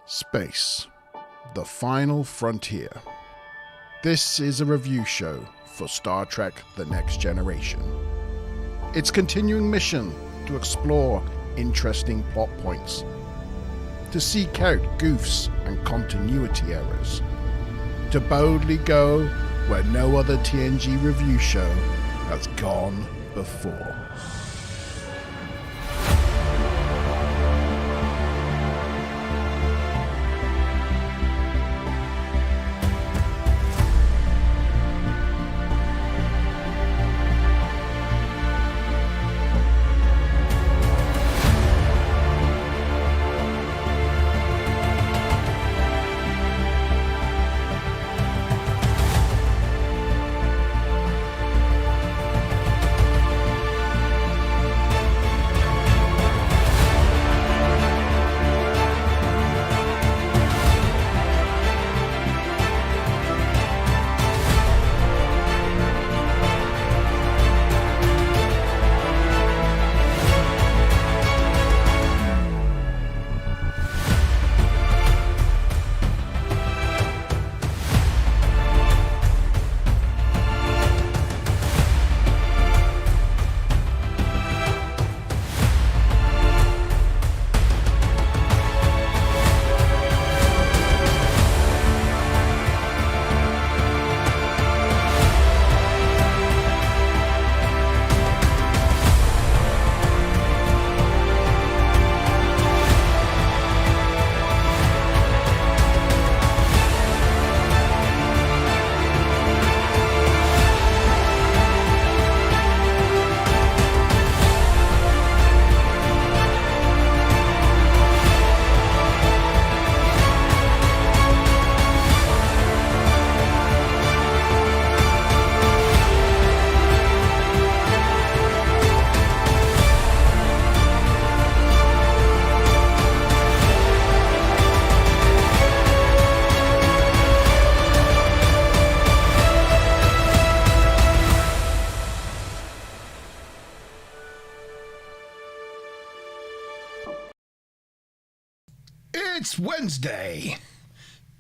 Space, the final frontier. This is a review show for Star Trek The Next Generation. Its continuing mission to explore interesting plot points, to seek out goofs and continuity errors, to boldly go where no other TNG review show has gone before. It's Wednesday.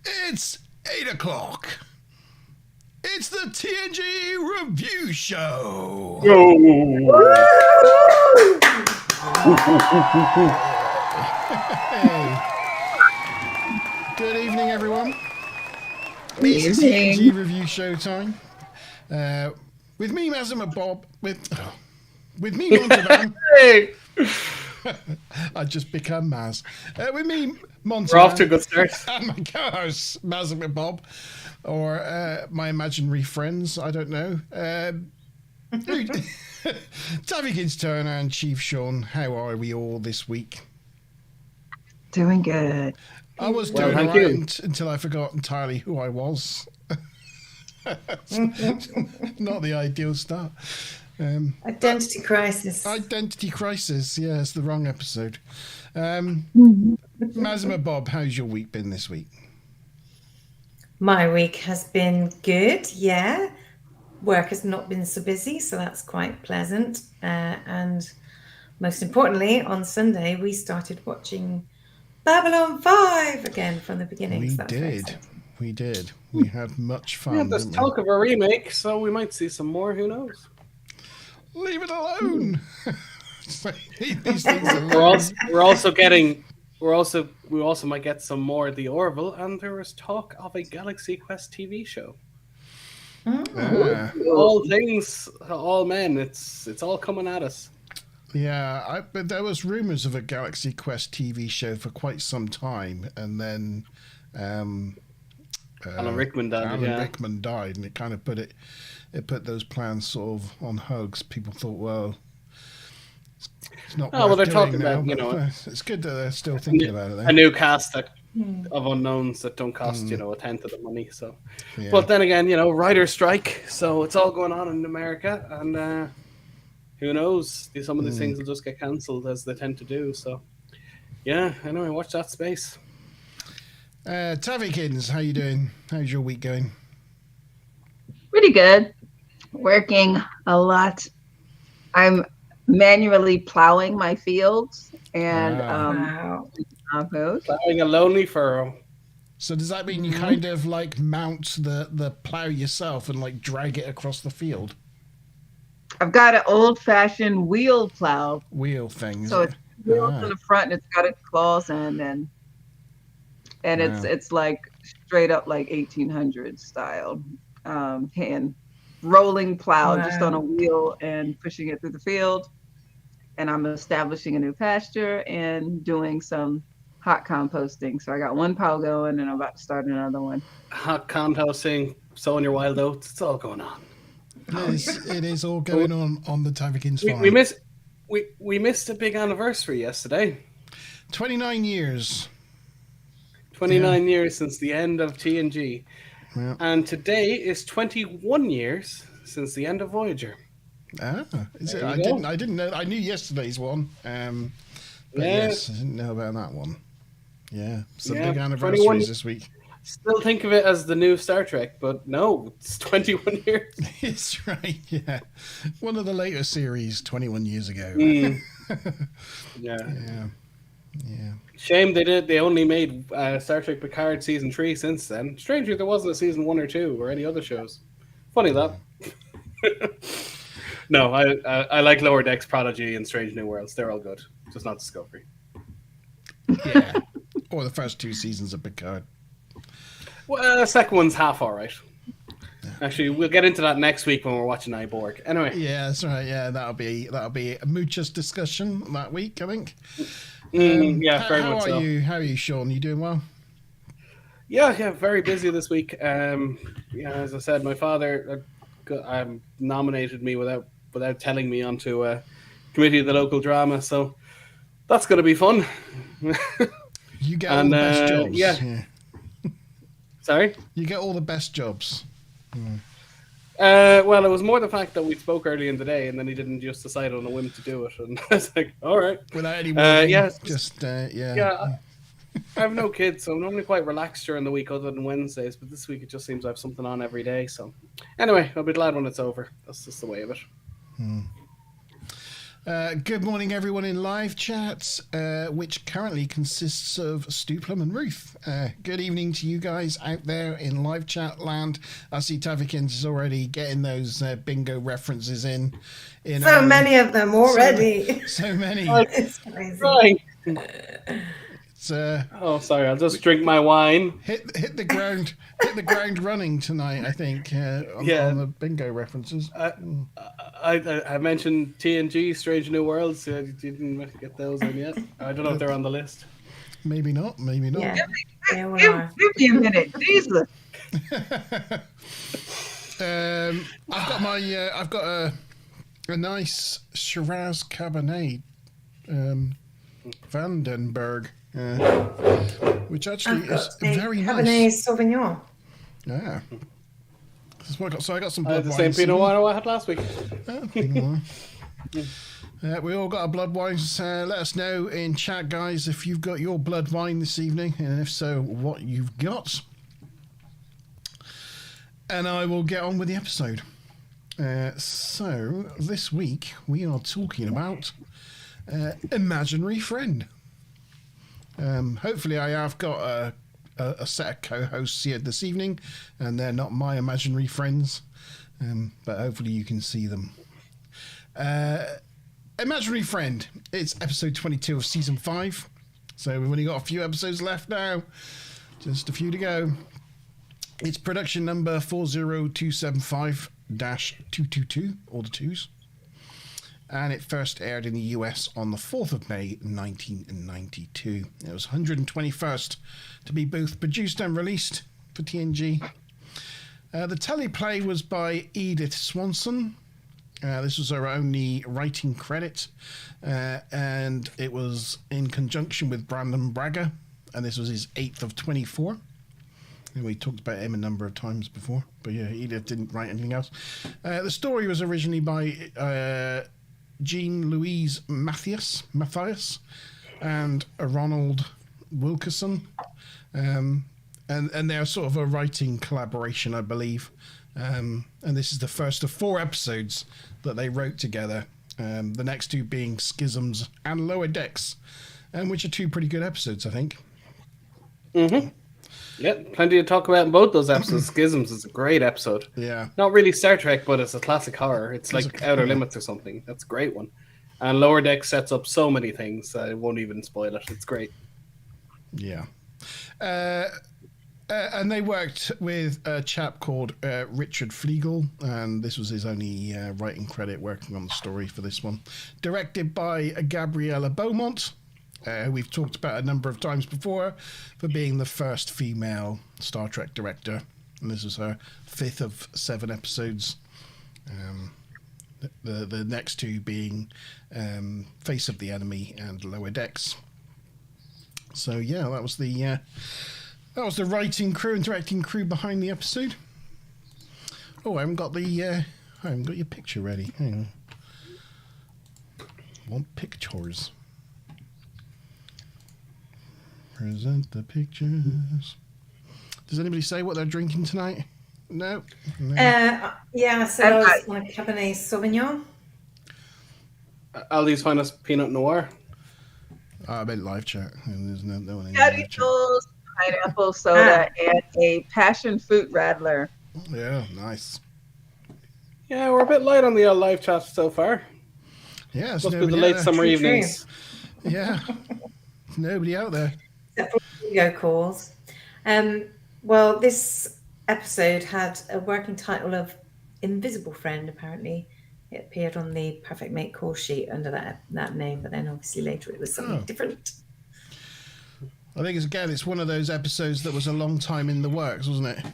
It's 8 o'clock. It's the TNG Review Show. Hey. Good evening, everyone. It's TNG Review Show time. With me, Mazim Bob. With me, Montevan. Hey. I just become Maz. With me, Monty. We're off to a good start. And my co-host, Mazim and Bob, or my imaginary friends, I don't know. Tavi Kids Turner and Chief Sean, how are we all this week? Doing good. I was doing all right until I forgot entirely who I was. Not the ideal start. Identity crisis. Identity crisis. Yeah, it's the wrong episode. Mazima Bob, how's your week been this week? My week has been good. Yeah, work has not been so busy, so that's quite pleasant. And most importantly, on Sunday we started watching Babylon 5 again from the beginning. We did. We had much fun. Yeah, there's talk of a remake, so we might see some more. Who knows? Leave it alone. These things alone. We also might get some more of the Orville, and there was talk of a Galaxy Quest TV show. All things, all men. It's all coming at us. Yeah, but there was rumors of a Galaxy Quest TV show for quite some time, and then Alan Rickman died. Rickman died, and it kind of put those plans sort of on hugs. People thought, well, it's not. Oh, well, they're talking now, about, it's good that they're still thinking about it. A new cast of unknowns that don't cost, a tenth of the money. So, yeah. But then again, writer's strike, so it's all going on in America, and who knows? Some of these things will just get cancelled as they tend to do. So, yeah. Anyway, watch that space. Tavikins, how you doing? How's your week going? Pretty good. Working a lot. I'm manually plowing my fields, and compost. Plowing a lonely furrow. So does that mean you kind of like mount the plow yourself and like drag it across the field? I've got an old-fashioned wheel plow. Wheel thing. So it's wheels in the front and it's got its claws and Wow. it's like straight up like 1800s style hand rolling plow just on a wheel and pushing it through the field. And I'm establishing a new pasture and doing some hot composting. So I got one pile going and I'm about to start another one. Hot composting, sowing your wild oats. It's all going on. It is all going on the Tavakins farm. We missed a big anniversary yesterday. 29 years. 29 years since the end of TNG. Yeah. And today is 21 years since the end of Voyager. Is it? I didn't know. I knew yesterday's one. But yes, I didn't know about that one. Yeah, some big anniversaries this week. Still think of it as the new Star Trek, but no, it's 21 years. It's right, yeah. One of the later series, 21 years ago. Yeah. Yeah. Shame they only made Star Trek Picard season 3 since then. Strangely, there wasn't a season 1 or 2 or any other shows. Funny that. No, I like Lower Decks, Prodigy, and Strange New Worlds. They're all good, just not Discovery. Yeah, or the first 2 seasons of Picard. Well, the second one's half all right. Actually, we'll get into that next week when we're watching Iborg. Anyway. Yeah, that's right. Yeah, that'll be a Muchas discussion that week, I think. Yeah, very much so. How are you, Sean? You doing well? Yeah, very busy this week. As I said, my father nominated me without telling me onto a committee of the local drama, so that's going to be fun. You get all the best jobs. Yeah. Sorry? You get all the best jobs. Well, it was more the fact that we spoke early in the day, and then he didn't just decide on a whim to do it, and I was like, all right. Without any warning, Yeah, I have no kids, so I'm normally quite relaxed during the week, other than Wednesdays. But this week it just seems I have something on every day. So, anyway, I'll be glad when it's over. That's just the way of it. Good morning, everyone in live chat, which currently consists of Stu Plum and Ruth. Good evening to you guys out there in live chat land. I see Tavikins is already getting those bingo references in. So many of them already. So many. It's crazy. Right. Sorry, I'll just drink my wine. Hit the ground running tonight, I think, on the bingo references. I mentioned TNG, Strange New Worlds. You didn't get those in yet. I don't know if they're on the list. Maybe not. Yeah, give me a minute, Jesus. I've got a nice Shiraz Cabernet, Vandenberg, which actually is very nice. Cabernet Sauvignon. Yeah. So I got some I blood had the wines. same Pinot Noir I had last week. Pinot Noir. We all got our blood wines. Let us know in chat, guys, if you've got your blood wine this evening, and if so, what you've got. And I will get on with the episode. So this week we are talking about imaginary friend. Hopefully I have got a set of co-hosts here this evening, and they're not my imaginary friends, but hopefully you can see them. Imaginary Friend, it's episode 22 of season 5, so we've only got a few episodes left now, just a few to go. It's production number 40275-222, all the twos, and it first aired in the US on the 4th of May 1992. It was 121st to be both produced and released for TNG. The teleplay was by Edith Swanson. This was her only writing credit, and it was in conjunction with Brandon Braga, and this was his 8th of 24. And we talked about him a number of times before, but yeah, Edith didn't write anything else. The story was originally by Jean-Louise Matthias and Ronald Wilkerson, and they're sort of a writing collaboration, I believe. And this is the first of 4 episodes that they wrote together. The next 2 being Schisms and Lower Decks. which are 2 pretty good episodes, I think. Mm-hmm. Yeah, plenty to talk about in both those episodes. Schisms is a great episode. Yeah. Not really Star Trek, but it's a classic horror. It's like Outer Limits or something. That's a great one. And Lower Deck sets up so many things. I won't even spoil it. It's great. Yeah. And they worked with a chap called Richard Flegel, and this was his only writing credit working on the story for this one. Directed by Gabriella Beaumont, who we've talked about a number of times before for being the first female Star Trek director. And this was her 5th of 7 episodes. The next 2 being Face of the Enemy and Lower Decks. So yeah, that was the writing crew and directing crew behind the episode. Oh, I haven't got your picture ready. Hang on. Want pictures? Present the pictures. Does anybody say what they're drinking tonight? No. Yeah, so I was on a Cabernet Sauvignon. Aldi's finest Pinot Noir. I meant live chat. And there's no one in Patty live chat. Toast, pineapple soda, and a passion fruit radler. Yeah, nice. Yeah, we're a bit light on the live chat so far. Yeah, Must be the late summer evenings. Yeah, nobody out there. Except for video calls. Well, this episode had a working title of Invisible Friend, apparently. It appeared on the Perfect Mate call sheet under that name, but then obviously later it was something different. I think it's one of those episodes that was a long time in the works, wasn't it?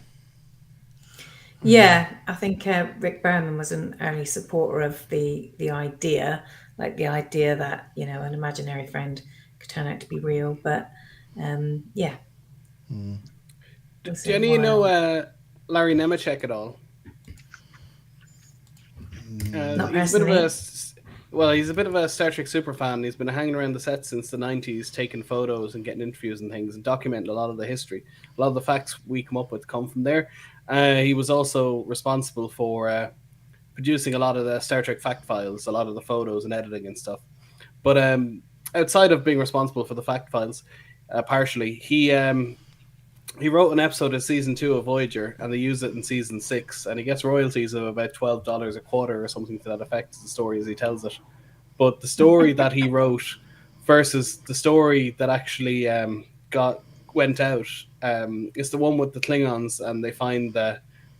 Yeah, I think Rick Berman was an early supporter of the idea, like the idea that, an imaginary friend could turn out to be real. But yeah. Do any know Larry Nemeczek at all? Not he's a bit of a Star Trek super fan. He's been hanging around the set since the 90s, taking photos and getting interviews and things and documenting a lot of the history. A lot of the facts we come up with come from there. He was also responsible for producing a lot of the Star Trek fact files, a lot of the photos and editing and stuff. But outside of being responsible for the fact files, partially, he wrote an episode of season 2 of Voyager, and they use it in season 6, and he gets royalties of about $12 a quarter or something to that effect. The story as he tells it, but the story that he wrote versus the story that actually went out is the one with the Klingons, and they find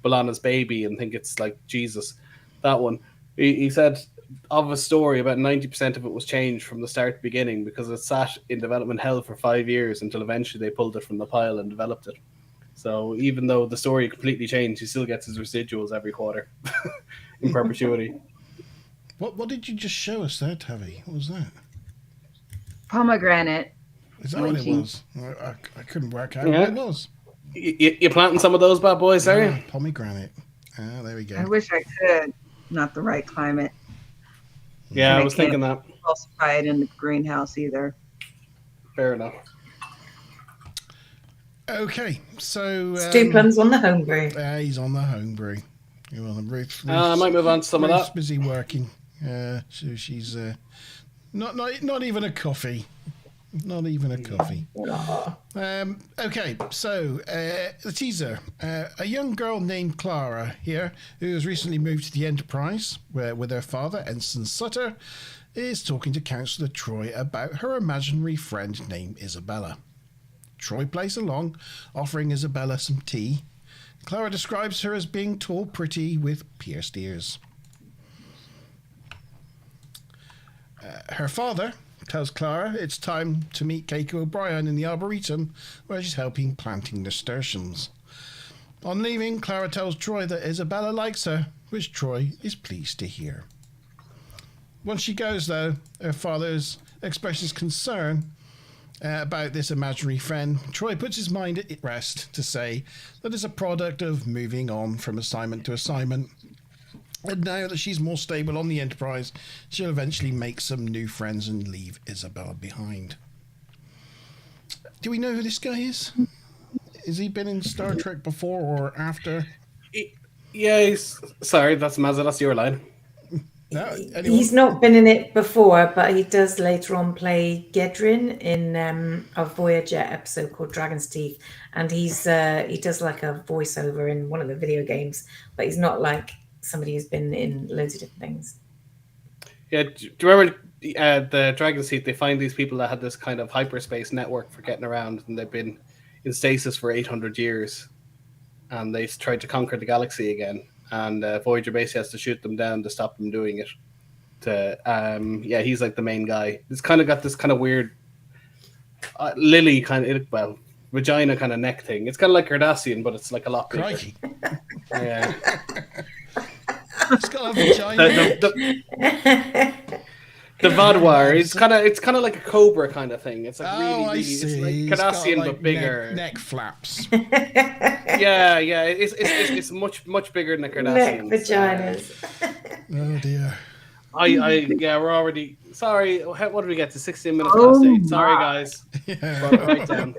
B'Elanna's baby and think it's like Jesus. That one, he said of a story, about 90% of it was changed from the start to beginning because it sat in development hell for 5 years until eventually they pulled it from the pile and developed it. So even though the story completely changed, he still gets his residuals every quarter in perpetuity. What did you just show us there, Tavi? What was that? Pomegranate. Is that what it was? I couldn't work out what it was. You planting some of those bad boys, are you? Pomegranate. There we go. I wish I could. Not the right climate. Yeah, I was thinking that. Falsify it in the greenhouse either. Fair enough. Okay, so Stuplin's on the homebrew. He's on the homebrew. Ruth, I might move on to some of that. Busy working. So she's not even a coffee. Not even a coffee. Okay, so the teaser. A young girl named Clara here, who has recently moved to the Enterprise, where with her father, Ensign Sutter, is talking to Councillor Troy about her imaginary friend named Isabella. Troy plays along, offering Isabella some tea. Clara describes her as being tall, pretty, with pierced ears. Her father tells Clara it's time to meet Keiko O'Brien in the Arboretum, where she's helping planting nasturtiums. On leaving, Clara tells Troy that Isabella likes her, which Troy is pleased to hear. Once she goes, though, her father expresses concern about this imaginary friend. Troy puts his mind at rest to say that it's a product of moving on from assignment to assignment. And now that she's more stable on the Enterprise, she'll eventually make some new friends and leave Isabella behind. Do we know who this guy is? Has he been in Star Trek before or after? Yeah, sorry, that's Mazza, that's your line. No, anyone? He's not been in it before, but he does later on play Gedrin in a Voyager episode called Dragon's Teeth, and he does like a voiceover in one of the video games, but he's not like somebody who's been in loads of different things. Yeah, do you remember the Dragon's Teeth? They find these people that had this kind of hyperspace network for getting around, and they've been in stasis for 800 years, and they tried to conquer the galaxy again. And Voyager basically has to shoot them down to stop them doing it. He's like the main guy. It's kind of got this kind of weird lily kind of vagina kind of neck thing. It's kind of like Cardassian, but it's like a lot bigger. Crikey. Yeah. It's got a vagina. The Vadwar, it's kind of like a cobra kind of thing. It's like really, it's like Cardassian got, like, but bigger. Neck flaps. Yeah. It's much bigger than a Cardassian. Neck vaginas. Oh dear. We're already sorry. What did we get to 16 minutes past 8? Sorry, guys. Yeah. Brought it right down.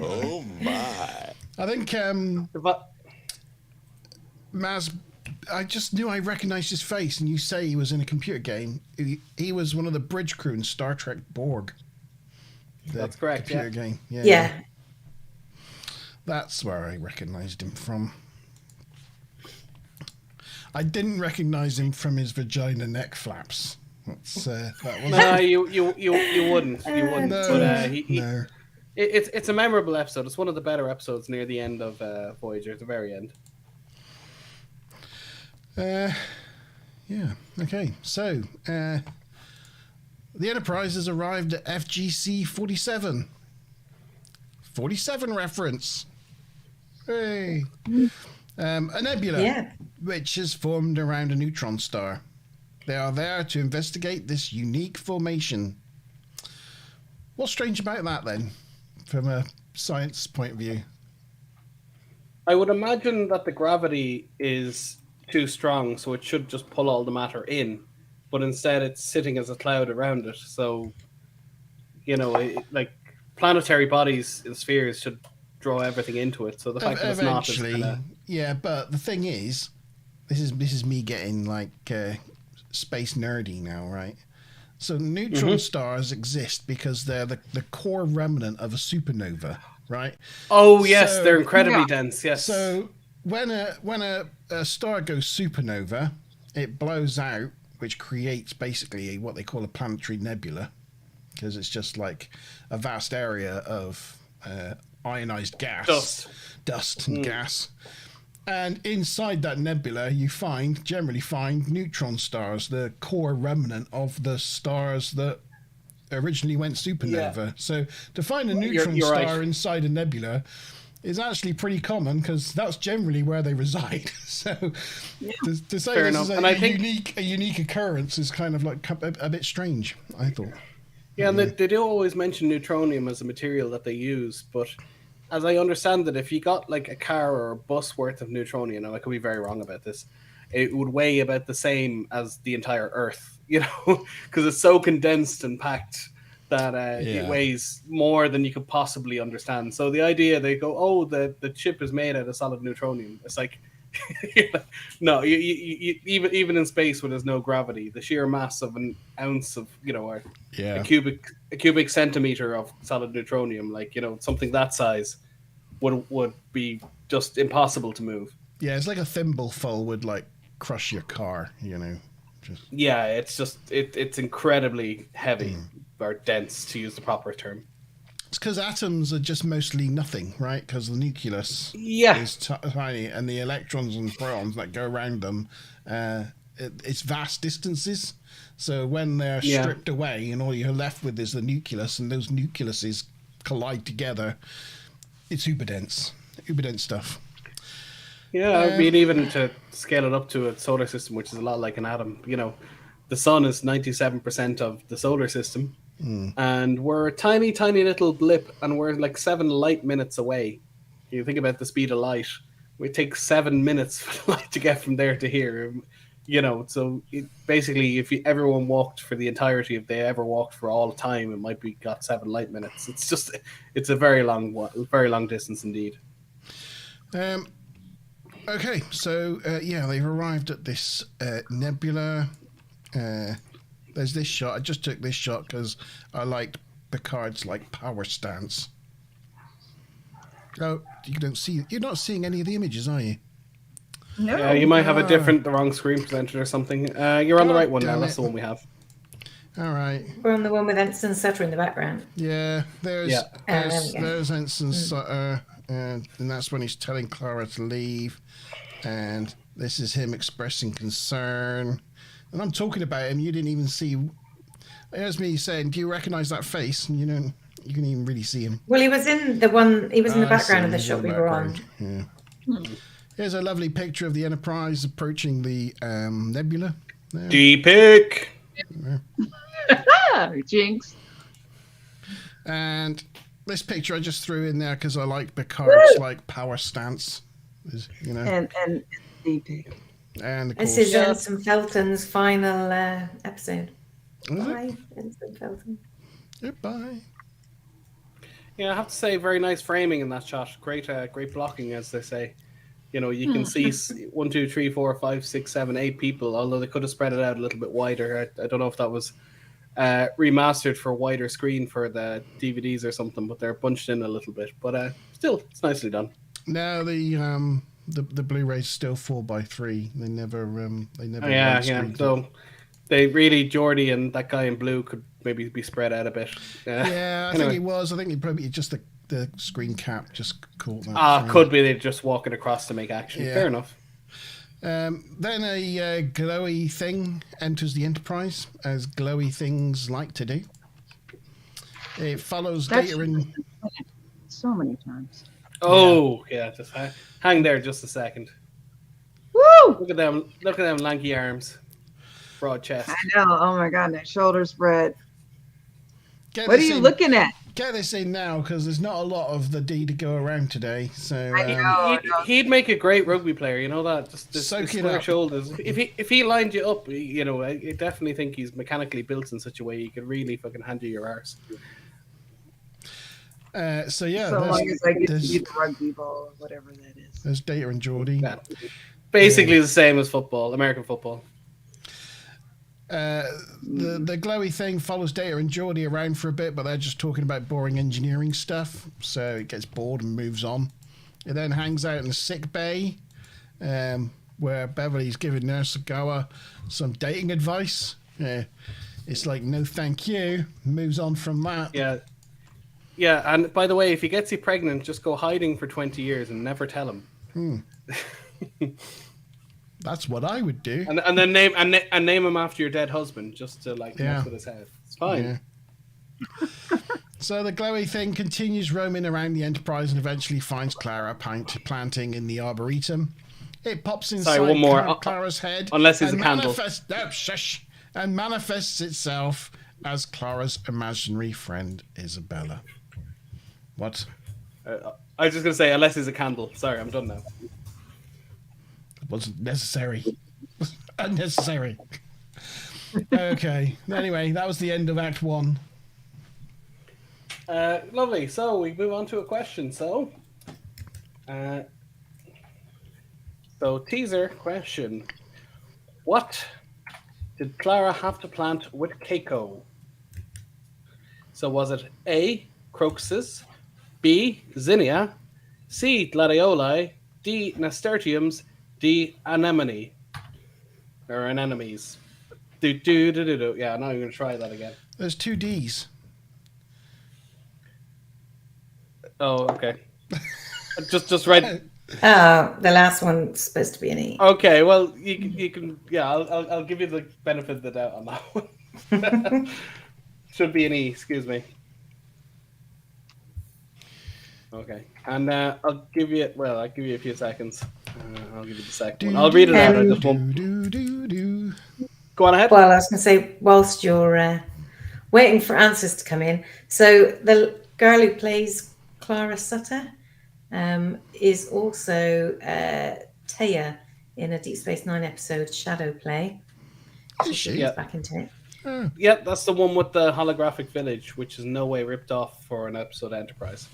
Oh my! I think Maz. I just knew I recognized his face, and you say he was in a computer game. He was one of the bridge crew in Star Trek Borg. That's correct. Computer game. Yeah. That's where I recognized him from. I didn't recognize him from his vagina neck flaps. That was No, you wouldn't. You wouldn't. No, But no. It's a memorable episode. It's one of the better episodes near the end of Voyager, at the very end. Yeah. Okay. So, the Enterprise has arrived at FGC 47. 47 reference. Hey. A nebula, which is formed around a neutron star. They are there to investigate this unique formation. What's strange about that, then, from a science point of view? I would imagine that the gravity is too strong, so it should just pull all the matter in, but instead it's sitting as a cloud around it. So, like planetary bodies in spheres should draw everything into it. So the fact that it's not is kinda... Yeah, but the thing is, this is me getting like space nerdy now, right? So neutron stars exist because they're the core remnant of a supernova, right? Oh yes, they're incredibly dense. Yes. So when a star goes supernova, it blows out, which creates basically what they call a planetary nebula, because it's just like a vast area of ionized gas, dust and gas. And inside that nebula, you generally find neutron stars, the core remnant of the stars that originally went supernova. Yeah. So to find a neutron star right. inside a nebula is actually pretty common, because that's generally where they reside. So to say Fair this enough. is a unique occurrence is kind of like a bit strange, I thought. Yeah, and they do always mention neutronium as a material that they use, but as I understand it, if you got like a car or a bus worth of neutronium, and I could be very wrong about this, it would weigh about the same as the entire Earth, because it's so condensed and packed that it weighs more than you could possibly understand. So the idea, they go, the chip is made out of solid neutronium. It's like, no, you even in space where there's no gravity, the sheer mass of an ounce of, a cubic centimeter of solid neutronium, like, something that size would be just impossible to move. Yeah, it's like a thimbleful would like crush your car, Yeah, it's just it's incredibly heavy or dense, to use the proper term. It's because atoms are just mostly nothing, right? Because the nucleus is tiny, and the electrons and protons that go around them, it's vast distances. So when they're stripped away, and all you're left with is the nucleus, and those nucleuses collide together, it's uber dense stuff. Yeah, I mean, even to scale it up to a solar system, which is a lot like an atom, the sun is 97% of the solar system. And we're a tiny, tiny little blip, and we're like 7 light minutes away. You think about the speed of light. It takes 7 minutes for the light to get from there to here. So basically, if everyone walked for the entirety, if they ever walked for all time, it might be got 7 light minutes. It's a very long distance indeed. Okay, so they've arrived at this nebula. There's this shot. I just took this shot because I liked Picard's like power stance. Oh, you're not seeing any of the images, are you? No. Yeah, you might have the wrong screen presented or something. You're on the right one now. That's the one we have. All right. We're on the one with Ensign Sutter in the background. Yeah, there's Ensign Sutter, and that's when he's telling Clara to leave, and this is him expressing concern. And I'm talking about him. You didn't even see. There's me saying, "Do you recognise that face?" And you can even really see him. Well, he was in the one. He was in the background of the shot we were on. Yeah. Here's a lovely picture of the Enterprise approaching the nebula. There. D-pick. Jinx. And this picture I just threw in there because I like Picard's like power stance, And D-pick. And of this course, is Ensign Felton's final episode. Bye, Ensign Felton. Goodbye. Yeah, I have to say, very nice framing in that shot. Great blocking, as they say. You can see 1, 2, 3, 4, 5, 6, 7, 8 people. Although they could have spread it out a little bit wider. I don't know if that was remastered for a wider screen for the DVDs or something, but they're bunched in a little bit. But still, it's nicely done. No, the Blu-ray's still 4:3. They never. Yeah. So they really, Geordie and that guy in blue could maybe be spread out a bit. Yeah, I think it was. I think it probably just the screen cap just caught that. Could be they're just walking across to make action. Yeah. Fair enough. Then a glowy thing enters the Enterprise, as glowy things like to do. It follows Data in... So many times. Oh, yeah. Just hang there just a second. Woo! Look at them lanky arms. Broad chest. I know. Oh my God, that shoulder spread. What are you looking at? Get this in now, because there's not a lot of the D to go around today. So he'd make a great rugby player. You know that, just soak it square up. shoulders. If he lined you up, I definitely think he's mechanically built in such a way he could really fucking hand you your arse. So yeah, so long as I get to eat the rugby ball or whatever that is. There's Data and Geordie. Yeah. Basically the same as football, American football. The glowy thing follows Data and Geordie around for a bit, but they're just talking about boring engineering stuff, so it gets bored and moves on. It then hangs out in the sick bay, where Beverly's giving Nurse Agawa some dating advice. It's like, no thank you, moves on from that. Yeah, and by the way, if he gets you pregnant, just go hiding for 20 years and never tell him. That's what I would do. And then name him after your dead husband, just to mess with his head. It's fine. Yeah. So the glowy thing continues roaming around the Enterprise and eventually finds Clara planting in the Arboretum. It pops inside one more. Clara's head. Unless it's a candle. And manifests itself as Clara's imaginary friend, Isabella. What? I was just going to say, unless it's a candle. Sorry, I'm done now. Wasn't necessary. Unnecessary. Okay. Anyway, that was the end of Act 1. Lovely. So we move on to a question. So teaser question. What did Clara have to plant with Keiko? So was it A, crocuses, B, zinnia, C, gladioli, D, nasturtiums, D, anemone, or anemones. Yeah, now I'm going to try that again. There's 2 Ds. Oh, okay. just right. The last one's supposed to be an E. Okay, well, you can. Yeah, I'll give you the benefit of the doubt on that one. Should be an E. Excuse me. Okay, and I'll give you a few seconds. I'll give you the second one. I'll read it out. I just won't. Go on ahead. Well, I was going to say, whilst you're waiting for answers to come in, so the girl who plays Clara Sutter is also Taya in a Deep Space Nine episode, Shadow Play. She's back into it. Yeah, that's the one with the holographic village, which is no way ripped off for an episode of Enterprise.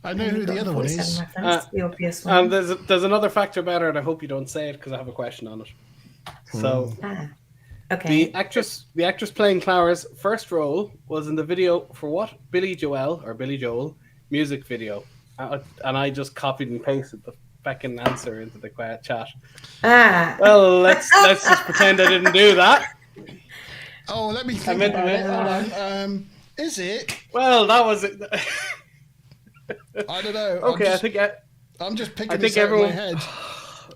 I know who the other one is. The obvious one. And there's another factor about her, and I hope you don't say it because I have a question on it. So, okay. the actress playing Clara's first role was in the video for what Billy Joel music video, and I just copied and pasted the fucking answer into the chat. Well, let's just pretend I didn't do that. Oh, let me think about it. Hold on. Is it? Well, that was it. I don't know. Okay, I'm just picking this out of my head.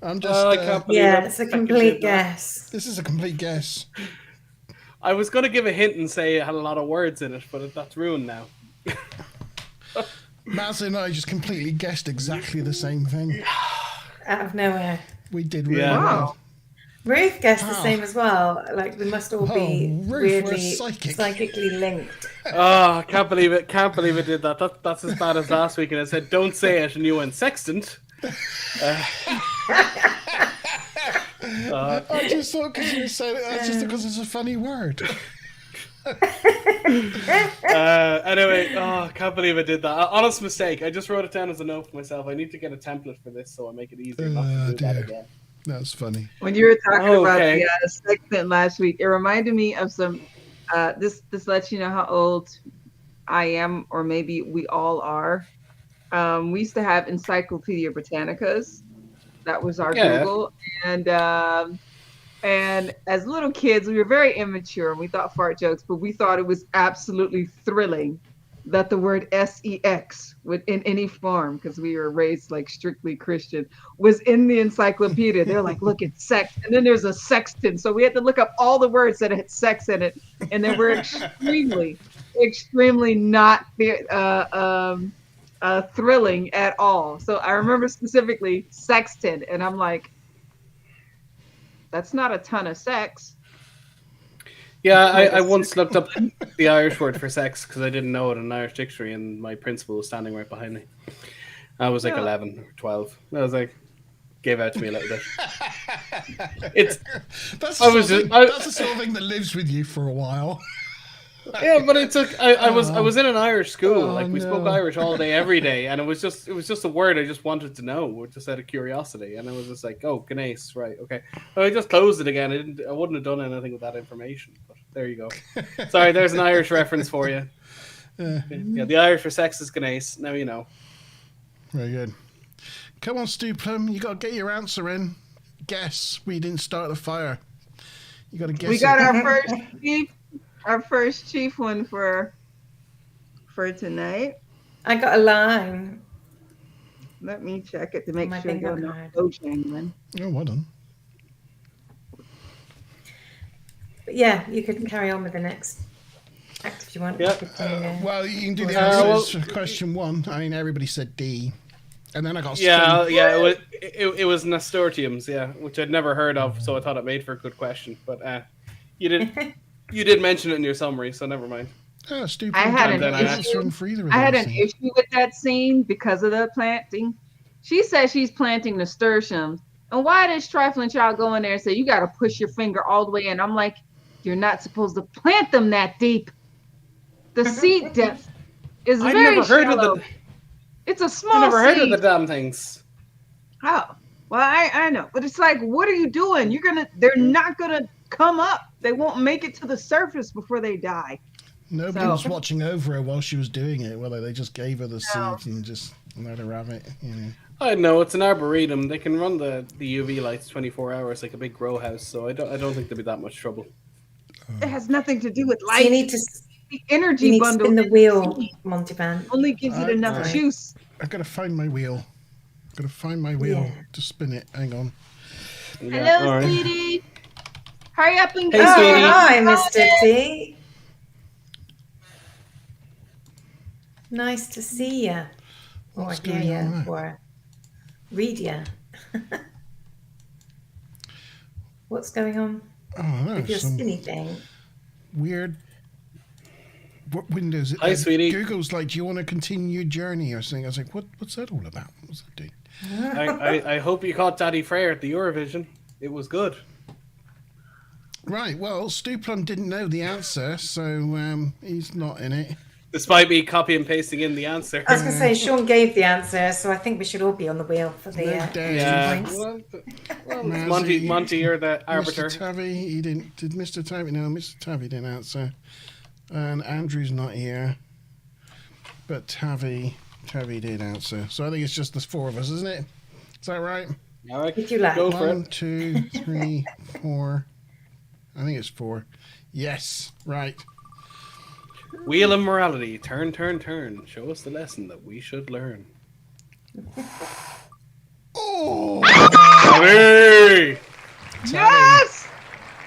I'm just. I can't believe it's a complete guess. This is a complete guess. I was going to give a hint and say it had a lot of words in it, but that's ruined now. Maz and I just completely guessed exactly the same thing. Out of nowhere. We did really well. Ruth guessed the same as well. Like, we must all be weirdly psychically linked. Oh, I can't believe it. Can't believe it did that. That's as bad as last week. And I said, don't say it. And you went sextant. I just thought because you said it, that's just because it's a funny word. Anyway, I can't believe I did that. Honest mistake. I just wrote it down as a note for myself. I need to get a template for this so I make it easier not to do that again. That's funny. When you were talking about the segment last week, it reminded me of some. This lets you know how old I am, or maybe we all are. We used to have Encyclopedia Britannicas. That was our Google, and as little kids, we were very immature and we thought fart jokes, but we thought it was absolutely thrilling that the word sex would in any form, because we were raised like strictly Christian, was in the encyclopedia. They're like, look, it's sex, and then there's a sextant, so we had to look up all the words that had sex in it, and they were extremely not thrilling at all. So I remember specifically sextant, and I'm like, that's not a ton of sex. Yeah, I once looked up the Irish word for sex because I didn't know it in an Irish dictionary, and my principal was standing right behind me. I was like 11 or 12. I was like, gave out to me a little bit. That's the sort of thing that lives with you for a while. Yeah, but it took. I was in an Irish school. We spoke Irish all day, every day, and it was just a word I just wanted to know, just out of curiosity. And I was just like, oh, Gnace, right, okay. So I just closed it again. I wouldn't have done anything with that information. But there you go. Sorry, there's an Irish reference for you. Yeah, the Irish for sex is Gnace. Now you know. Very good. Come on, Stu Plum, you got to get your answer in. Guess we didn't start the fire. You got to guess. We got our first chief one for tonight. I got a line. Let me check it to make sure you're not Bojangling. Oh, well done. But yeah, you could carry on with the next act if you want. Yeah. Well, you can do the answers for question one. I mean, everybody said D. And then I got it was nasturtiums, which I'd never heard of, so I thought it made for a good question. But you did mention it in your summary, so never mind. Oh, stupid. I had an issue with that scene because of the planting. She says she's planting nasturtiums. And why does trifling child go in there and say, you got to push your finger all the way in? I'm like, you're not supposed to plant them that deep. The seed depth is very shallow. It's a small seed. I've never heard of the damn things. Oh, well, I know. But it's like, what are you doing? They're not going to come up. They won't make it to the surface before they die. Nobody was watching over her while she was doing it. Well, they just gave her the seeds and just let her have it. You know. I know, it's an arboretum. They can run the UV lights 24 hours like a big grow house, so I don't think there'll be that much trouble. It has nothing to do with light. You need to the energy bundle. Spin the wheel, Monteban. Only gives it enough juice. I've got to find my wheel. To spin it. Hang on. Hello, sweetie. Hurry up and go. Hey, sweetie. Hi, Mr. T. Nice to see you. Or hear you. Or read you. What's going on with your spinny thing? Weird. What Windows? Hi, sweetie. Google's like, do you want to continue your journey or something? I was like, what's that all about? What's that doing? I hope you caught Daddy Freyr at the Eurovision. It was good. Right, well, Stu Plum didn't know the answer, so he's not in it. Despite me copy and pasting in the answer. I was going to say, Sean gave the answer, so I think we should all be on the wheel for the Yeah. points. Well, Monty, you're the arbiter. Mr. Tavy, he didn't. Did Mr. Tavy? No, Mr. Tavy didn't answer. And Andrew's not here. But Tavy did answer. So I think it's just the four of us, isn't it? Is that right? All right, If you like. go for 1, it. 2, 3, 4. I think it's 4. Yes, right. Wheel of morality. Turn, turn, turn. Show us the lesson that we should learn. Oh! Hey! Yes!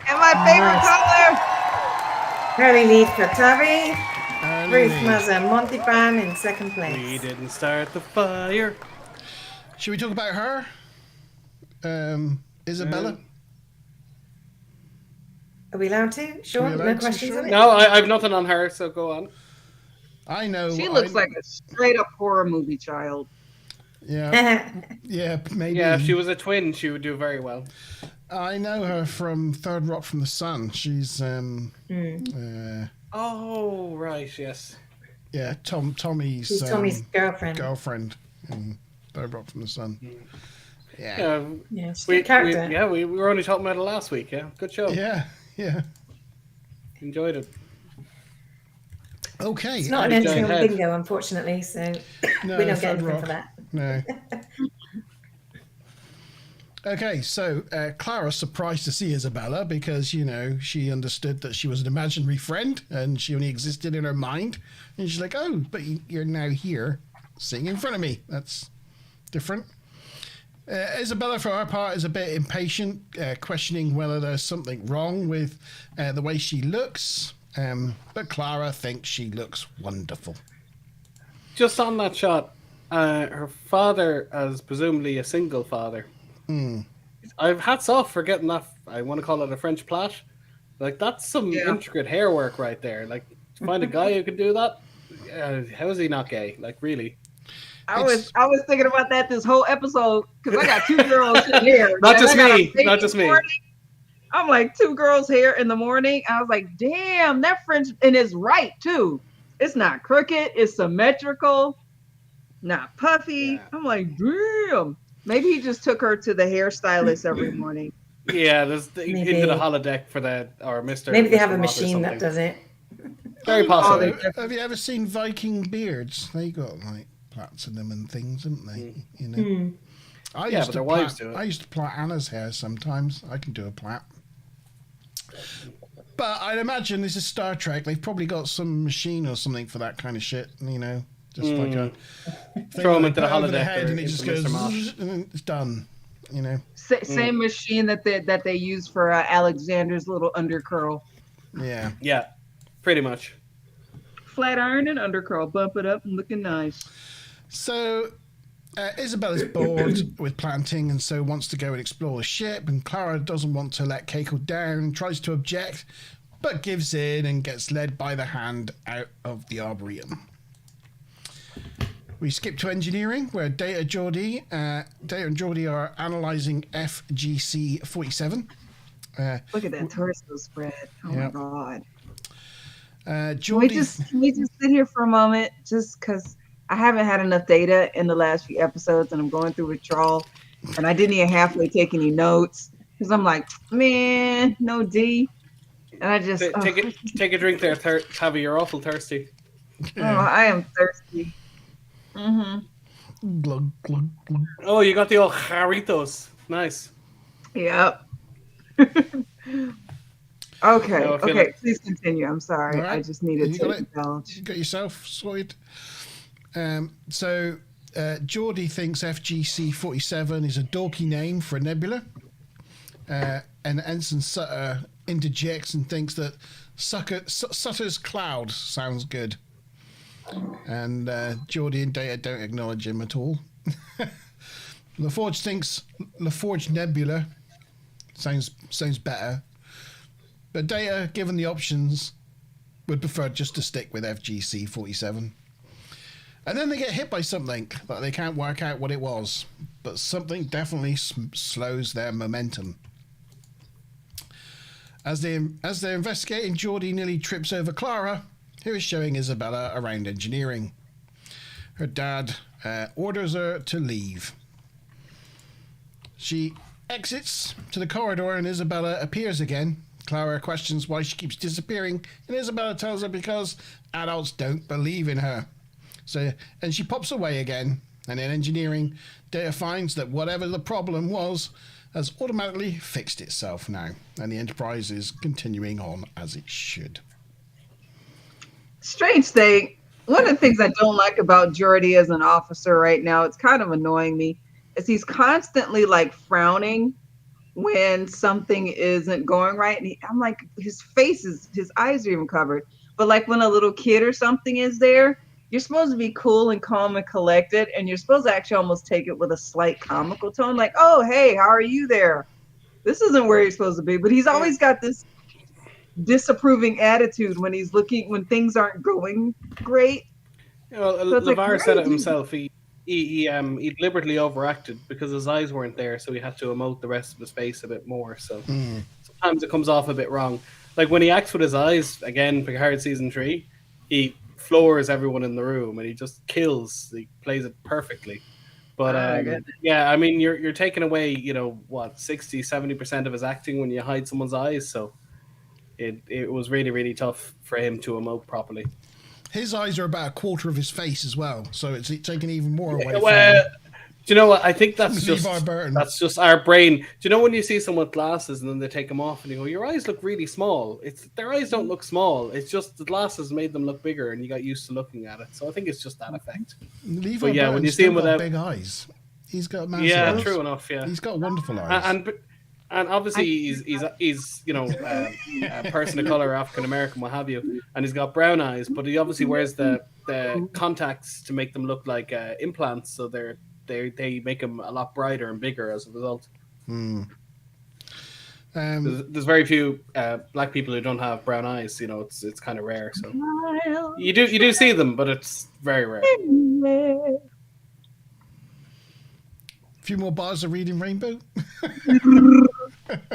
And my favorite color. Early lead for Tavi. Ruth Early. Mazza Montepan in second We place. didn't start the fire. Should we talk about her? Isabella? Are we allowed to? Sean, allowed no to, questions Sean? on it? No, I've nothing on her, so go on. I know. She looks like a straight up horror movie child. Yeah, yeah, maybe. Yeah, if she was a twin, she would do very well. I know her from Third Rock from the Sun. She's Oh, right, yes. yeah, Tommy's She's Tommy's girlfriend. girlfriend in Third Rock from the Sun. Yeah, Yeah, Yeah, she's a we, good character. we were only talking about it last week, yeah? Good show. yeah, yeah. Enjoyed it. Okay. It's not an Giant entry on head. bingo, unfortunately, so No, we don't get Third anything Rock. for that. No. Okay, so Clara's surprised to see Isabella because, you know, she understood that she was an imaginary friend and she only existed in her mind. And she's like, oh, but you're now here sitting in front of me. That's different. Isabella, for her part, is a bit impatient, questioning whether there's something wrong with the way she looks. But Clara thinks she looks wonderful. Just on that shot, her father, as presumably a single father, I've hats off for getting that. I want to call it a French plait. Like, that's some intricate hair work right there. Like, to find a guy who could do that, how is he not gay? Like, really? I was thinking about that this whole episode because I got two girls here. Not just And I got me. a baby Not just me. morning. I'm like, two girls here in the morning. I was like, damn, that French, and it's right too. It's not crooked. It's symmetrical, not puffy. Yeah. I'm like, damn. Maybe he just took her to the hairstylist every morning. Yeah, there's Maybe. into the holodeck for that, or Mr. Maybe they have Mr. a Rob or machine that something. does it. Very possible. Have you ever seen Viking beards? They got like plaits in them and things, haven't they? You know. I Yeah, used but to their wives plait, do it. I used to plait Anna's hair sometimes. I can do a plait. But I'd imagine this is Star Trek. They've probably got some machine or something for that kind of shit. You know, just like a Throw 'em they into the put over holodeck head or and it just into goes Mr. Mosh. and then it's done. You know. Same machine that they use for Alexander's little undercurl. Yeah. Yeah, pretty much. Flat iron and undercurl. Bump it up and looking nice. So Isabella's bored with planting and so wants to go and explore the ship, and Clara doesn't want to let Keiko down and tries to object, but gives in and gets led by the hand out of the Arboretum. We skip to engineering, where Data and Geordie are analysing FGC 47. Look at that torso spread. Oh my Yep. god. Can we Geordie, just sit here for a moment, just because I haven't had enough data in the last few episodes, and I'm going through withdrawal, and I didn't even halfway take any notes because I'm like, man, no D, and I just Take a drink there, Tavi. You're awful thirsty. I am thirsty. glug, glug, glug. Oh, you got the old jarritos. Nice. Yep. Okay. No, I feel Okay. like- Please continue. I'm sorry. All right. I just needed You got to it? indulge. You got yourself sorted. So Geordie thinks FGC 47 is a dorky name for a nebula, and Ensign Sutter interjects and thinks that Sutter's cloud sounds good, and Geordie and Data don't acknowledge him at all. LaForge thinks LaForge Nebula sounds better, but Data, given the options, would prefer just to stick with FGC 47. And then they get hit by something that they can't work out what it was, but something definitely slows their momentum. As they're investigating, Geordie nearly trips over Clara, who is showing Isabella around engineering. Her dad orders her to leave. She exits to the corridor and Isabella appears again. Clara questions why she keeps disappearing, and Isabella tells her because adults don't believe in her. And she pops away again, and in engineering, Data finds that whatever the problem was has automatically fixed itself now, and the Enterprise is continuing on as it should. Strange thing. One of the things I don't like about Geordi as an officer right now, it's kind of annoying me, is he's constantly like frowning when something isn't going right. And I'm like, his eyes are even covered. But like when a little kid or something is there, you're supposed to be cool and calm and collected. And you're supposed to actually almost take it with a slight comical tone. Like, oh, hey, how are you there? This isn't where you're supposed to be. But he's always got this disapproving attitude when when things aren't going great. So LeVar said it himself. He deliberately overacted because his eyes weren't there, so he had to emote the rest of his face a bit more. So sometimes it comes off a bit wrong. Like when he acts with his eyes, again, Picard season 3, he floors everyone in the room and he just kills. He plays it perfectly. But yeah, I mean, you're taking away, 60-70% of his acting when you hide someone's eyes. So it was really, really tough for him to emote properly. His eyes are about a quarter of his face as well, so it's taking even more away from him. Do you know what? I think that's just our brain. Do you know when you see someone with glasses and then they take them off and you go, your eyes look really small? Their eyes don't look small. It's just the glasses made them look bigger and you got used to looking at it. So I think it's just that effect. Levi Burton's when you see him without big eyes, he's got massive eyes. True enough. Yeah, he's got wonderful eyes. And obviously he's a person of color, African American, what have you, and he's got brown eyes. But he obviously wears the contacts to make them look like implants, so they make him a lot brighter and bigger as a result. There's very few black people who don't have brown eyes. It's kind of rare. So you do see them, but it's very rare. A few more bars of Reading Rainbow.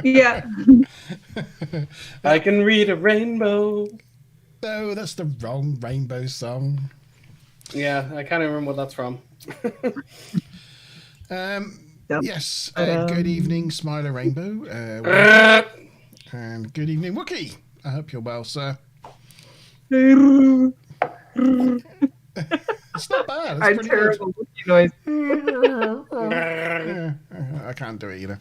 Yeah. I can read a rainbow. No, that's the wrong Rainbow song. Yeah, I can't even remember what that's from. Yes. Good evening, Smiler Rainbow. And good evening, Wookie. I hope you're well, sir. It's not bad. It's pretty terrible Wookie noise. I can't do it either.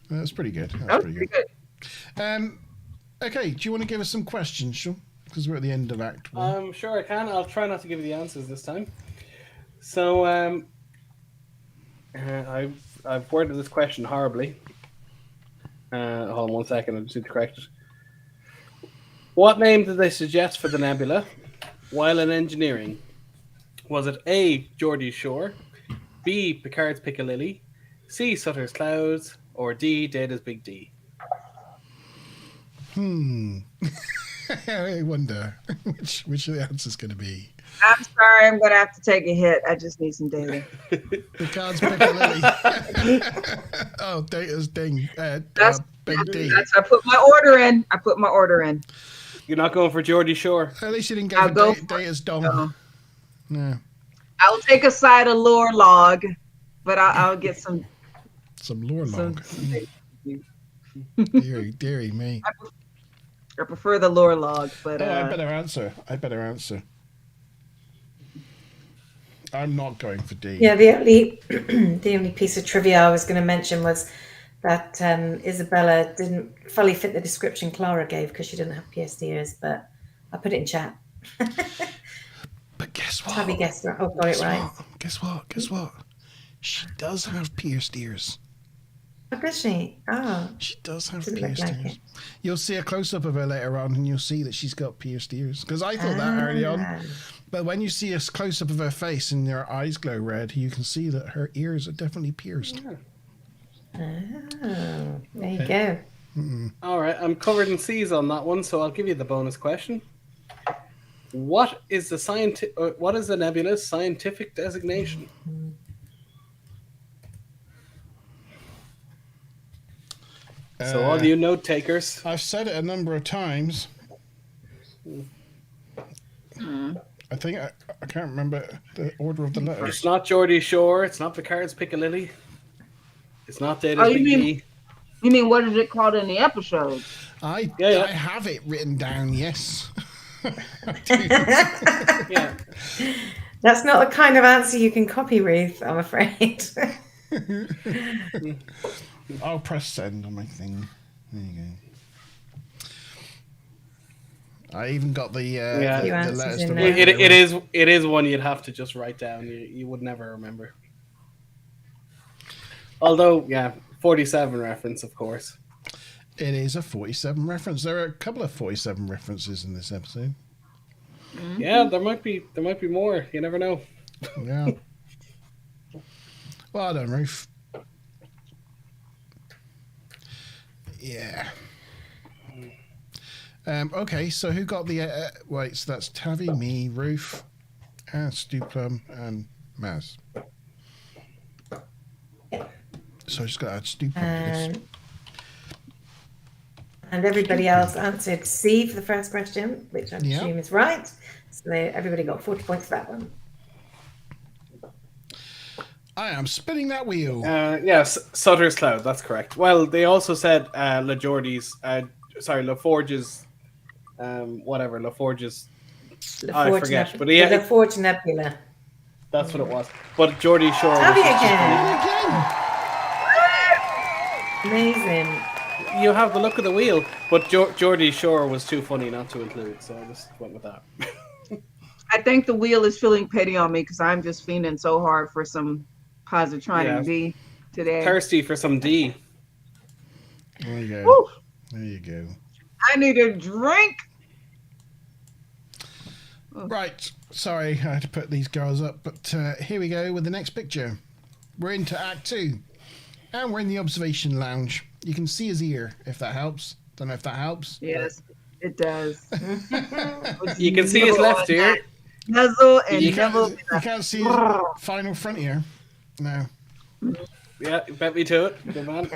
That's pretty good. That's pretty good. Okay, do you want to give us some questions, Sean? Because we're at the end of Act 1. Sure I can. I'll try not to give you the answers this time. So, I've worded this question horribly. Hold on 1 second. I just need to correct it. What name did they suggest for the nebula while in engineering? Was it A, Geordie's Shore, B, Picard's Piccalilli, C, Sutter's Clouds, or D, Data's Big D? I wonder which of the answer's going to be. I'm sorry, I'm going to have to take a hit. I just need some data. Picard's Piccalilli. Oh, Data's Big D. I put my order in. You're not going for Geordie's Shore? At least you didn't go for Data's Dong. No. I'll take a side of lore log, but I'll get some lore log. Deary me. I prefer the lore log, but I better answer. I'm not going for D. Yeah, the only piece of trivia I was going to mention was that Isabella didn't fully fit the description Clara gave because she didn't have pierced ears, but I put it in chat. But guess what? Tabby guessed right. Oh, got it right. Guess what? She does have pierced ears. Oh, does she? Oh. She does have pierced ears. You'll see a close-up of her later on and you'll see that she's got pierced ears. Because I thought that early on. But when you see a close-up of her face and her eyes glow red, you can see that her ears are definitely pierced. Oh, there you go. All right, I'm covered in C's on that one, so I'll give you the bonus question. What is the nebula's scientific designation? So all you note takers. I've said it a number of times. I think I can't remember the order of the letters. It's not Geordie Shore. It's not Picard's Piccadilly. It's not Data's Oh, Big D. You mean what is it called in the episode? I have it written down. Yes. Yeah. That's not the kind of answer you can copy, Ruth, I'm afraid. I'll press send on my thing. There you go. I even got the letters. in To there. It is one you'd have to just write down. You would never remember. Although, 47 reference, of course. It is a 47 reference. There are a couple of 47 references in this episode. Yeah, there might be more. You never know. Yeah. Well done, Ruth. Yeah. Okay, so who got the... wait, so that's Tavi, me, Ruth, Stuplum, and Maz. So I just got to add Stuplum to this. And everybody else answered C for the first question, which I assume is right. So everybody got 40 points for that one. I am spinning that wheel. Yes, Sutter's Cloud, that's correct. Well, they also said LaForge's, LaForge's, I forget. Nebula. But The LaForge Nebula. That's what it was. But Geordie Shore Tavi was again. Amazing. You have the look of the wheel, but Geordie Shore was too funny not to include, so I just went with that. I think the wheel is feeling petty on me because I'm just fiending so hard for some positronic D today. Thirsty for some D. There you go. Woo! There you go. I need a drink. Right. Sorry, I had to put these girls up, but here we go with the next picture. We're into Act 2, and we're in the observation lounge. You can see his ear, if that helps. Don't know if that helps. Yes, it does. You can see his left ear. Nuzzle and You can't see his final front ear. No. Yeah, bet me to it. Good man.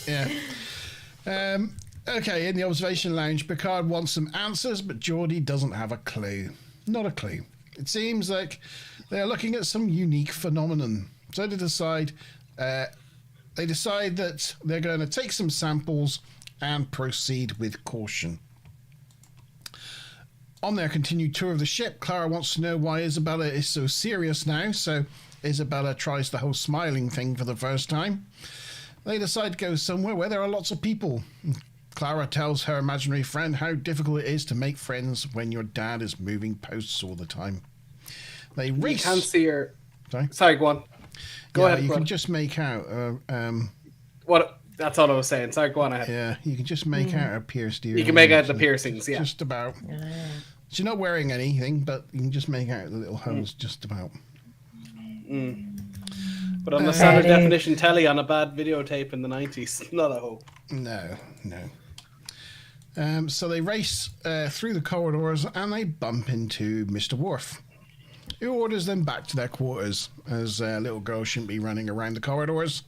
Yeah. Okay, in the observation lounge, Picard wants some answers, but Geordie doesn't have a clue. Not a clue. It seems like they're looking at some unique phenomenon. So they decide that they're going to take some samples and proceed with caution. On their continued tour of the ship, Clara wants to know why Isabella is so serious now, so Isabella tries the whole smiling thing for the first time. They decide to go somewhere where there are lots of people. Clara tells her imaginary friend how difficult it is to make friends when your dad is moving posts all the time. They race. You can't see her. Sorry, go on. Go ahead. You can just make out. What? That's all I was saying. Sorry, go on ahead. Yeah, you can just make out her pierced ear. You can make out the piercings. Yeah, just about. She's not wearing anything, but you can just make out the little holes just about. But on the standard definition telly on a bad videotape in the 90s, not a hope. No. So they race through the corridors and they bump into Mr. Worf, who orders them back to their quarters, as little girls shouldn't be running around the corridors.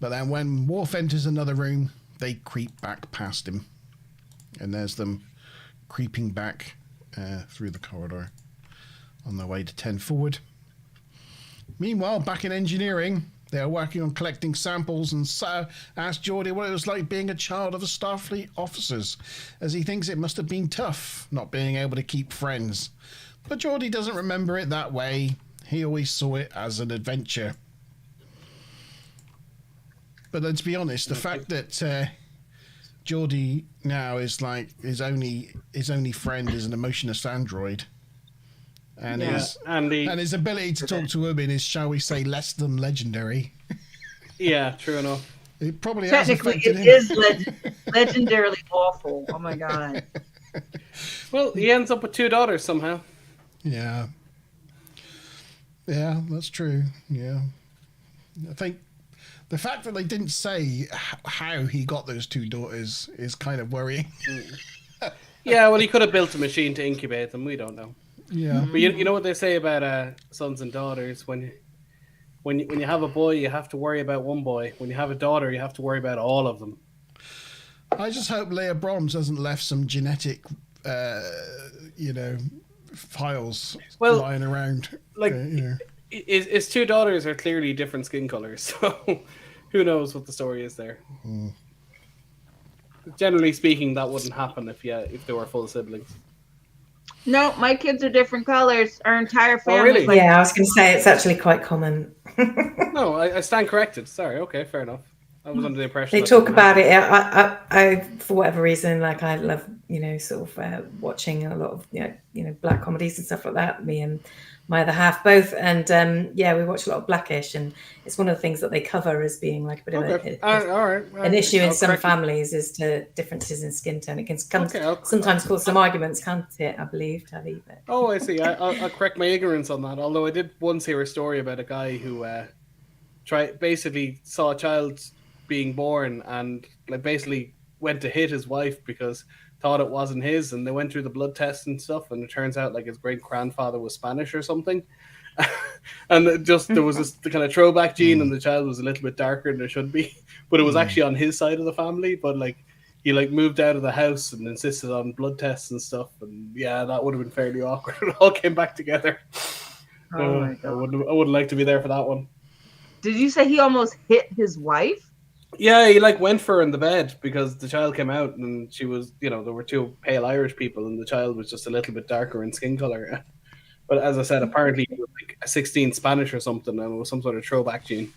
But then when Worf enters another room, they creep back past him. And there's them creeping back through the corridor on their way to 10 forward. Meanwhile, back in engineering, they are working on collecting samples, and Sir asks Geordie what it was like being a child of the Starfleet officers, as he thinks it must have been tough not being able to keep friends. But Geordie doesn't remember it that way. He always saw it as an adventure. But let's be honest, the fact that Geordie now is like his only friend is an emotionless android. And his ability to talk to women is, shall we say, less than legendary. Yeah, true enough. It probably technically it is legendarily awful. Oh my god. Well, he ends up with 2 daughters somehow. Yeah, that's true. Yeah, I think the fact that they didn't say how he got those 2 daughters is kind of worrying. Yeah, well, he could have built a machine to incubate them. We don't know. Yeah, but you know what they say about sons and daughters? When you have a boy, you have to worry about one boy. When you have a daughter, you have to worry about all of them. I just hope Leah Brahms hasn't left some genetic files Well, lying around. like his two daughters are clearly different skin colors, so who knows what the story is there. Generally speaking, that wouldn't happen if they were full siblings. No, my kids are different colors. Our entire family. really? Like, Yeah, I was going to say it's actually quite common. No, I stand corrected. Sorry. Okay, fair enough. I was under the impression They talk about it. I for whatever reason, like I love, sort of watching a lot of, black comedies and stuff like that. Me and my other half both, and we watch a lot of Blackish, and it's one of the things that they cover as being like a bit of an issue in some families is to differences in skin tone. It can sometimes cause some arguments, can't it? I believe, Tavi. But... Oh, I see. I'll correct my ignorance on that. Although I did once hear a story about a guy who basically saw a child being born and like basically went to hit his wife because thought it wasn't his, and they went through the blood tests and stuff, and it turns out like his great grandfather was Spanish or something. And there was this kind of throwback gene, and the child was a little bit darker than it should be, but it was actually on his side of the family. But like he like moved out of the house and insisted on blood tests and stuff, and that would have been fairly awkward. It all came back together. Oh my God. I wouldn't like to be there for that one. Did you say he almost hit his wife? Yeah, he like went for her in the bed because the child came out and she was, there were two pale Irish people and the child was just a little bit darker in skin color. But as I said, apparently he was like a 16 Spanish or something, and it was some sort of throwback gene.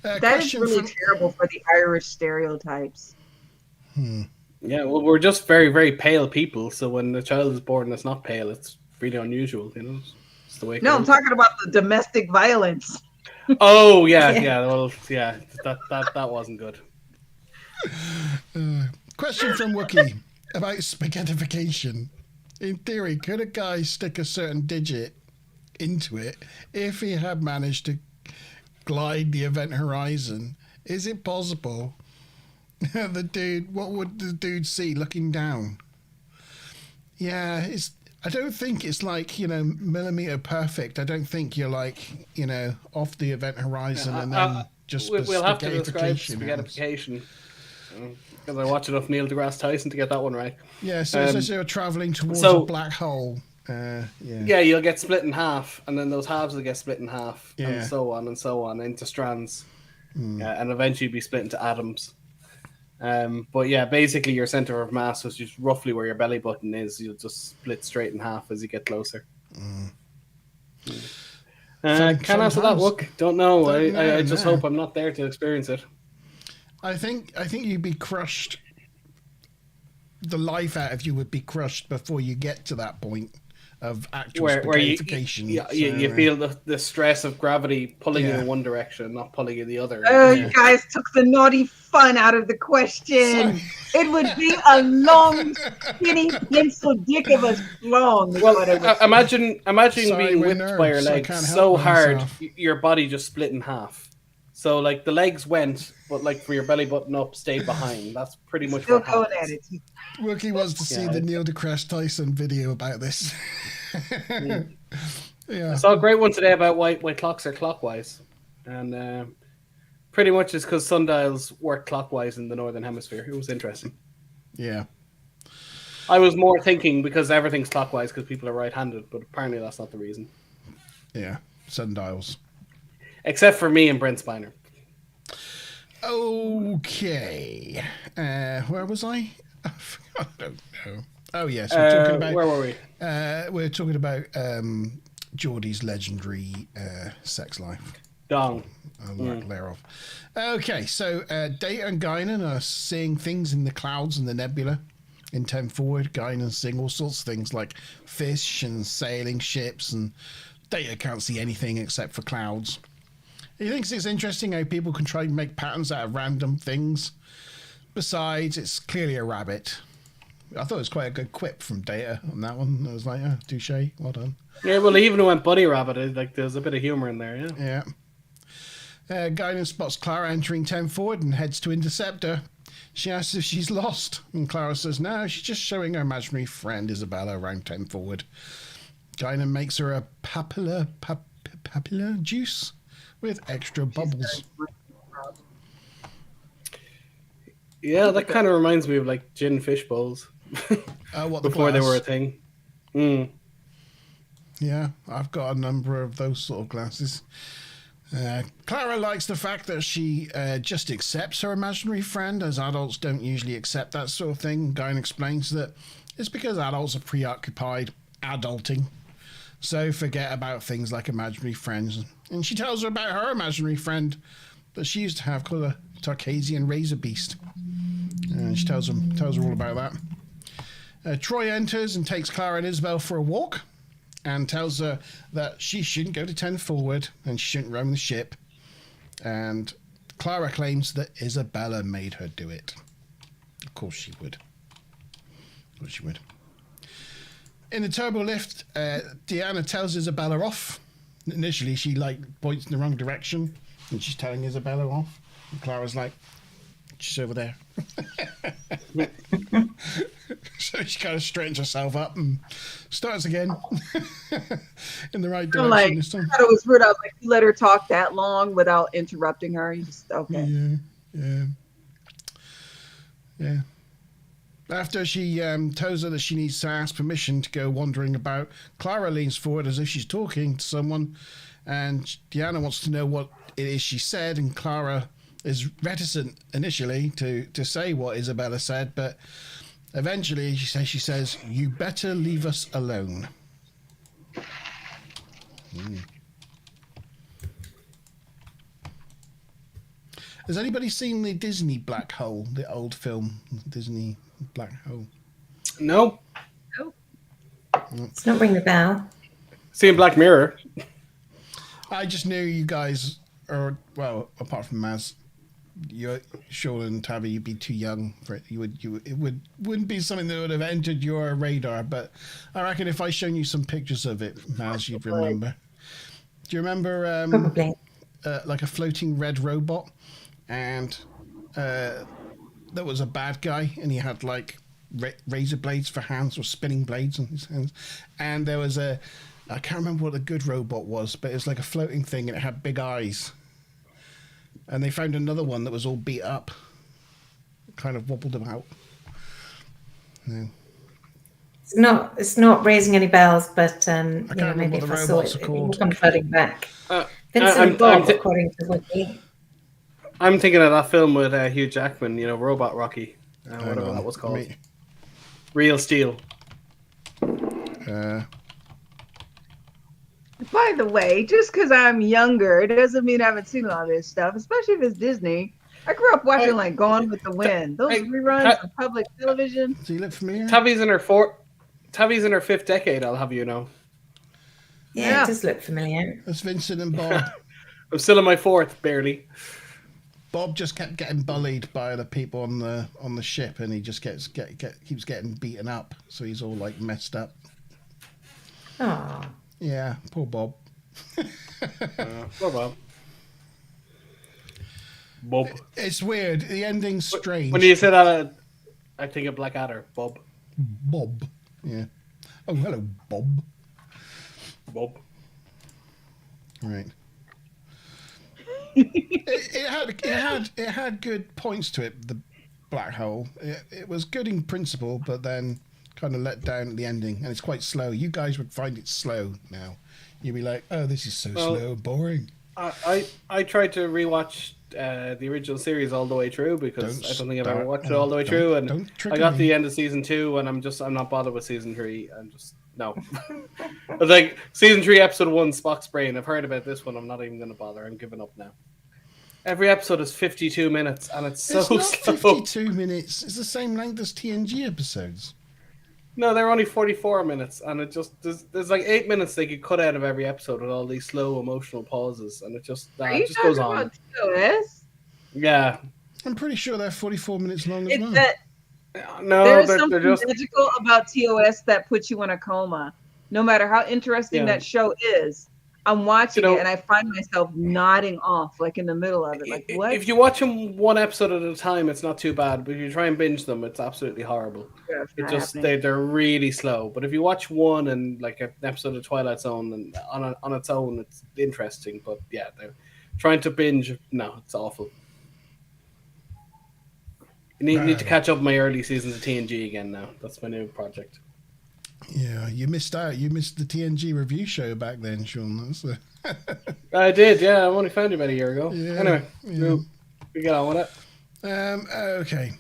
That is really terrible for the Irish stereotypes. Yeah, well, we're just very, very pale people. So when the child is born that's not pale, it's really unusual, It's the way. No, I'm talking about the domestic violence. Oh yeah. Well, yeah, that wasn't good. Question from Wookie about spaghettification. In theory, could a guy stick a certain digit into it if he had managed to glide the event horizon? Is it possible? What would the dude see looking down? Yeah, I don't think it's like, millimeter perfect. I don't think you're like, off the event horizon and then just we'll have to describe spaghettification. Because I watched enough Neil deGrasse Tyson to get that one right. Yeah, so as you're traveling towards a black hole. You'll get split in half, and then those halves will get split in half, and so on into strands, and eventually be split into atoms. But yeah, basically your center of mass is just roughly where your belly button is. You'll just split straight in half as you get closer. Can't answer that, Wook. Don't know. I just hope I'm not there to experience it. I think you'd be crushed. The life out of you would be crushed before you get to that point of actual spaghettification. You feel the stress of gravity pulling you in one direction, not pulling you in the other. Oh, you guys took the naughty fun out of the question. It would be a long, skinny pencil dick of a schlong. Well, imagine being whipped by your legs so hard, your body just split in half. So, like, the legs went, but, like, for your belly button up, stayed behind. That's pretty much what happens. Wookie wants to see the Neil deGrasse Tyson video about this. I saw a great one today about why clocks are clockwise. And pretty much it's because sundials work clockwise in the Northern Hemisphere. It was interesting. Yeah. I was more thinking because everything's clockwise because people are right-handed, but apparently that's not the reason. Yeah, sundials. Except for me and Brent Spiner. Okay. Where was I? I don't know. Oh, yes. We're talking about, where were we? We're talking about Geordie's legendary sex life. Dong. Lack thereof. Okay, so Data and Guinan are seeing things in the clouds and the nebula. In 10 forward, Guinan's seeing all sorts of things like fish and sailing ships, and Data can't see anything except for clouds. He thinks it's interesting how people can try and make patterns out of random things. Besides, it's clearly a rabbit. I thought it was quite a good quip from Data on that one. I was like, oh, touche, well done. Yeah, well, he even went bunny rabbit. Like, there's a bit of humor in there, yeah. Guinan spots Clara entering 10 forward and heads to intercept her. She asks if she's lost, and Clara says no, she's just showing her imaginary friend Isabella around 10 forward. Guinan makes her a papilla juice with extra bubbles. Yeah, that kind of reminds me of like gin fish bowls. What the before they were a glass? thing. Mm. Yeah, I've got a number of those sort of glasses. Clara likes the fact that she just accepts her imaginary friend, as adults don't usually accept that sort of thing. Guyan explains that it's because adults are preoccupied adulting, so forget about things like imaginary friends. And she tells her about her imaginary friend that she used to have called a Tarkasian razor beast. And she tells her all about that. Troy enters and takes Clara and Isabel for a walk and tells her that she shouldn't go to 10 forward and she shouldn't roam the ship. And Clara claims that Isabella made her do it. Of course she would. Of course she would. In the turbo lift, Deanna tells Isabella off. Initially, she points in the wrong direction and she's telling Isabella off. And Clara's like, she's over there. So she kind of straightens herself up and starts again in the right direction this time. I thought it was rude. I was like, you let her talk that long without interrupting her. You just, okay. Yeah. After she tells her that she needs to ask permission to go wandering about, Clara leans forward as if she's talking to someone, and Deanna wants to know what it is she said, and Clara is reticent initially to say what Isabella said, but eventually she says, "You better leave us alone." Has anybody seen the Disney Black Hole, the old film, Disney Black Hole? No. It's not ringing a bell. Seeing Black Mirror. I just knew you guys are, well, apart from Maz, you're Sean and Tabby, you'd be too young for it. It wouldn't be something that would have entered your radar, but I reckon if I shown you some pictures of it, Maz, you'd remember. Do you remember Probably. like a floating red robot? And there was a bad guy, and he had like razor blades for hands, or spinning blades on his hands. And there was I can't remember what the good robot was, but it was like a floating thing, and it had big eyes. And they found another one that was all beat up, kind of wobbled about. No. It's not raising any bells, but remember maybe what if the I saw robots it, are it will called. come flooding back. I'm Vincent Bob, according to Wiki. I'm thinking of that film with Hugh Jackman, Robot Rocky, whatever that was called. Real Steel. By the way, just because I'm younger, it doesn't mean I haven't seen all this stuff, especially if it's Disney. I grew up watching Gone with the Wind. Those reruns on public television. Do you look familiar? Tavi's in her fifth decade, I'll have you know. Yeah, it does look familiar. That's Vincent and Bob. I'm still in my fourth, barely. Bob just kept getting bullied by the people on the ship, and he just keeps getting beaten up, so he's all like messed up. Oh. Yeah, poor Bob. Poor Bob. Bob. It's weird. The ending's strange. When you say that, I think of Blackadder. Bob. Bob. Yeah. Oh, hello, Bob. Bob. Right. it had good points to it. The Black Hole. It was good in principle, but then kind of let down at the ending, and it's quite slow. You guys would find it slow now. You'd be like, "Oh, this is so slow, boring." I tried to rewatch the original series all the way through because I don't think I've ever watched it all the way through, and I got to the end of season 2, and I'm not bothered with season 3. I'm just no. It's like season 3, episode 1, Spock's brain. I've heard about this one. I'm not even going to bother. I'm giving up now. Every episode is 52 minutes, and it's so slow. 52 minutes. It's the same length as TNG episodes. No, they're only 44 minutes, and it just there's like 8 minutes they could cut out of every episode with all these slow emotional pauses, and it just goes on. About TOS? Yeah, I'm pretty sure they're 44 minutes long as well. There's something magical about TOS that puts you in a coma. No matter how interesting that show is, I'm watching it and I find myself nodding off, like in the middle of it. Like, what? If you watch them one episode at a time, it's not too bad. But if you try and binge them, it's absolutely horrible. Yeah, they're really slow. But if you watch one and like an episode of Twilight Zone and on its own, it's interesting. But yeah, they're trying to binge. No, it's awful. Need to catch up my early seasons of TNG again now. That's my new project. Yeah, you missed out. You missed the TNG review show back then, Sean. I did, yeah. I only found you about a year ago. Yeah, anyway, yeah. we get on with it. Okay.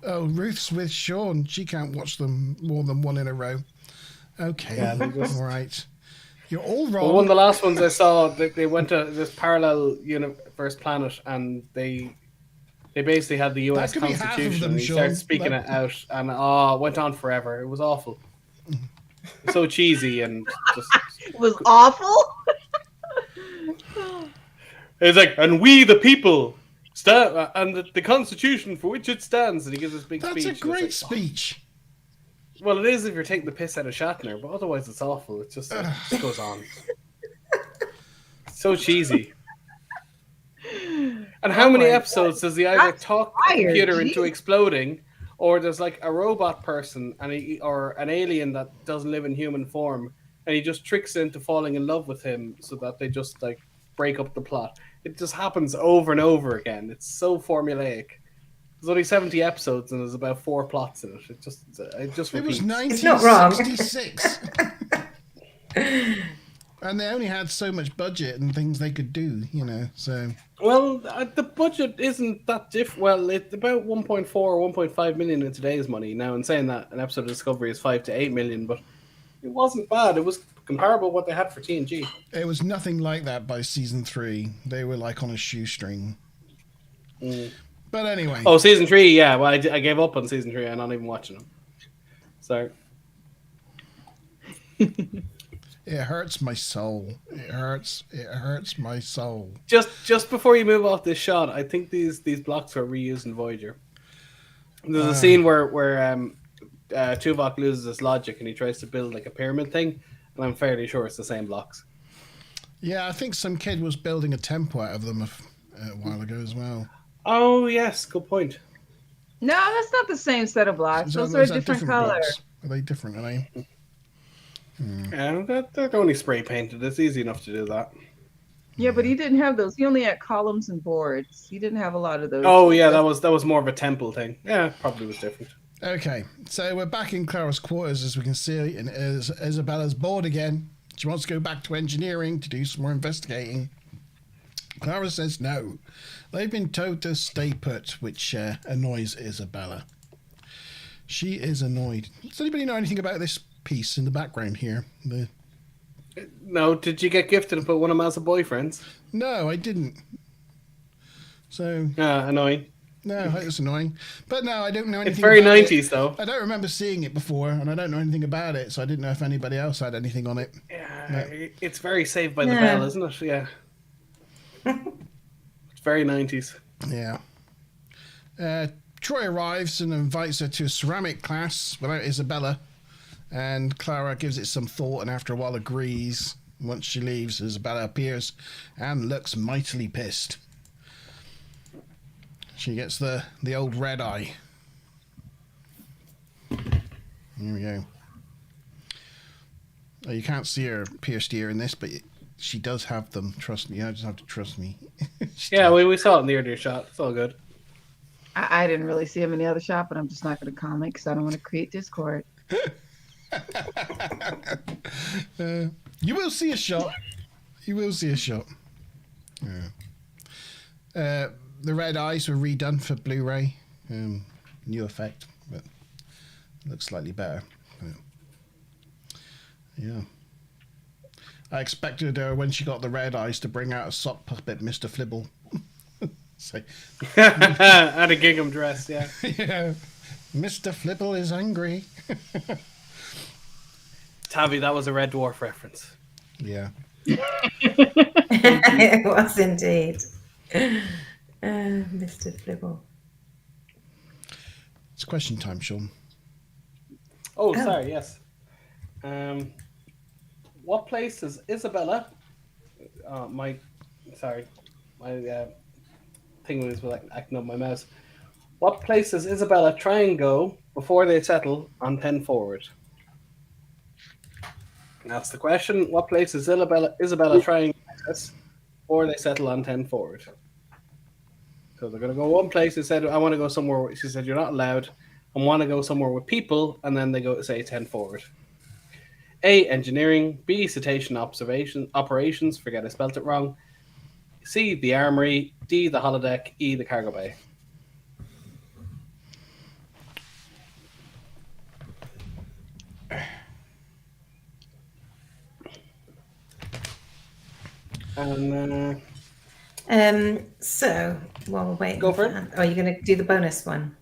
Oh, Ruth's with Sean. She can't watch them more than one in a row. Okay, Yeah, all right. You're all wrong. Well, one of the last ones I saw, they went to this parallel universe planet, and they basically had the U.S. That could be half of Constitution, them, and he Sean. started speaking it out, and it went on forever. It was awful. So cheesy and just... It was awful. It's like, and we the people stand, and the Constitution for which it stands, and he gives this big speech. That's a great like, speech. Well, it is if you're taking the piss out of Shatner, but otherwise it's awful. It just goes on. So cheesy. And how many episodes does he either talk the computer into exploding, or there's like a robot person or an alien that doesn't live in human form, and he just tricks into falling in love with him so that they just like break up the plot. It just happens over and over again. It's so formulaic. There's only 70 episodes and there's about 4 plots in it. It just repeats. It was It's not wrong. 1966. And they only had so much budget and things they could do, so... Well, the budget isn't that different. Well, it's about 1.4 or 1.5 million in today's money. Now, in saying that, an episode of Discovery is 5 to 8 million, but it wasn't bad. It was comparable to what they had for TNG. It was nothing like that by season 3. They were like on a shoestring. But anyway. Oh, season 3, yeah. Well, I gave up on season 3. I'm not even watching them. Sorry. It hurts my soul. It hurts my soul. Just before you move off this shot, I think these blocks were reused in Voyager. There's a scene where Tuvok loses his logic and he tries to build like a pyramid thing, and I'm fairly sure it's the same blocks. Yeah, I think some kid was building a temple out of them a while ago as well. Oh yes, good point. No, that's not the same set of blocks. Those are a different color. Blocks? Are they different? Are they? Yeah, they're only spray painted. It's easy enough to do that. Yeah, but he didn't have those. He only had columns and boards. He didn't have a lot of those. Oh yeah, that was more of a temple thing. Yeah, probably was different. Okay, so we're back in Clara's quarters, as we can see, and Isabella's bored again. She wants to go back to engineering to do some more investigating. Clara says no. They've been told to stay put, which annoys Isabella. She is annoyed. Does anybody know anything about this piece in the background here? No, did you get gifted and put one of them as a boyfriends? No, I didn't. So... annoying. No, it's annoying. But no, I don't know anything It's very about 90s, though. I don't remember seeing it before, and I don't know anything about it, so I didn't know if anybody else had anything on it. Yeah, it's very Saved by the Bell, isn't it? Yeah. It's very 90s. Yeah. Troy arrives and invites her to a ceramic class without Isabella, and Clara gives it some thought and after a while agrees. Once she leaves, Isabella appears and looks mightily pissed. She gets the old red eye. Here we go. Oh, you can't see her pierced ear in this, but she does have them. Trust me. You just have to trust me. Yeah, we saw it in the earlier shot. It's all good. I didn't really see him in the other shot, but I'm just not going to comment because I don't want to create discord. You will see a shot. You will see a shot. Yeah. The red eyes were redone for Blu-ray. New effect, but it looks slightly better. Yeah. I expected her when she got the red eyes to bring out a sock puppet, Mr. Flibble. So, and a gingham dress, yeah. Yeah. Mr. Flibble is angry. Tavi, that was a Red Dwarf reference. Yeah. It was indeed. Mr. Flibble. It's question time, Sean. Oh, sorry, yes. What place is Isabella? My thing was like acting up my mouse. What place does Isabella try and go before they settle on 10 forward? That's the question. What place is Isabella trying to access before they settle on 10 forward? Isabella trying to access before they settle on 10 forward. Isabella trying to access before they settle on 10 forward. That's the question. What place is Isabella trying to access before they settle on 10 forward? Isabella trying to access before they settle on 10 forward. So they're going to go one place. They said, I want to go somewhere. She said, you're not allowed. I want to go somewhere with people. And then they go say 10 forward. A, engineering. B, cetacean operations. Forget I spelt it wrong. C, the armory. D, the holodeck. E, the cargo bay. And so while we're waiting, go for it. Are you going to do the bonus one?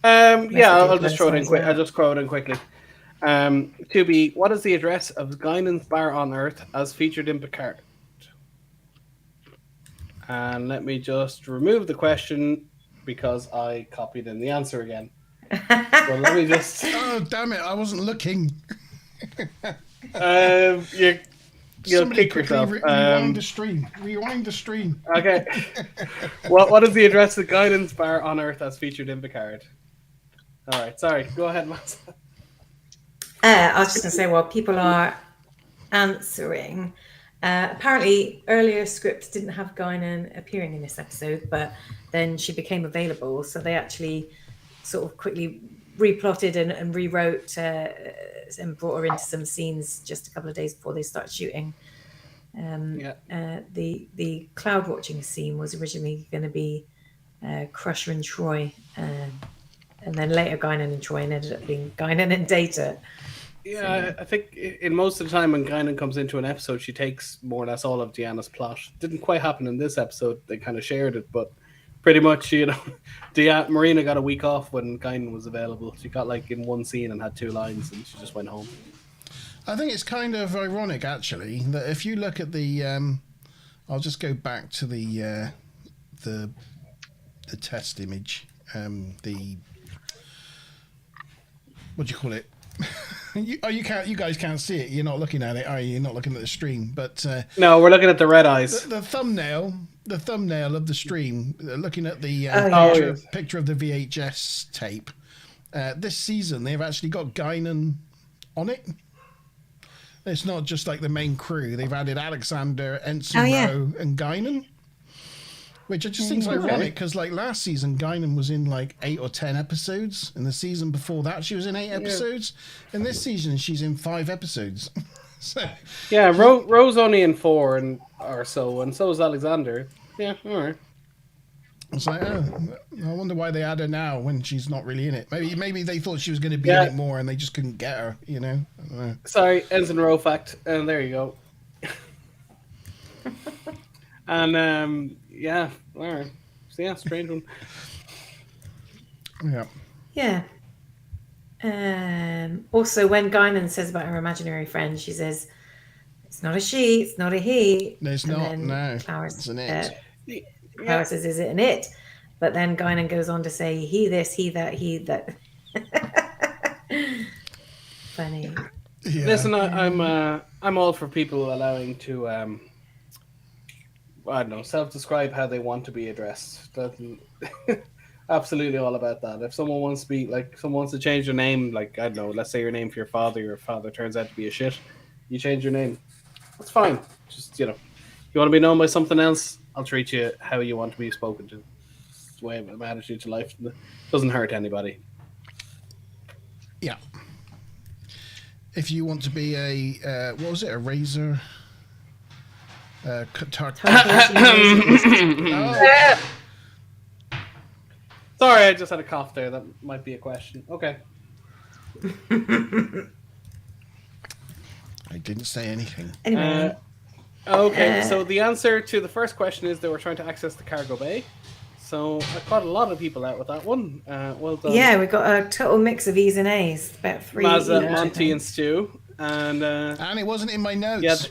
Yeah, I'll just throw it in quick. I'll just throw it in quickly. 2B, what is the address of Guinan's bar on Earth as featured in Picard? And let me just remove the question because I copied in the answer again. So let me just. Oh damn it! I wasn't looking. You'll kick yourself. Rewind the stream. Rewind the stream. Okay. What is the address of Guidance Bar on Earth as featured in Picard? All right. Sorry. Go ahead, Matt. I was just going to say, while people are answering, apparently earlier scripts didn't have Guinan appearing in this episode, but then she became available, so they actually sort of quickly replotted and rewrote and brought her into some scenes just a couple of days before they started shooting. The cloud watching scene was originally going to be Crusher and Troy, and then later Guinan and Troy, and ended up being Guinan and Data. Yeah, I think in most of the time when Guinan comes into an episode, she takes more or less all of Deanna's plot. Didn't quite happen in this episode. They kind of shared it, but pretty much, Marina got a week off when Guinan was available. She got like in one scene and had 2 lines, and she just went home. I think it's kind of ironic, actually, that if you look at the, I'll just go back to the test image, what do you call it? You guys can't see it. You're not looking at it, are you? You're not looking at the stream, but no, we're looking at the red eyes. The thumbnail of the stream, looking at the picture of the VHS tape. This season, they've actually got Guinan on it. It's not just like the main crew. They've added Alexander, Ensign Rowe, and Guinan. Which I just think is ironic because, like, last season, Guinan was in like 8 or 10 episodes, and the season before that, she was in 8 episodes. And this season, she's in 5 episodes. Rose only in 4 or so, and so is Alexander. Yeah, all right. It's like, I wonder why they add her now when she's not really in it. Maybe they thought she was going to be in it more, and they just couldn't get her. I don't know. Sorry, Ensign Rowe fact, and there you go. And all right. So yeah, strange one. Yeah. Also, when Guinan says about her imaginary friend, she says, "It's not a she, it's not a he." It's not. No, it's an it. Clara says, "Is it an it?" But then Guinan goes on to say, "He this, he that, he that." Funny. Yeah. Listen, I'm all for people allowing to I don't know, self-describe how they want to be addressed. Absolutely all about that. If someone wants to be like, someone wants to change their name, like, I don't know, let's say your name for your father turns out to be a shit, you change your name. That's fine. Just, you want to be known by something else, I'll treat you how you want to be spoken to. It's the way of my attitude to life. It doesn't hurt anybody. Yeah. If you want to be a, what was it, a razor? Sorry, I just had a cough there. That might be a question. Okay. I didn't say anything. Anyway. So the answer to the first question is they were trying to access the cargo bay. So I caught a lot of people out with that one. Well done. Yeah, we got a total mix of E's and A's. About 3. Mazza, Monty, and Stu. And it wasn't in my notes.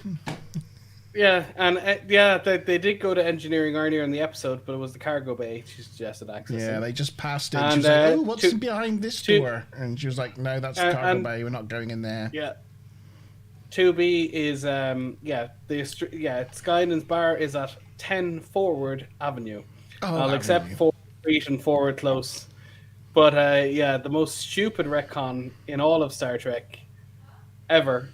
Yeah, and they did go to engineering earlier in the episode, but it was the cargo bay she suggested accessing. Yeah, they just passed it. And, she was like, "Oh, what's behind this door?" And she was like, "No, that's the cargo bay. We're not going in there." Yeah. 2B is it's Guinan's bar is at 10 Forward Avenue. I'll accept Forward Street and Forward Close, but the most stupid retcon in all of Star Trek ever.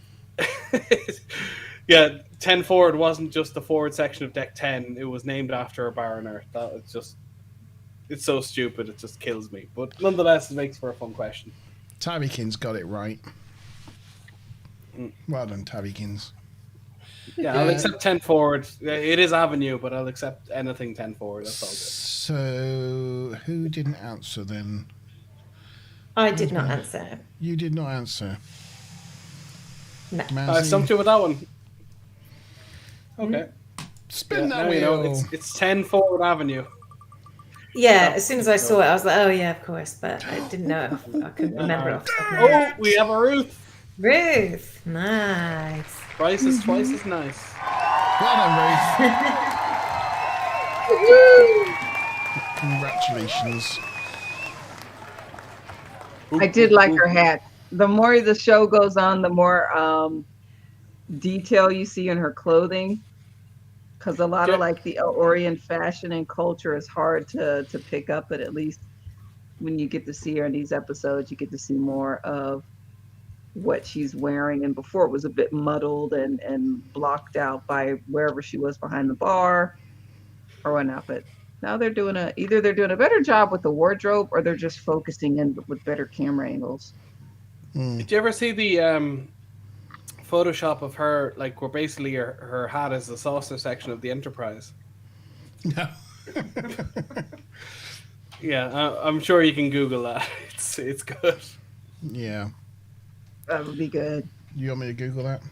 10 forward wasn't just the forward section of deck 10. It was named after a bar on Earth. It's so stupid. It just kills me. But nonetheless, it makes for a fun question. Tabbykins got it right. Well done, Tabbykins. Yeah, I'll accept 10 forward. It is Avenue, but I'll accept anything 10 forward. That's all good. So, who didn't answer then? I did not answer. You did not answer. No. I stumped you with that one. Okay. Spin that now wheel. You know, it's 10 forward Avenue. Yeah, as soon as I saw it, I was like, oh, yeah, of course. But I didn't know. I couldn't remember off the top of my head. Oh, we have a Ruth. Ruth. Nice. Price is twice as nice. Well done, Ruth. Congratulations. I did like her hat. The more the show goes on, the more detail you see in her clothing. Because a lot of like the Orient fashion and culture is hard to pick up, but at least when you get to see her in these episodes, you get to see more of what she's wearing. And before it was a bit muddled and blocked out by wherever she was behind the bar or whatnot. But now they're doing either they're doing a better job with the wardrobe or they're just focusing in with better camera angles. Did you ever see the Photoshop of her, like where basically her hat is the saucer section of the Enterprise? No. Yeah, I'm sure you can Google that. It's good. Yeah. That would be good. You want me to Google that?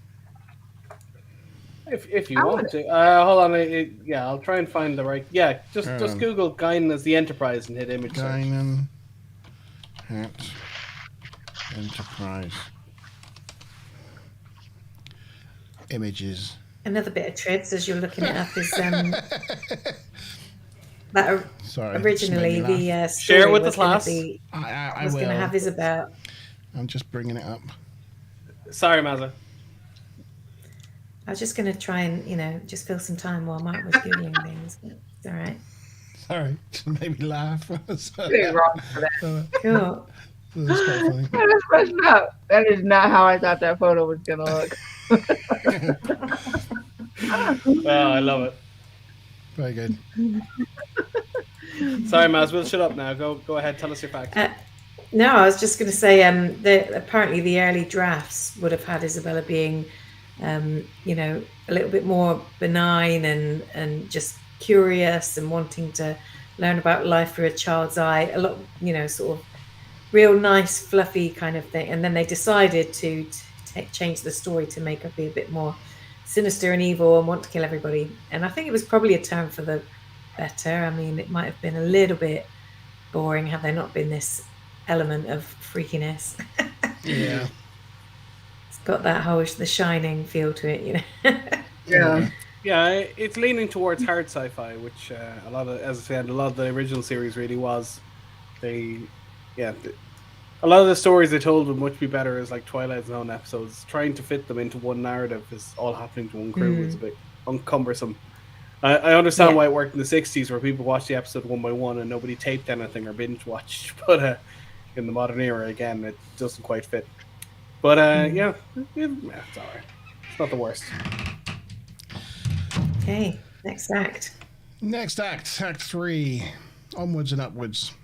If you want to. Hold on. I'll try and find the right. Yeah, just Google Guinan as the Enterprise and hit image search. Guinan hat Enterprise images. Another bit of trivs as you're looking it up is that originally the story share it with the was gonna class. be I was will. going to have Isabel. I'm just bringing it up. Sorry, Mazza. I was just going to try and just fill some time while Mark was googling things. But it's all right. Sorry, just made me laugh. Pretty wrong for that. Cool. That's quite funny. That is messed up. That is not how I thought that photo was gonna look. Well, I love it. Very good. Sorry, Maz. We'll shut up now. Go ahead. Tell us your facts. No, I was just going to say apparently the early drafts would have had Isabella being, a little bit more benign and just curious and wanting to learn about life through a child's eye. A lot, sort of real nice, fluffy kind of thing. And then they decided to change the story to make her be a bit more sinister and evil and want to kill everybody. And I think it was probably a turn for the better. I mean, it might have been a little bit boring had there not been this element of freakiness. Yeah. It's got that whole The Shining feel to it, Yeah. Yeah, it's leaning towards hard sci-fi, which a lot of the original series really was. A lot of the stories they told would much be better as like Twilight Zone episodes. Trying to fit them into one narrative is all happening to one crew. It's a bit cumbersome. I understand why it worked in the 60s where people watched the episode one by one and nobody taped anything or binge watched. But in the modern era, again, it doesn't quite fit. But it's all right. It's not the worst. Okay, next act. Next act, Act 3. Onwards and upwards.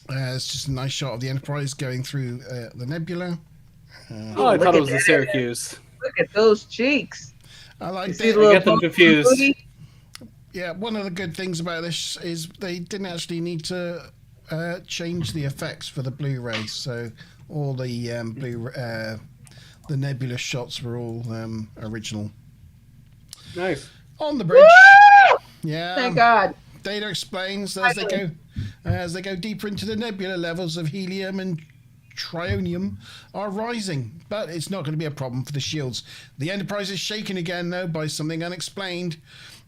It's just a nice shot of the Enterprise going through the nebula. I thought it was the Syracuse. Look at those cheeks. I like See that. the I get them confused. booty? Yeah, one of the good things about this is they didn't actually need to change the effects for the Blu-ray, so all the the nebula shots were all original. Nice. On the bridge. Woo! Yeah. Thank God. Data explains as they go deeper into the nebula, levels of helium and trionium are rising, but it's not going to be a problem for the shields. The Enterprise is shaken again, though, by something unexplained,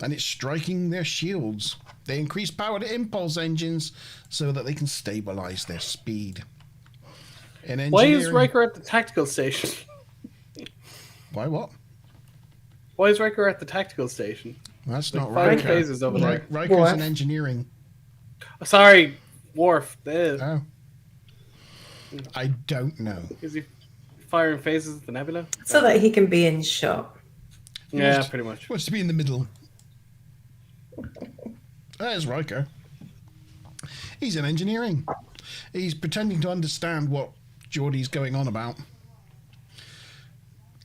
and it's striking their shields. They increase power to impulse engines so that they can stabilize their speed. Why is Riker at the tactical station? Why what? Why is Riker at the tactical station? That's not Firing Riker. phases over there. Riker's in engineering. Sorry, Worf. Oh. I don't know. Is he firing phases at the nebula? So that he can be in shot. Yeah, pretty much. Wants to be in the middle. There's Riker. He's in engineering. He's pretending to understand what Geordie's going on about.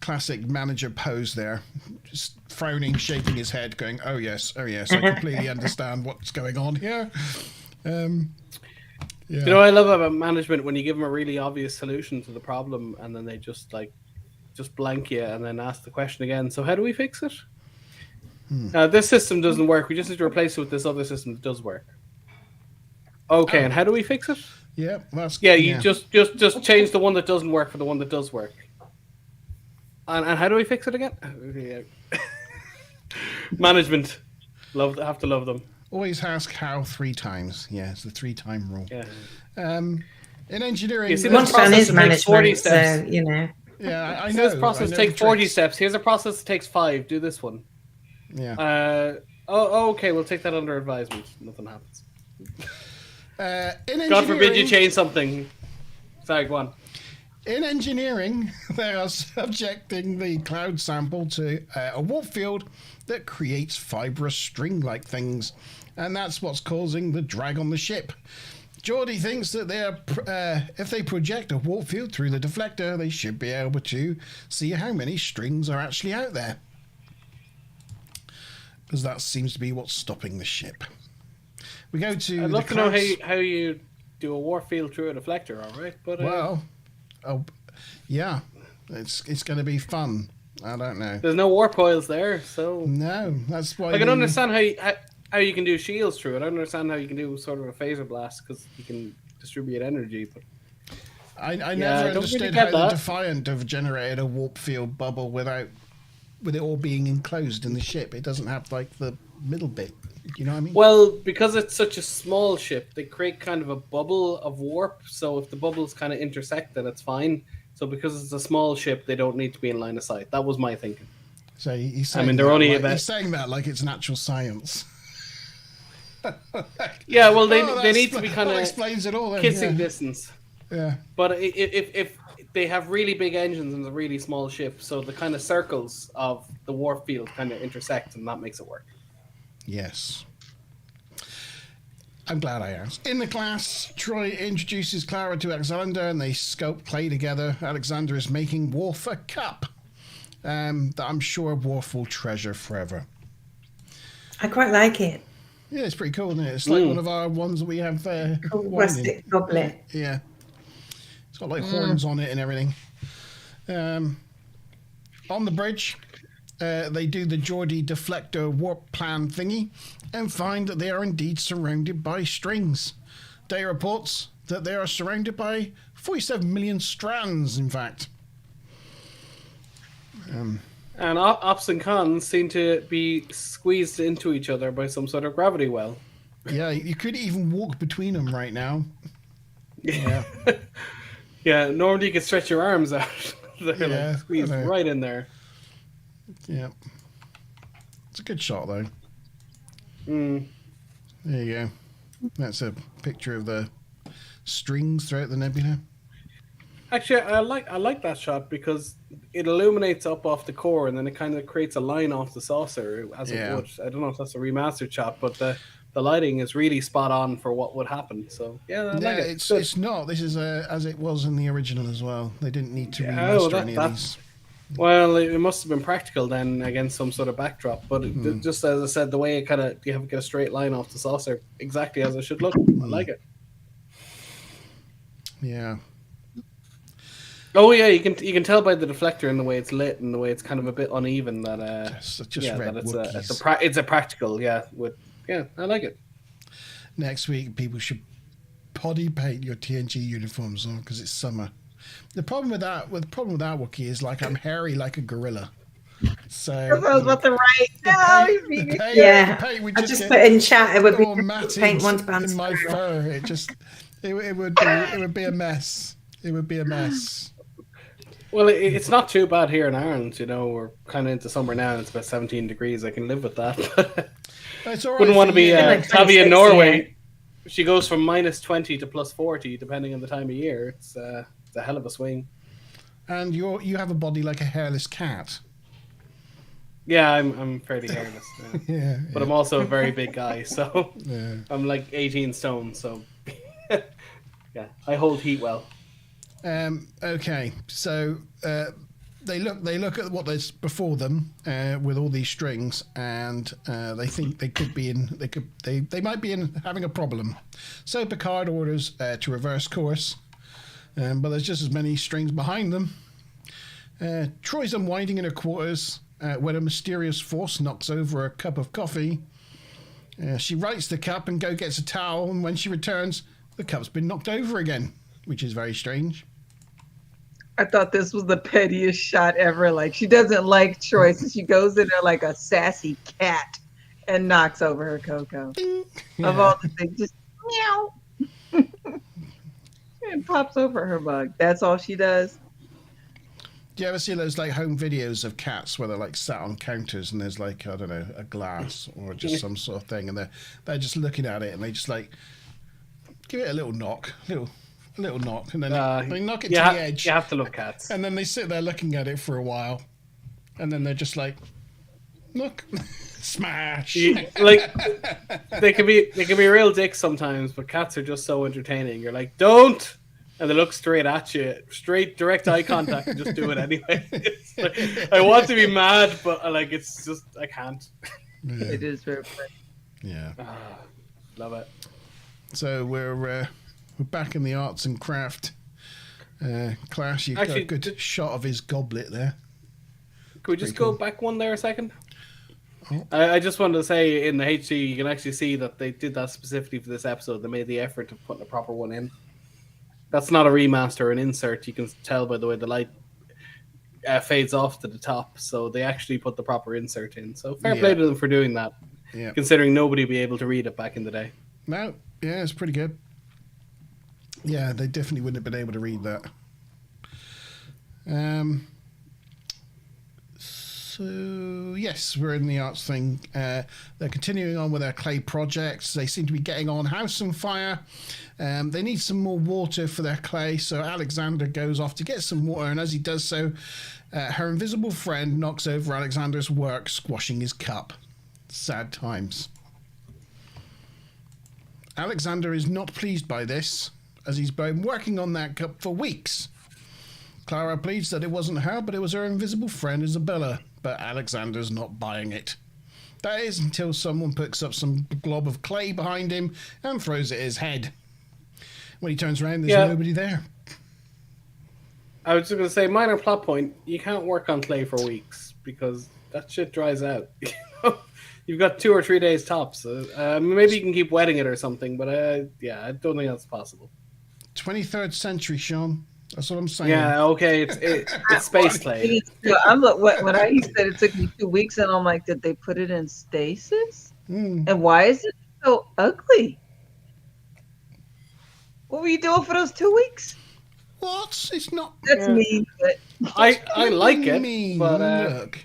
Classic manager pose there. Just frowning, shaking his head, going, oh yes, I completely understand what's going on here. Yeah. You know what I love about management? When you give them a really obvious solution to the problem and then they just blank you and then ask the question again. So how do we fix it? This system doesn't work. We just need to replace it with this other system that does work. Okay, and how do we fix it? Yeah, you just change the one that doesn't work for the one that does work. And how do we fix it again? Management, have to love them. Always ask how 3 times. Yeah, it's the 3-time rule. Yeah. In engineering, you see, this process takes 40 steps. So, you know. Yeah, I know. This process takes 40 steps. Here's a process that takes 5. Do this one. Yeah. Okay. We'll take that under advisement. Nothing happens. God forbid you change something. Sorry, go on. In engineering, they are subjecting the cloud sample to a warp field that creates fibrous string-like things, and that's what's causing the drag on the ship. Geordie thinks that if they project a warp field through the deflector, they should be able to see how many strings are actually out there, because that seems to be what's stopping the ship. We go to. I'd love to know how you do a warp field through a deflector. All right, but yeah, it's going to be fun. I don't know. There's no warp coils there, so no. That's why I can understand how you can do shields through it. I don't understand how you can do sort of a phaser blast because you can distribute energy. But I never understood how the Defiant have generated a warp field bubble with it all being enclosed in the ship. It doesn't have like the middle bit. You know what I mean? Well, because it's such a small ship, they create kind of a bubble of warp. So if the bubbles kind of intersect, then it's fine. So because it's a small ship, they don't need to be in line of sight. That was my thinking. So he's saying he's saying that like it's natural science. Yeah, well, they need to be kind of explains it all. Then, kissing distance. Yeah. But if they have really big engines and a really small ship, so the kind of circles of the warp field kind of intersect, and that makes it work. Yes. I'm glad I asked. In the class, Troy introduces Clara to Alexander and they sculpt clay together. Alexander is making Worf a cup that I'm sure Worf will treasure forever. I quite like it. Yeah, it's pretty cool, isn't it? It's like one of our ones that we have there. Rustic goblet. Yeah. It's got like horns on it and everything. On the bridge, they do the Geordie deflector warp plan thingy and find that they are indeed surrounded by strings. Day reports that they are surrounded by 47 million strands, in fact. And ops and cons seem to be squeezed into each other by some sort of gravity well. Yeah, you could even walk between them right now. Yeah. Yeah, normally you could stretch your arms out. They're like squeezed right in there. Yeah. It's a good shot, though. Mm. There you go. That's a picture of the strings throughout the nebula. Actually, I like that shot because it illuminates up off the core and then it kind of creates a line off the saucer as it would. I don't know if that's a remastered shot, but the lighting is really spot on for what would happen. So I like it. It's not. This is as it was in the original as well. They didn't need to remaster any of these. Well, it must have been practical then against some sort of backdrop. But just as I said, the way you have to get a straight line off the saucer, exactly as it should look. I like it. Yeah. Oh yeah, you can tell by the deflector and the way it's lit and the way it's kind of a bit uneven that it's a practical. Yeah, I like it. Next week, people should potty paint your TNG uniforms on because it's summer. The problem with that Wookiee is like I'm hairy like a gorilla. So I was about to write. I just put in chat. It would be paint one to in my fur. It would be a mess. It would be a mess. Well, it's not too bad here in Ireland. You know, we're kind of into summer now. And it's about 17 degrees. I can live with that. It's all right. Wouldn't want to be Tavi in Norway. She goes from -20 to +40 depending on the time of year. It's a hell of a swing. And you have a body like a hairless cat. Yeah, I'm fairly hairless. Yeah, But I'm also a very big guy, so yeah. I'm like 18 stone. So yeah, I hold heat well. Okay, so they look at what there's before them with all these strings, and they think they might be in having a problem. So Picard orders to reverse course, but there's just as many strings behind them. Troy's unwinding in her quarters when a mysterious force knocks over a cup of coffee. She rights the cup and gets a towel, and when she returns, the cup's been knocked over again, which is very strange. I thought this was the pettiest shot ever. Like, she doesn't like Troy, so she goes in there like a sassy cat and knocks over her cocoa. Yeah. Of all the things, just meow. And pops over her mug. That's all she does. Do you ever see those like home videos of cats where they're like sat on counters and there's like, I don't know, a glass or just some sort of thing, and they're just looking at it and they just like give it a little knock, a little knock, and then they knock it to the edge. You have to love cats. And then they sit there looking at it for a while, and then they're just like, look, smash. Like they can be real dicks sometimes, but cats are just so entertaining. You're like, don't, and they look straight at you, straight direct eye contact, and just do it anyway. It's like, I want to be mad, but like it's just I can't. Yeah. It is very funny. Yeah. Love it. So we're back in the arts and craft class. You've got a good shot of his goblet there. Can we just go back one there a second? Oh. I just wanted to say in the HD you can actually see that they did that specifically for this episode. They made the effort to put a proper one in. That's not a remaster or an insert. You can tell by the way the light fades off to the top. So they actually put the proper insert in. So fair play to them for doing that. Yeah. Considering nobody would be able to read it back in the day. No, yeah, it's pretty good. Yeah, they definitely wouldn't have been able to read that. So, yes, we're in the arts thing. They're continuing on with their clay projects. They seem to be getting on house on fire. They need some more water for their clay, so Alexander goes off to get some water, and as he does so, her invisible friend knocks over Alexander's work, squashing his cup. Sad times. Alexander is not pleased by this, as he's been working on that cup for weeks. Clara pleads that it wasn't her, but it was her invisible friend Isabella, but Alexander's not buying it. That is until someone picks up some glob of clay behind him and throws it at his head. When he turns around, there's nobody there. I was just going to say, minor plot point, you can't work on clay for weeks because that shit dries out. You've got 2 or 3 days tops. Maybe you can keep wetting it or something, but I don't think that's possible. 23rd century, Sean. That's what I'm saying. Yeah, okay, it's space clay. When I said it took me 2 weeks, and I'm like, did they put it in stasis? And why is it so ugly? What were you doing for those 2 weeks? What? It's not. That's mean. But I like it, mean, but look,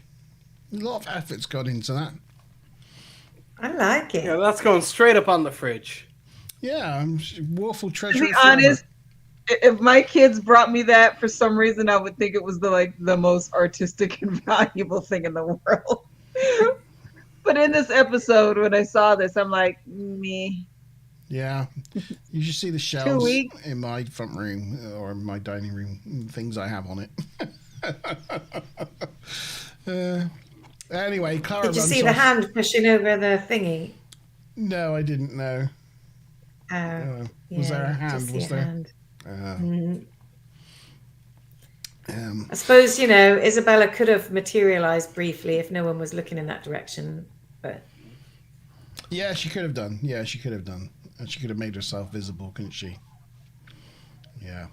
a lot of effort's gone into that. I like it. Yeah, that's going straight up on the fridge. Yeah, I'm woeful treasure. to be honest, if my kids brought me that for some reason, I would think it was the most artistic and valuable thing in the world. But in this episode, when I saw this, I'm like, me. Yeah, you should see the shelves in my front room or my dining room, things I have on it. Anyway, Clara. Did you see the hand pushing over the thingy? No, I didn't know. Was there a hand? Was there? I suppose, Isabella could have materialized briefly if no one was looking in that direction, but yeah, she could have done. And she could have made herself visible, couldn't she? Yeah.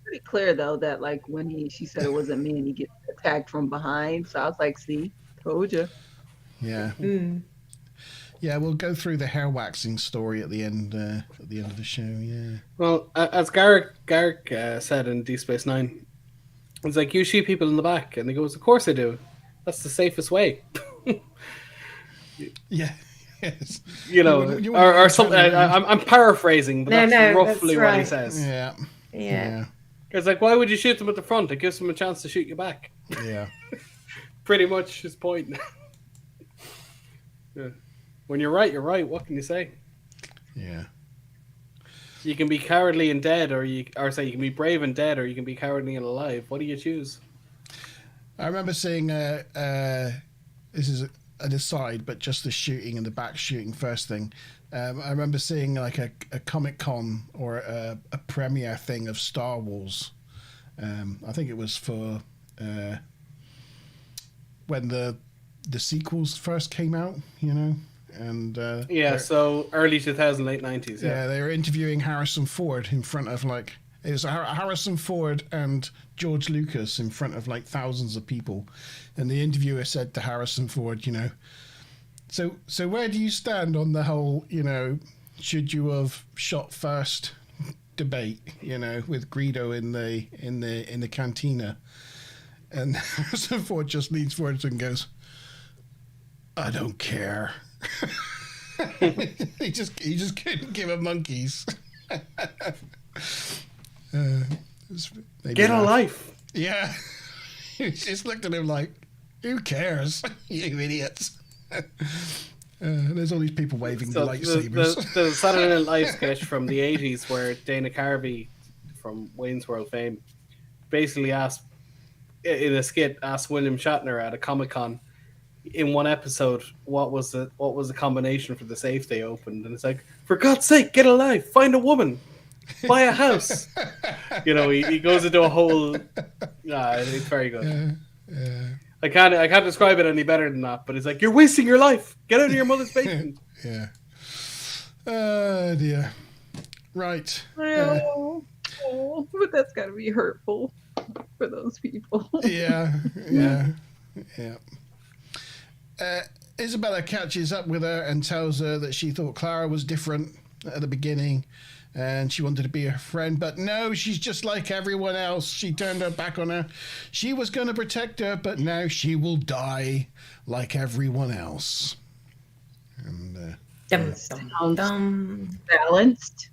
Pretty clear though that like when she said it wasn't me and he gets attacked from behind, so I was like, see, told you. Yeah. Yeah, we'll go through the hair waxing story at the end of the show. Yeah. Well, as Garrick said in Deep Space Nine, it's like, you shoot people in the back, and he goes, "Of course I do. That's the safest way." Yeah. Yes. Or something. I'm paraphrasing, but that's roughly what he says. Yeah. It's like, why would you shoot them at the front? It gives them a chance to shoot you back. Yeah. Pretty much his point. Yeah. When you're right, you're right. What can you say? Yeah. You can be cowardly and dead, you can be brave and dead, or you can be cowardly and alive. What do you choose? I remember seeing this is an aside, but just the shooting and the back shooting first thing. I remember seeing like a Comic-Con or a premiere thing of Star Wars. I think it was for when the sequels first came out, and so early 2000s, late 90s. Yeah, they were interviewing Harrison Ford in front of it was Harrison Ford and George Lucas in front of thousands of people, and the interviewer said to Harrison Ford, so where do you stand on the whole, should you have shot first debate, with Greedo in the cantina, and Harrison Ford just leans forward and goes, "I don't care." he just couldn't give a monkeys. Get a life. Yeah. He just looked at him like, who cares, you idiots. There's all these people waving the lightsabers. The Saturday Night Live sketch from the 80s where Dana Carvey from Wayne's World fame basically asked William Shatner at a Comic-Con in one episode what was the combination for the safe they opened, and it's like, for God's sake, get a life, find a woman, buy a house. He goes into a whole it's very good. Yeah. I can't describe it any better than that, but it's like, you're wasting your life, get out of your mother's basement. Yeah. Oh dear. Right. But that's got to be hurtful for those people. Yeah. Isabella catches up with her and tells her that she thought Clara was different at the beginning and she wanted to be her friend, but no, she's just like everyone else. She turned her back on her. She was going to protect her, but now she will die like everyone else. And balanced.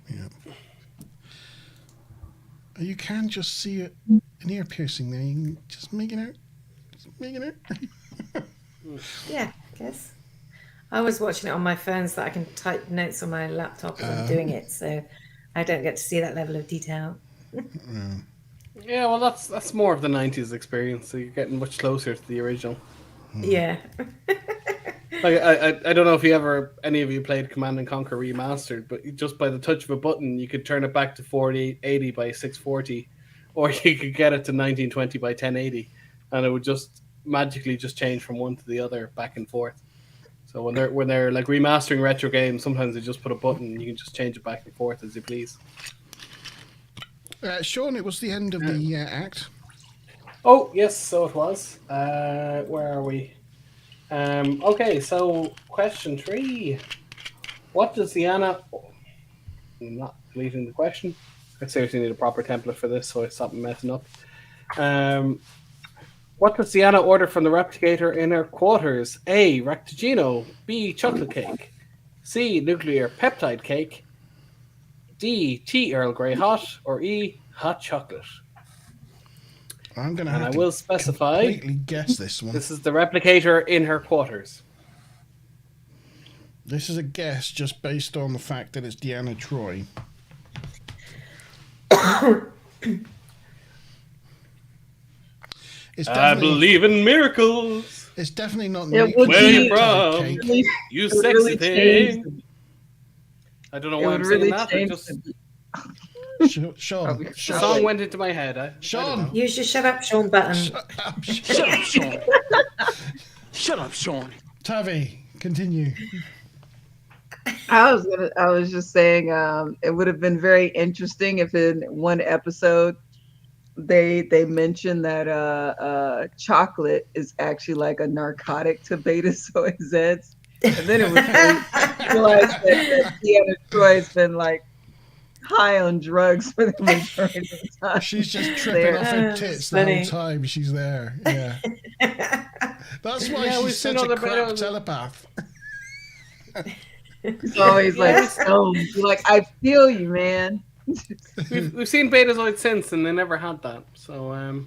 Yeah. You can just see an ear piercing there. You can just make it out. Yeah, I guess. I was watching it on my phone so that I can type notes on my laptop as I'm doing it, so I don't get to see that level of detail. Yeah, well, that's more of the 90s experience, so you're getting much closer to the original. Yeah. I don't know if any of you played Command & Conquer Remastered, but just by the touch of a button, you could turn it back to 4080 by 640, or you could get it to 1920 by 1080, and it would just magically just change from one to the other, back and forth. So when they're like remastering retro games, sometimes they just put a button and you can just change it back and forth as you please. Sean, it was the end of the act. Oh yes, so it was. Where are we? Okay, so question 3. What does Deanna... I'm not deleting the question. I seriously need a proper template for this, so I stop messing up. What does Deanna order from the replicator in her quarters? A. Rectigino. B. Chocolate cake. C. Nuclear peptide cake. D. Tea Earl Grey hot. Or E. Hot chocolate. I'm going to have to specify. Completely guess this one. This is the replicator in her quarters. This is a guess just based on the fact that it's Deanna Troi. I believe in miracles. It's definitely not. Where you from? Cake. You sexy thing. I don't know why I'm saying that. Sean. The song went into my head. Sean. Use your shut up, Sean button. Shut up, Sean. Shut up, Sean. Tavi, continue. I was just saying, it would have been very interesting if in one episode they mentioned that chocolate is actually like a narcotic to beta-soy Zeds, and then it was realized that Deanna Troy's been like high on drugs for the majority of the time. She's just tripping off her tits the whole time she's there. Yeah, that's why she's such a crap telepath. It's always like stoned. You're like, I feel you, man. We've seen Betazoid since, and they never had that. So,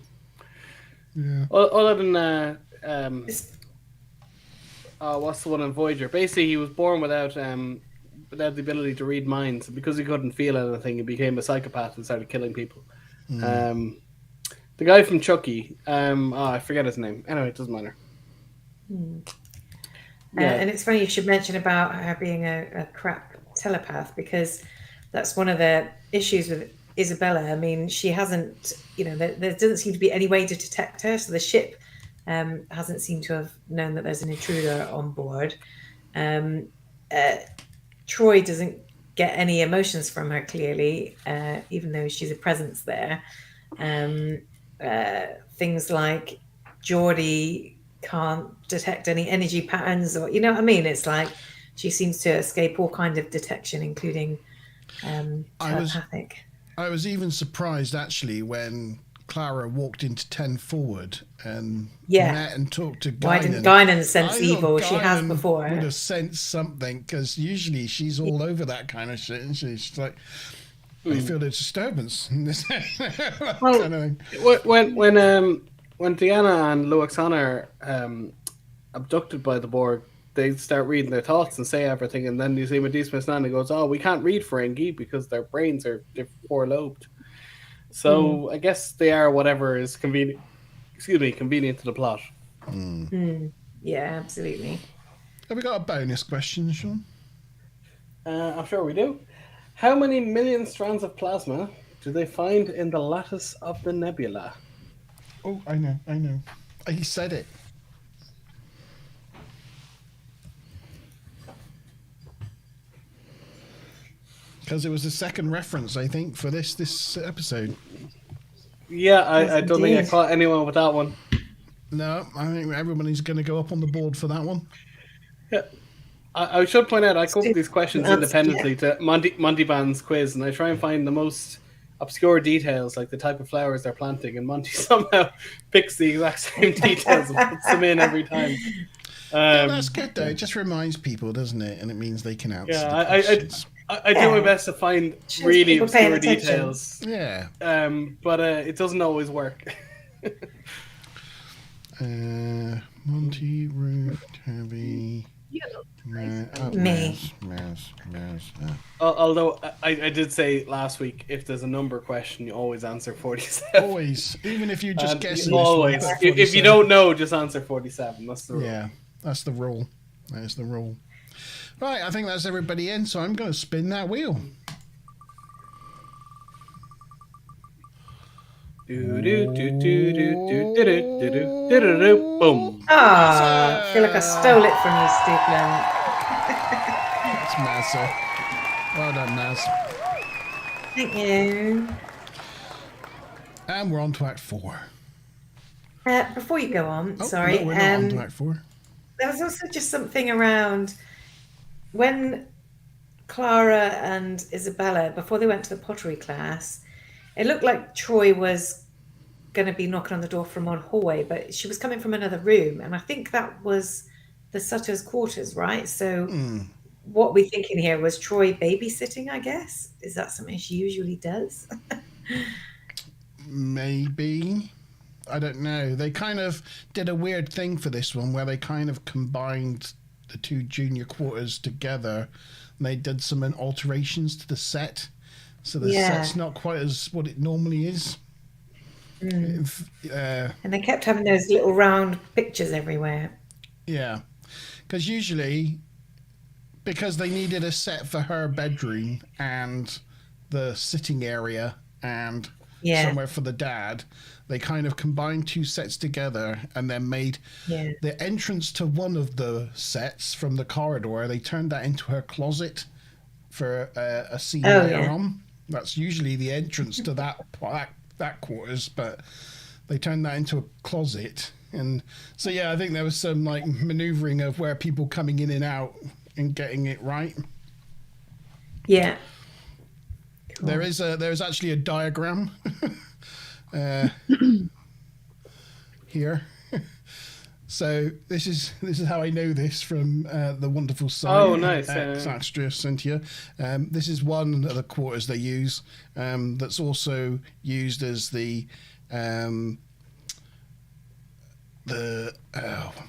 Yeah. Other than what's the one in Voyager? Basically, he was born without the ability to read minds, and because he couldn't feel anything, he became a psychopath and started killing people. The guy from Chucky, I forget his name. Anyway, it doesn't matter. And it's funny you should mention about her being a crap telepath, because that's one of the issues with Isabella. I mean, she hasn't, there doesn't seem to be any way to detect her. So the ship hasn't seemed to have known that there's an intruder on board. Troy doesn't get any emotions from her, clearly, even though she's a presence there. Things like Geordie can't detect any energy patterns, or you know what I mean. It's like she seems to escape all kind of detection, including telepathic. I was even surprised actually when Clara walked into 10 forward and met and talked to Guinan. Why didn't Guinan sense evil? She has before. Would have sensed something, because usually she's all over that kind of shit, and she's like, I feel a disturbance in this kind of thing. When Deanna and Luoxana are abducted by the Borg, they start reading their thoughts and say everything, and then you see Medivh Nana goes, "Oh, we can't read Ferengi because their brains are four-lobed." So I guess they are whatever is convenient. Convenient to the plot. Yeah, absolutely. Have we got a bonus question, Sean? I'm sure we do. How many million strands of plasma do they find in the lattice of the nebula? Oh, I know. He said it. Because it was the second reference, I think, for this episode. Yeah, I don't think I caught anyone with that one. No, I think everybody's going to go up on the board for that one. Yeah. I should point out, I come up with these questions independently to Monty Band's quiz, and I try and find the most obscure details, like the type of flowers they're planting, and Monty somehow picks the exact same details and puts them in every time. Yeah, that's good, though. It just reminds people, doesn't it? And it means they can answer the questions. I do my best to find really obscure details. Yeah. But it doesn't always work. Monty, Ruth, Tabby... Me. Although I did say last week, if there's a number question, you always answer 47. Always, even if you just guess. Always, if you don't know, just answer 47. That's the rule. Yeah, that's the rule. That is the rule. Right, I think that's everybody in. So I'm going to spin that wheel. Boom. I feel like I stole it from you, Stupland. That's Maz. Well done, Maz. Thank you. And we're on to Act 4. Before you go on, sorry. No, we're not on to Act 4. There was also just something around when Clara and Isabella, before they went to the pottery class, it looked like Troy was going to be knocking on the door from one hallway, but she was coming from another room, and I think that was the Sutter's quarters, right? So what we're thinking here was Troy babysitting, I guess. Is that something she usually does? Maybe. I don't know. They kind of did a weird thing for this one where they kind of combined the two junior quarters together, and they did some alterations to the set. So the set's not quite as what it normally is. And they kept having those little round pictures everywhere. Yeah. Because usually, because they needed a set for her bedroom and the sitting area and somewhere for the dad, they kind of combined two sets together and then made the entrance to one of the sets from the corridor, they turned that into her closet for a scene later on. That's usually the entrance to that quarters, but they turned that into a closet. And so I think there was some like maneuvering of where people coming in and out and getting it right. Yeah. Cool. There is actually a diagram here. So this is how I know this from the wonderful site. Oh, nice! Extra Cynthia. This is one of the quarters they use. That's also used as the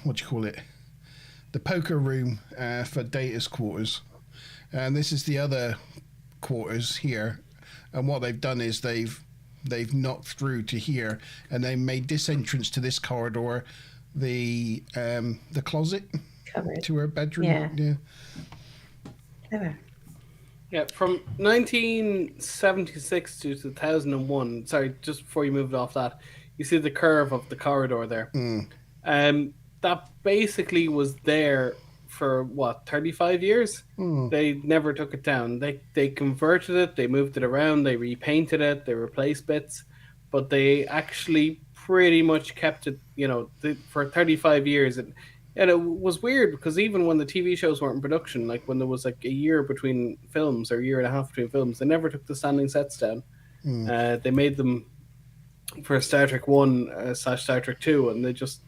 what do you call it? The poker room for Data's quarters, and this is the other quarters here. And what they've done is they've knocked through to here, and they made this entrance to this corridor the closet to her bedroom. Yeah. Yeah, from 1976 to 2001. Sorry, just before you moved off that, you see the curve of the corridor there. That basically was there for 35 years. They never took it down. They converted it, they moved it around, they repainted it, they replaced bits, but they actually pretty much kept it, for 35 years. And it was weird because even when the TV shows weren't in production, like when there was like a year between films or a year and a half between films, they never took the standing sets down. They made them for Star Trek 1 / Star Trek 2, and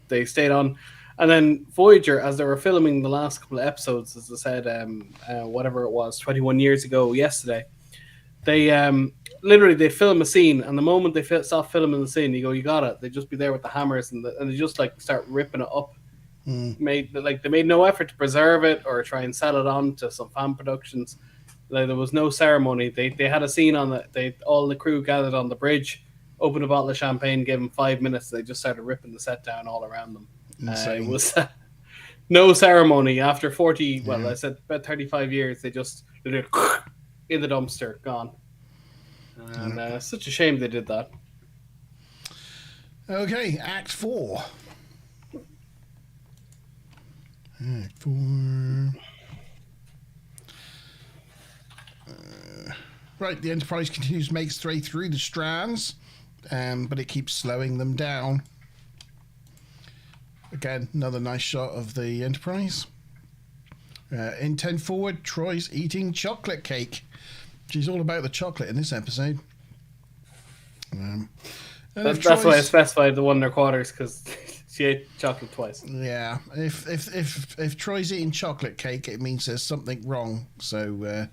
they stayed on. And then Voyager, as they were filming the last couple of episodes, as I said, whatever it was, 21 years ago yesterday, they literally they'd film a scene, and the moment they stop filming the scene, you go, you got it. They'd just be there with the hammers, and they just like start ripping it up. They made no effort to preserve it or try and sell it on to some fan productions. Like, there was no ceremony. They had a scene on it. All the crew gathered on the bridge, opened a bottle of champagne, gave them 5 minutes. They just started ripping the set down all around them. It was no ceremony. After 40, I said about 35 years, they just did in the dumpster, gone. And such a shame they did that. Okay, Act 4. Act 4. Right, the Enterprise continues to make its way through the strands, but it keeps slowing them down. Again, another nice shot of the Enterprise. In 10 forward, Troy's eating chocolate cake. She's all about the chocolate in this episode. That's why I specified the 1 1/4, because she ate chocolate twice. Yeah, if Troy's eating chocolate cake, it means there's something wrong. So,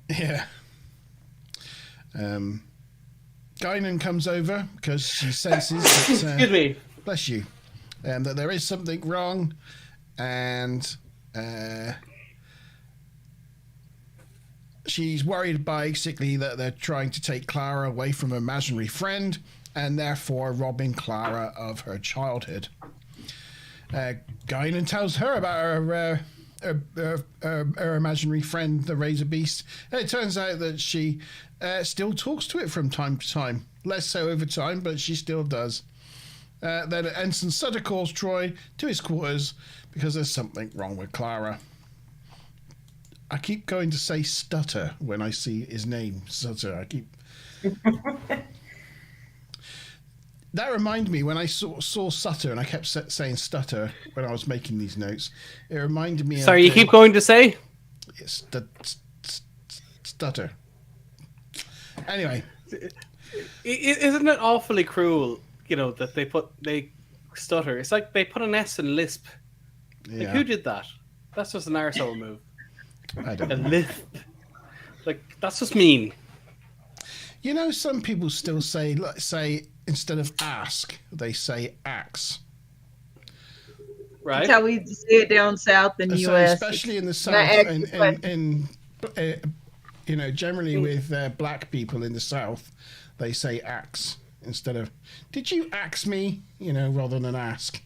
yeah. Guinan comes over because she senses that. Excuse me. Bless you. That there is something wrong, and she's worried basically that they're trying to take Clara away from her imaginary friend, and therefore robbing Clara of her childhood. Guinan tells her about her imaginary friend, the Razor Beast. And it turns out that she still talks to it from time to time. Less so over time, but she still does. Then Ensign Sutter calls Troy to his quarters because there's something wrong with Clara. I keep going to say Stutter when I see his name, Sutter. That reminded me when I saw Sutter, and I kept saying Stutter when I was making these notes. It reminded me. Sorry, you keep going to say? Stutter. Anyway, isn't it awfully cruel? That they stutter. It's like they put an S in lisp. Yeah. Like, who did that? That's just an arsehole move. I don't know. Lisp. Like, that's just mean. Some people still say instead of ask, they say axe. Right. That's how we say it down south in the U.S. Especially in the south, generally with black people in the south, they say axe instead of, did you axe me? Rather than ask.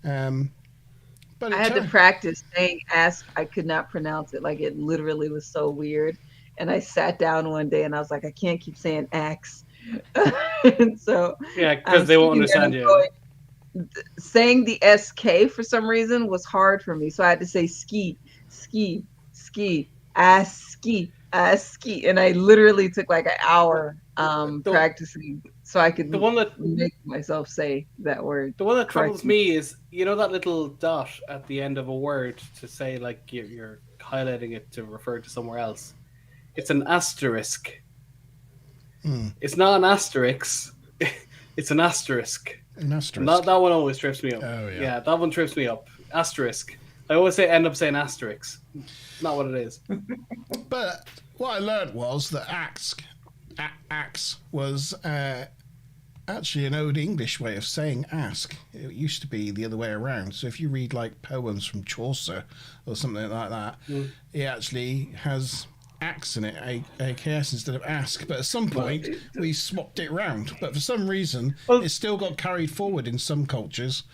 But I had to practice saying ask. I could not pronounce it. Like, it literally was so weird. And I sat down one day and I was like, I can't keep saying axe. And so yeah, because they won't understand you. Saying the SK for some reason was hard for me. So I had to say ski, ski. And I literally took like an hour practicing so I could make myself say that word. The one that troubles me is, that little dot at the end of a word to say, like, you're highlighting it to refer to somewhere else. It's an asterisk. It's not an asterisk. It's an asterisk. An asterisk. That one always trips me up. Oh, yeah. Yeah, that one trips me up. Asterisk. I always end up saying asterisk. Not what it is. But what I learned was that axe was actually an old English way of saying ask. It used to be the other way around. So if you read like poems from Chaucer or something like that, it actually has ax in it, AKS instead of ask. But at some point, we swapped it round. But for some reason, it's still got carried forward in some cultures.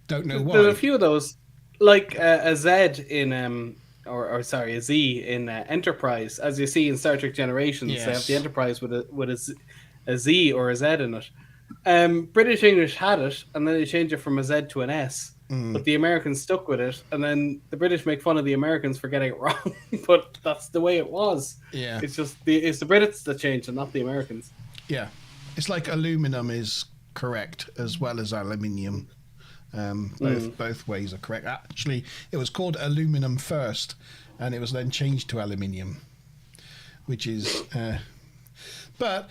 Don't know why. There's a few of those, like a Z in or sorry, a Z in Enterprise, as you see in Star Trek Generations. They have the Enterprise with a Z or a Z in it. British English had it, and then they changed it from a Z to an S. But the Americans stuck with it, and then the British make fun of the Americans for getting it wrong. But that's the way it was. Yeah, it's just it's the Brits that changed, and not the Americans. Yeah, it's like aluminum is correct as well as aluminium. Both ways are correct. Actually, it was called aluminum first, and it was then changed to aluminium, which is. But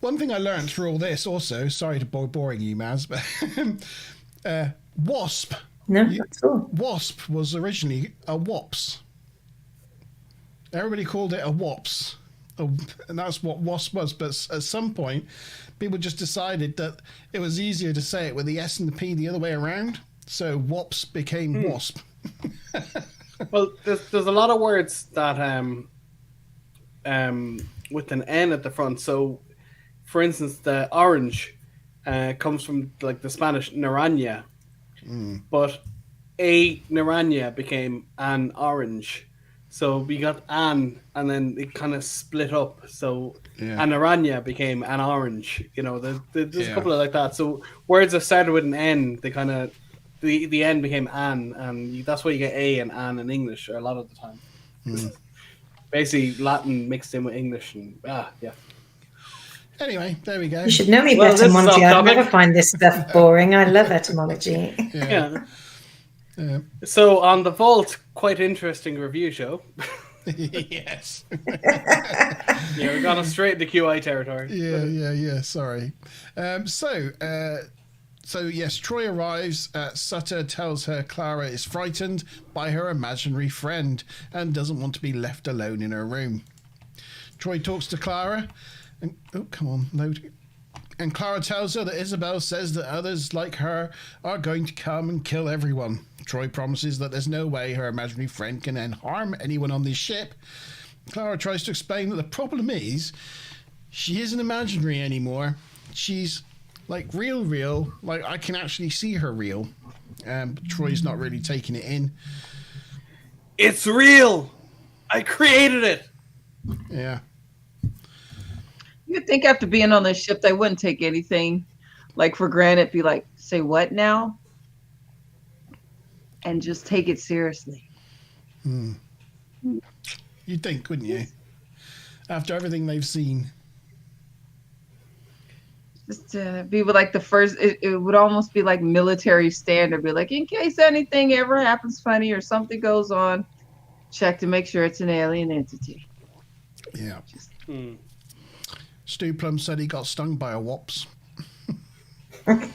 one thing I learned through all this, also, sorry to boring you, Maz, but wasp. No, that's all. Wasp was originally a wops. Everybody called it a wops, and that's what wasp was. But at some point, people just decided that it was easier to say it with the S and the P the other way around. So wops became wasp. Well, there's a lot of words that with an N at the front. So, for instance, the orange comes from like the Spanish naranja, but a naranja became an orange. So we got an, and then it kind of split up. So an naranja became an orange. You know, there's a couple of like that. So words that started with an N, they kind of the N became an, and that's why you get a and an in English a lot of the time. Basically, Latin mixed in with English, and Anyway, there we go. You should know me better, Monty. I'd never find this stuff boring. I love etymology. So on the Vault, quite interesting review show. Yes. We're gone straight into QI territory. Yeah. Sorry. So yes, Troy arrives. Sutter tells her Clara is frightened by her imaginary friend and doesn't want to be left alone in her room. Troy talks to Clara, and load. And Clara tells her that Isabel says that others like her are going to come and kill everyone. Troy promises that there's no way her imaginary friend can then harm anyone on this ship. Clara tries to explain that the problem is she isn't imaginary anymore. She's like real. Like I can actually see her real. But Troy's not really taking it in. It's real. I created it. Yeah. You'd think after being on this ship, they wouldn't take anything like for granted. Be like, say what now? And just take it seriously. You'd think, wouldn't you? After everything they've seen. Just to be with like the first, it would almost be like military standard. Be like, in case anything ever happens funny or something goes on, check to make sure it's an alien entity. Yeah. Stu Plum said he got stung by a wops. Can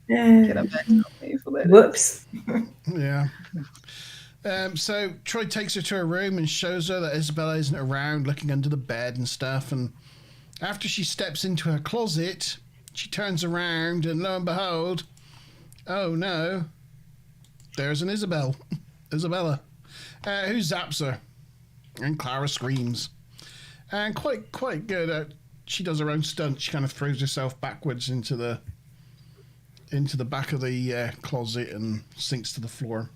I back me for that? Whoops. Yeah. So Troy takes her to her room and shows her that Isabella isn't around, looking under the bed and stuff. And after she steps into her closet, she turns around and lo and behold, oh no, there's an Isabella, who zaps her. And Clara screams. And quite good. She does her own stunt. She kind of throws herself backwards into the back of the closet and sinks to the floor.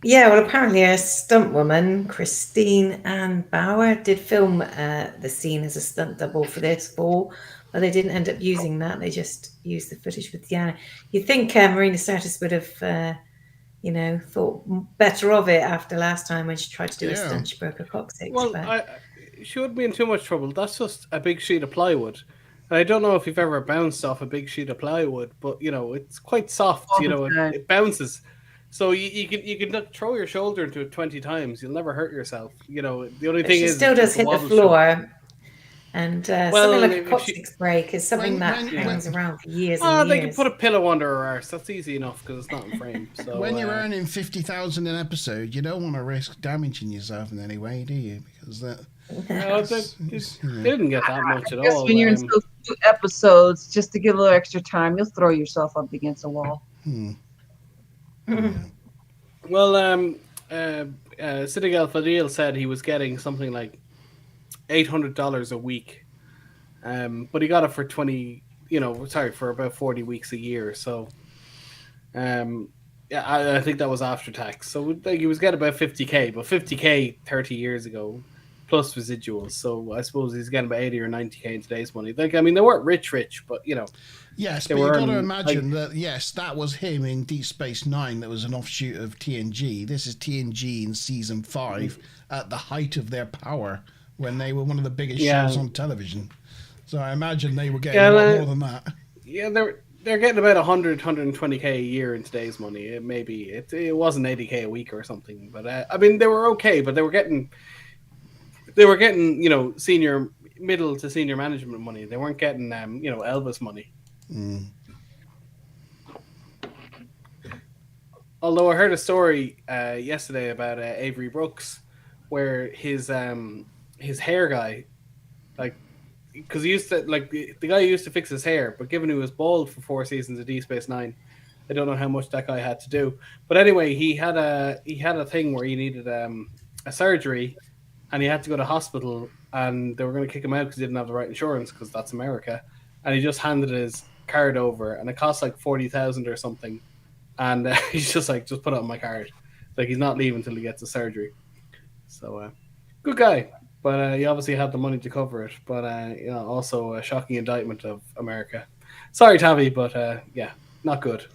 Yeah, well, apparently a stunt woman, Christine Ann Bauer, did film the scene as a stunt double for this ball, but they didn't end up using that. They just used the footage with Diana. You'd think Marina Sirtis would have, thought better of it after last time when she tried to do a stunt. She broke her coccyx. Well, she wouldn't be in too much trouble. That's just a big sheet of plywood. And I don't know if you've ever bounced off a big sheet of plywood, but, it's quite soft. It bounces. So you can throw your shoulder into it 20 times. You'll never hurt yourself. The only thing is... She still does hit the floor. And something like a coccyx break is something that hangs around for years and years. They can put a pillow under her arse. That's easy enough because it's not in frame. So, when you're earning $50,000 an episode, you don't want to risk damaging yourself in any way, do you? Because No, they didn't get that much at I guess all. when you're in so few episodes, just to get a little extra time, you'll throw yourself up against a wall. Well, Sidigal Fadil said he was getting something like $800 a week, but he got it for for about 40 weeks a year. So, yeah, I think that was after tax. So like, he was getting about 50K, but 50K 30 years ago, plus residuals. So I suppose he's getting about 80 or 90K in today's money. Like, I mean, they weren't rich, but Yes, they but were you've got to earning, imagine that, yes, that was him in Deep Space Nine. That was an offshoot of TNG. This is TNG in season 5 at the height of their power when they were one of the biggest shows on television. So I imagine they were getting a lot more than that. Yeah, they're getting about 120K a year in today's money. It wasn't 80K a week or something, but I mean they were okay, but they were getting senior, middle to senior management money. They weren't getting Elvis money. Although I heard a story yesterday about Avery Brooks, where his hair guy, like, because he used to the guy used to fix his hair, but given he was bald for 4 seasons of Deep Space Nine, I don't know how much that guy had to do. But anyway, he had a thing where he needed a surgery, and he had to go to hospital, and they were going to kick him out because he didn't have the right insurance, because that's America, and he just handed his card over, and it cost like 40,000 or something. And he's just like, just put it on my card. Like, he's not leaving until he gets the surgery. So, good guy. But he obviously had the money to cover it. But, also a shocking indictment of America. Sorry, Tavi, but yeah, not good.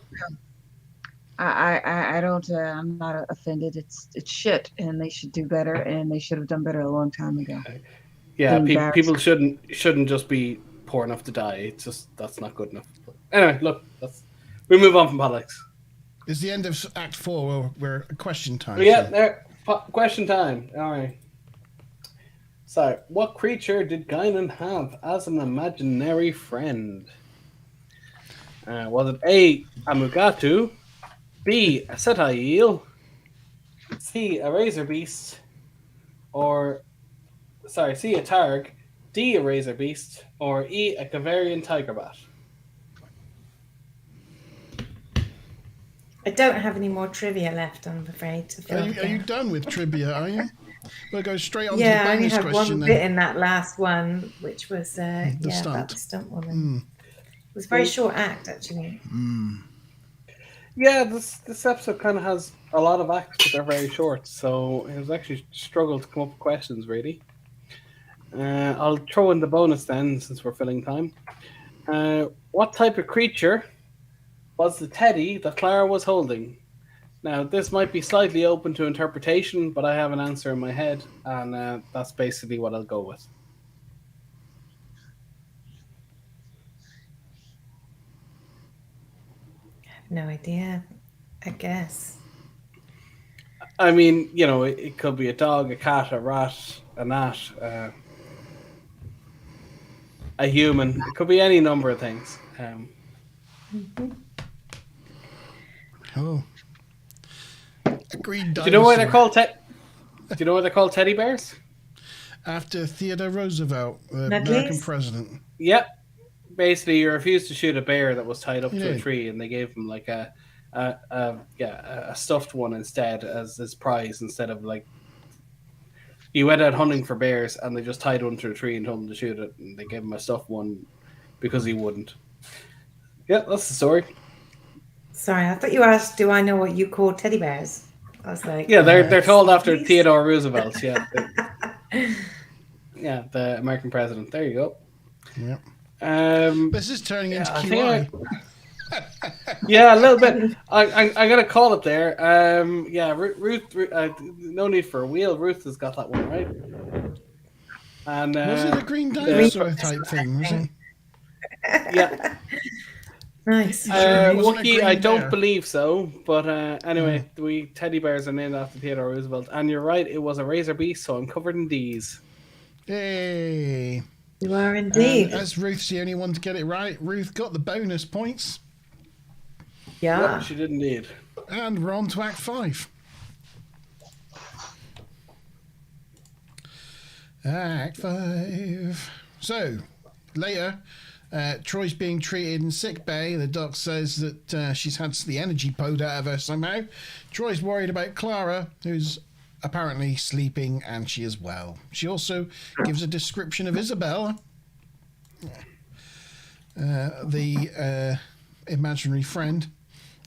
I don't, I'm not offended. It's shit, and they should do better, and they should have done better a long time ago. Yeah, people shouldn't just be poor enough to die. It's just, that's not good enough. But anyway, look, we move on from politics. It's the end of Act 4. We're question time. Yeah, there. Question time. All right. So, what creature did Guinan have as an imaginary friend? Was it A, a Mugatu, B, a Setae eel, C, a razor beast, or C, a Targ, D, a razor beast, or E, a Kavarian tiger bat? I don't have any more trivia left, I'm afraid. Are you done with trivia, are you? We'll go straight on to Yeah, the I only bonus had question one then. bit in that last one, which was about the stunt woman. It was a very short act, actually. Yeah, this episode kind of has a lot of acts, but they're very short, so it was actually struggled to come up with questions, really. I'll throw in the bonus then, since we're filling time. What type of creature was the teddy that Clara was holding? Now, this might be slightly open to interpretation, but I have an answer in my head, and that's basically what I'll go with. I have no idea, I guess. I mean, it could be a dog, a cat, a rat, a gnat, a human. It could be any number of things. Oh. A green dinosaur. Do you know why they're called Do you know why they're called teddy bears? After Theodore Roosevelt, the At American least. president. Yep. Basically, you refused to shoot a bear that was tied up to a tree, and they gave him like a stuffed one instead as his prize, instead of like, he went out hunting for bears and they just tied one to a tree and told him to shoot it, and they gave him a stuffed one because he wouldn't. Yeah, that's the story. Sorry, I thought you asked, do I know what you call teddy bears? I was like, yeah, they're called after please? Theodore Roosevelt. Yeah, yeah, the American president. There you go. Yeah. This is turning into QI. Yeah, a little bit. I gotta call it there. Yeah, Ruth. No need for a wheel. Ruth has got that one right. And was it a green dinosaur type thing? Was it? Yeah. Nice. Wookie, I don't believe so. But anyway, teddy bears are named after Theodore Roosevelt, and you're right. It was a razor beast, so I'm covered in D's. Hey. You are indeed. As Ruth's the only one to get it right, Ruth got the bonus points. Yeah. Yep, she did indeed. And we're on to Act 5. Act 5. So, later, Troy's being treated in sick bay. The doc says that she's had the energy pulled out of her somehow. Troy's worried about Clara, who's apparently sleeping, and she is well. She also gives a description of Isabella, the imaginary friend.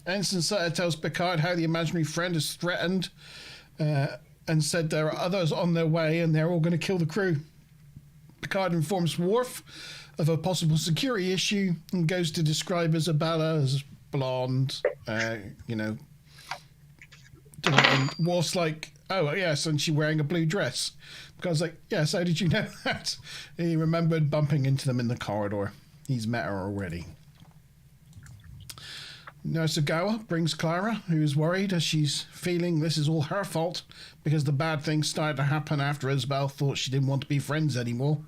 Ensign Sutter tells Picard how the imaginary friend is threatened and said there are others on their way and they're all going to kill the crew. Picard informs Worf of a possible security issue and goes to describe Isabella as blonde, And Worf's like, oh, yes, and she's wearing a blue dress. Picard's like, yes, how did you know that? And he remembered bumping into them in the corridor. He's met her already. Nurse Ogawa brings Clara, who is worried as she's feeling this is all her fault because the bad things started to happen after Isabel thought she didn't want to be friends anymore.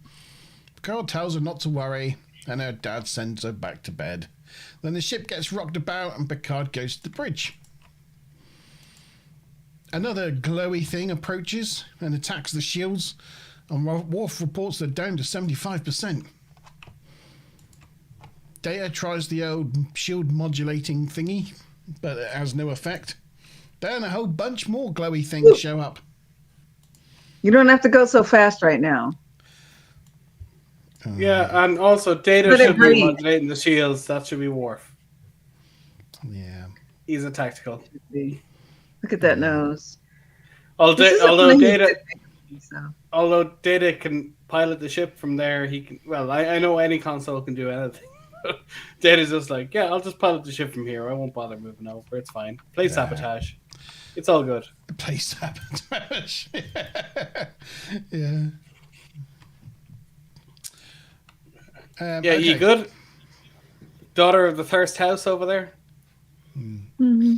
Picard tells her not to worry, and her dad sends her back to bed. Then the ship gets rocked about and Picard goes to the bridge. Another glowy thing approaches and attacks the shields, and Worf reports they're down to 75%. Data tries the old shield modulating thingy, but it has no effect. Then a whole bunch more glowy things show up. You don't have to go so fast right now. Yeah, and also Data should be modulating the shields. That should be Worf. Yeah. He's a tactical. Look at that nose. Although Data so. can pilot the ship from there, he can. Well, I know any console can do anything. Data's just like, yeah, I'll just pilot the ship from here. I won't bother moving over. It's fine. Play sabotage. It's all good. Play sabotage. Yeah. Okay. You good? Daughter of the Thirst House over there? Mm-hmm.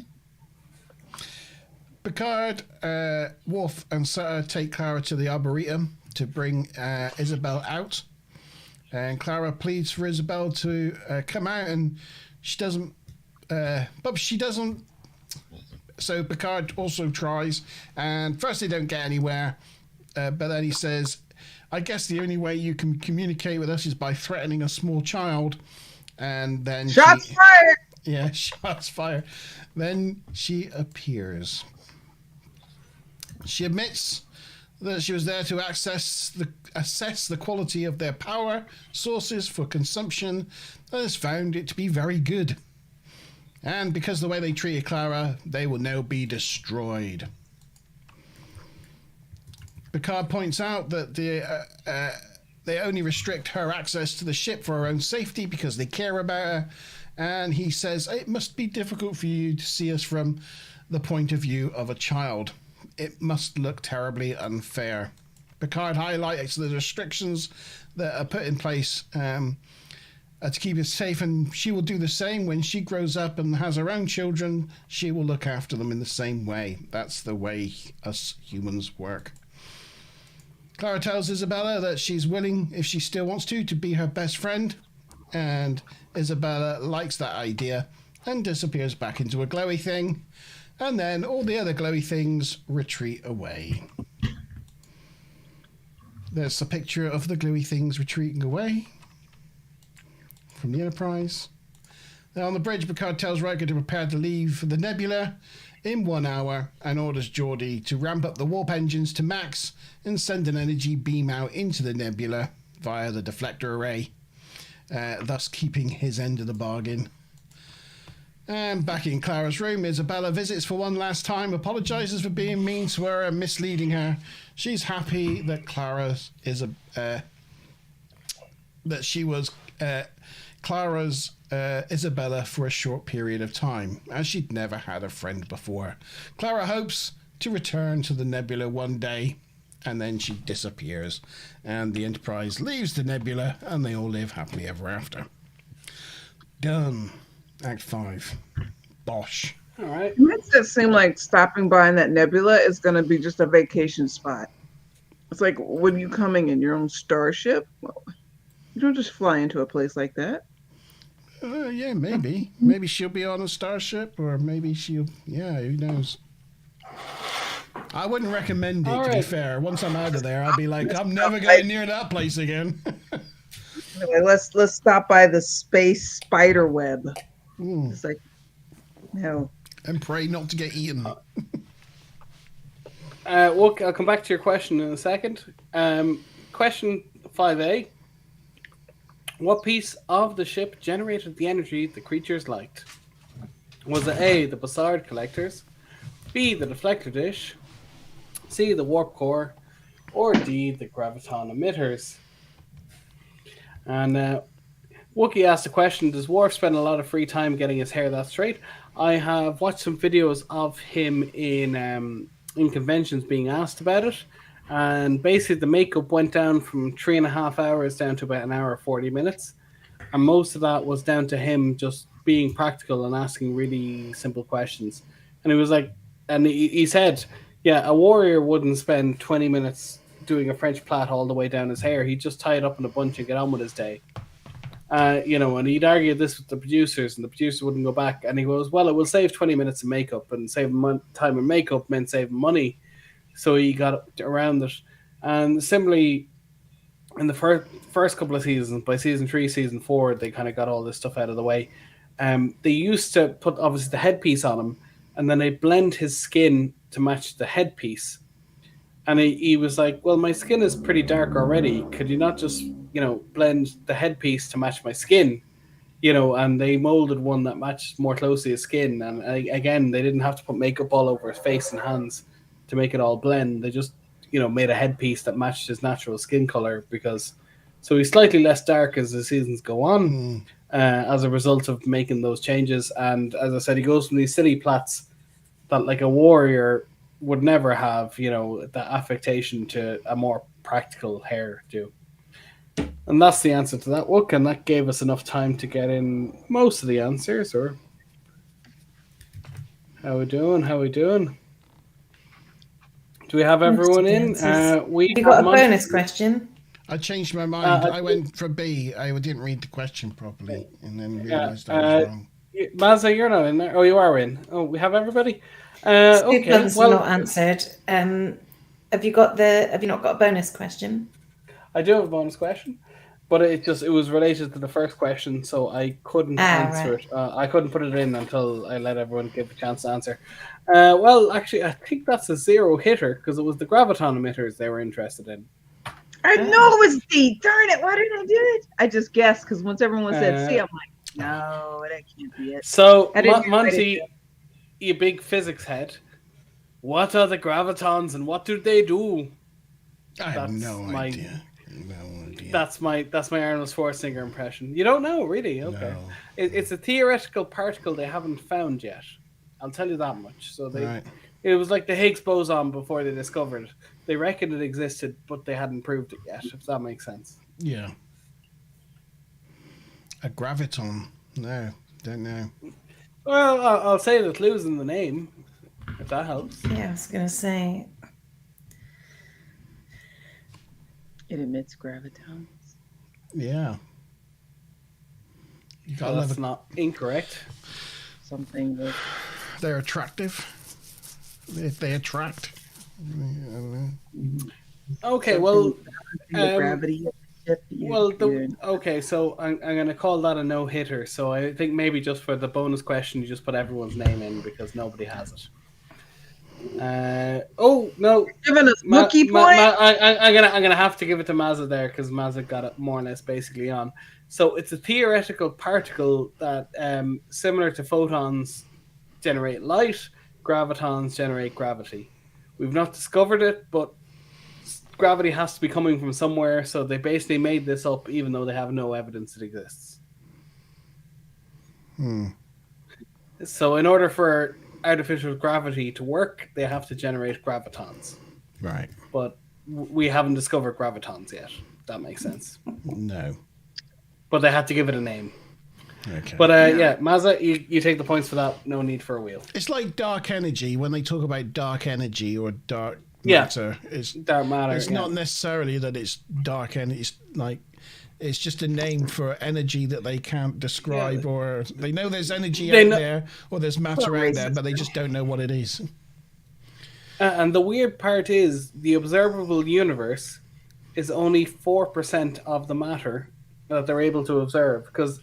Picard, Worf, and Sutter take Clara to the Arboretum to bring Isabel out. And Clara pleads for Isabel to come out, and she doesn't. But she doesn't. So Picard also tries, and first they don't get anywhere. But then he says, "I guess the only way you can communicate with us is by threatening a small child." And then shots fired. Yeah, shots fired. Then she appears. She admits that she was there to assess the quality of their power sources for consumption and has found it to be very good. And because of the way they treated Clara, they will now be destroyed. Picard points out that they only restrict her access to the ship for her own safety because they care about her. And he says, it must be difficult for you to see us from the point of view of a child. It must look terribly unfair. Picard highlights the restrictions that are put in place to keep us safe, and she will do the same when she grows up and has her own children. She will look after them in the same way. That's the way us humans work. Clara tells Isabella that she's willing, if she still wants to be her best friend, and Isabella likes that idea and disappears back into a glowy thing. And then all the other glowy things retreat away. There's a picture of the glowy things retreating away from the Enterprise. Now on the bridge, Picard tells Riker to prepare to leave for the Nebula in 1 hour and orders Geordi to ramp up the warp engines to max and send an energy beam out into the Nebula via the deflector array, thus keeping his end of the bargain. And back in Clara's room, Isabella visits for one last time, apologizes for being mean to her and misleading her. She's happy that that she was Clara's Isabella for a short period of time, as she'd never had a friend before. Clara hopes to return to the Nebula one day, and then she disappears, and the Enterprise leaves the Nebula, and they all live happily ever after. Done. Act 5. Bosh. All right. It makes it seem like stopping by in that nebula is going to be just a vacation spot. It's like, when you coming in your own starship? Well, you don't just fly into a place like that. Yeah, maybe. Maybe she'll be on a starship, or maybe she'll... Yeah, who knows? I wouldn't recommend it, All to be right. fair. Once I'm out of there, I'll be like, I'm never going near that place again. Anyway, let's stop by the space spider web. It's like, no. And pray not to get eaten. I'll come back to your question in a second. Question 5A. What piece of the ship generated the energy the creatures liked? Was it A, the Bassard collectors, B, the deflector dish, C, the warp core, or D, the graviton emitters? And Wookie asked a question, does Worf spend a lot of free time getting his hair that straight? I have watched some videos of him in conventions being asked about it. And basically the makeup went down from 3.5 hours down to about an hour 40 minutes. And most of that was down to him just being practical and asking really simple questions. And he was like, and he said, yeah, a warrior wouldn't spend 20 minutes doing a French plait all the way down his hair. He'd just tie it up in a bunch and get on with his day. And he'd argue this with the producers, and the producers wouldn't go back. And he goes, well, it will save 20 minutes of makeup, and saving time in makeup meant saving money. So he got around it. And similarly, in the first couple of seasons, by season 3, season 4, they kind of got all this stuff out of the way. They used to put, obviously, the headpiece on him, and then they blend his skin to match the headpiece. And he was like, well, my skin is pretty dark already. Could you not just, blend the headpiece to match my skin? And they molded one that matched more closely his skin. And again, they didn't have to put makeup all over his face and hands to make it all blend. They just, made a headpiece that matched his natural skin color so he's slightly less dark as the seasons go on as a result of making those changes. And as I said, he goes from these silly plaits that like a warrior would never have, that affectation to a more practical hairdo. And that's the answer to that book, and that gave us enough time to get in most of the answers. Or how we doing? Do we have everyone in? We got a bonus question. I changed my mind. I went for B. I didn't read the question properly, and then realised I was wrong. Mazza, you're not in there. Oh, you are in. Oh, we have everybody. Okay. Well, not answered. Have you not got a bonus question? I do have a bonus question, but it was related to the first question, so I couldn't answer it. I couldn't put it in until I let everyone give a chance to answer. Well, actually, I think that's a 0 hitter because it was the graviton emitters they were interested in. I know it was D. Darn it! Why didn't I do it? I just guessed because once everyone said C, I'm like, no, that can't be it. So, Monty, you big physics head, what are the gravitons and what do they do? I have no idea. That's my Arnold Schwarzenegger impression. You don't know, really? Okay. No. It's a theoretical particle they haven't found yet. I'll tell you that much. So it was like the Higgs boson before they discovered it. They reckoned it existed, but they hadn't proved it yet, if that makes sense. Yeah. A graviton. No, don't know. Well, I'll say the clues in the name, if that helps. Yeah, I was going to say. It emits gravitons. Yeah. That's not incorrect. Something that... They're attractive. If they attract. Okay, well... gravity. Okay, so I'm going to call that a no-hitter. So I think maybe just for the bonus question, you just put everyone's name in because nobody has it. Oh no! Giving us Mookie point. I'm gonna have to give it to Mazza there because Mazza got it more or less basically on. So it's a theoretical particle that, similar to photons, generate light. Gravitons generate gravity. We've not discovered it, but gravity has to be coming from somewhere. So they basically made this up, even though they have no evidence it exists. So in order for artificial gravity to work, they have to generate gravitons. Right. But we haven't discovered gravitons yet. That makes sense. No. But they had to give it a name. Okay. But Mazza, you take the points for that. No need for a wheel. It's like dark energy. When they talk about dark energy or dark matter, it's dark matter. It's not necessarily that it's dark energy. It's like it's just a name for energy that they can't describe, or they know there's energy out there, or there's matter out there, but they just don't know what it is. And the weird part is the observable universe is only 4% of the matter that they're able to observe, because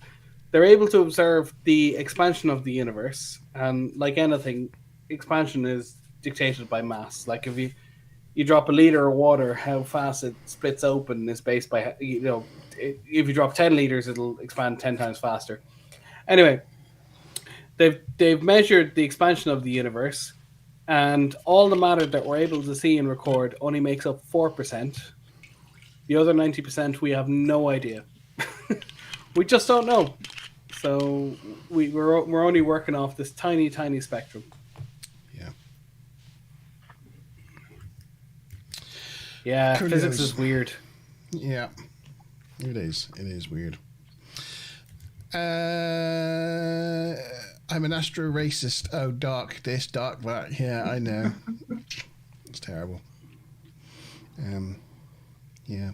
they're able to observe the expansion of the universe, and like anything, expansion is dictated by mass. Like if you drop a liter of water, how fast it splits open is based by, if you drop 10 liters, it'll expand 10 times faster. Anyway, they've measured the expansion of the universe, and all the matter that we're able to see and record only makes up 4%. The other 90%, we have no idea. We just don't know. So we're only working off this tiny, tiny spectrum. Yeah. Yeah, Who physics knows? is weird. Yeah, it is. It is weird. I'm an astro racist. Oh, dark this, dark that. Yeah, I know. It's terrible. Yeah.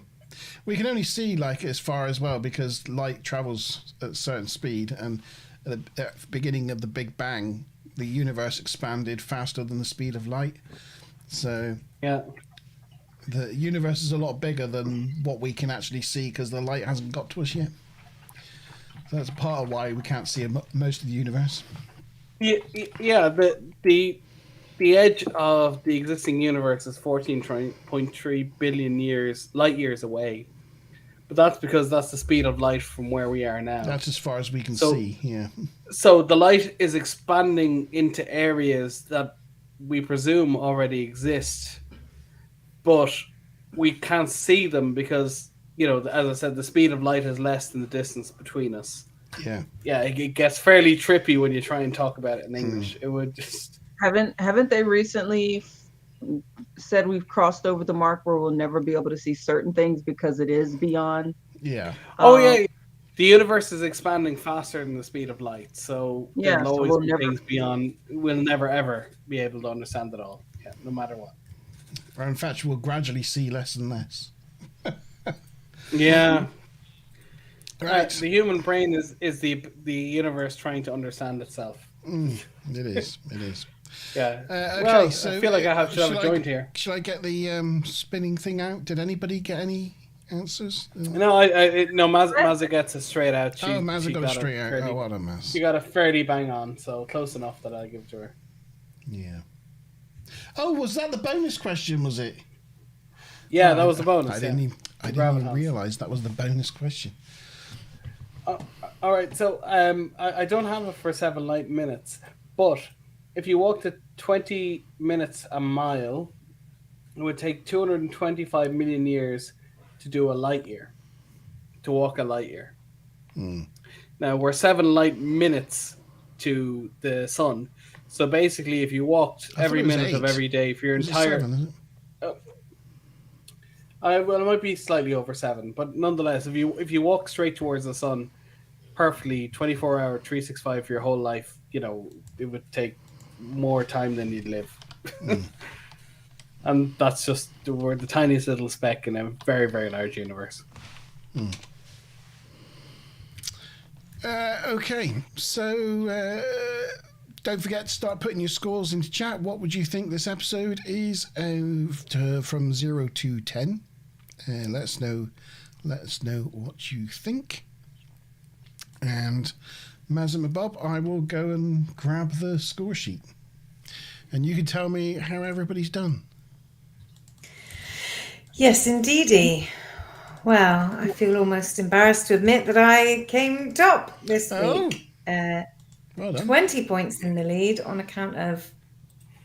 We can only see like as far as well because light travels at a certain speed, and at the beginning of the Big Bang, the universe expanded faster than the speed of light. So Yeah. the universe is a lot bigger than what we can actually see because the light hasn't got to us yet. So that's part of why we can't see most of the universe. Yeah. The edge of the existing universe is 14.3 billion light years away. But that's because that's the speed of light from where we are now. That's as far as we can see, yeah. So the light is expanding into areas that we presume already exist, but we can't see them because, as I said, the speed of light is less than the distance between us. Yeah. Yeah, it gets fairly trippy when you try and talk about it in English. It would just... Haven't they recently said we've crossed over the mark where we'll never be able to see certain things because it is beyond? Yeah. Yeah. The universe is expanding faster than the speed of light, so there'll always be things beyond. We'll never ever be able to understand it all. Yeah, no matter what. Or in fact, we'll gradually see less and less. Yeah. Right. The human brain is the universe trying to understand itself. It is. It is. Yeah. Okay, well, so I feel like I should have a joint here. Should I get the spinning thing out? Did anybody get any answers? No, Mazza gets it straight out. Mazza got it straight out. Fairly, What a mess. She got a fairly bang on, so close enough that I give it to her. Yeah. Oh, was that the bonus question? Was it? Yeah, that was the bonus. I didn't even realize that was the bonus question. All right, so I don't have it for 7 light minutes, but if you walked at 20 minutes a mile, it would take 225 million years to do a light year, to walk a light year. Now, we're 7 light minutes to the sun. So basically, if you walked every minute of every day for your entire... 7, is it? Well, it might be slightly over 7, but nonetheless, if you walk straight towards the sun perfectly 24-hour 365 for your whole life, it would take more time than you'd live. And that's just, we're the tiniest little speck in a very, very large universe. Okay, so don't forget to start putting your scores into chat. What would you think this episode is from 0 to 10? Let us know what you think. And Mazza Bob, I will go and grab the score sheet. And you can tell me how everybody's done. Yes, indeedy. Well, I feel almost embarrassed to admit that I came top this week. Well done. 20 points in the lead on account of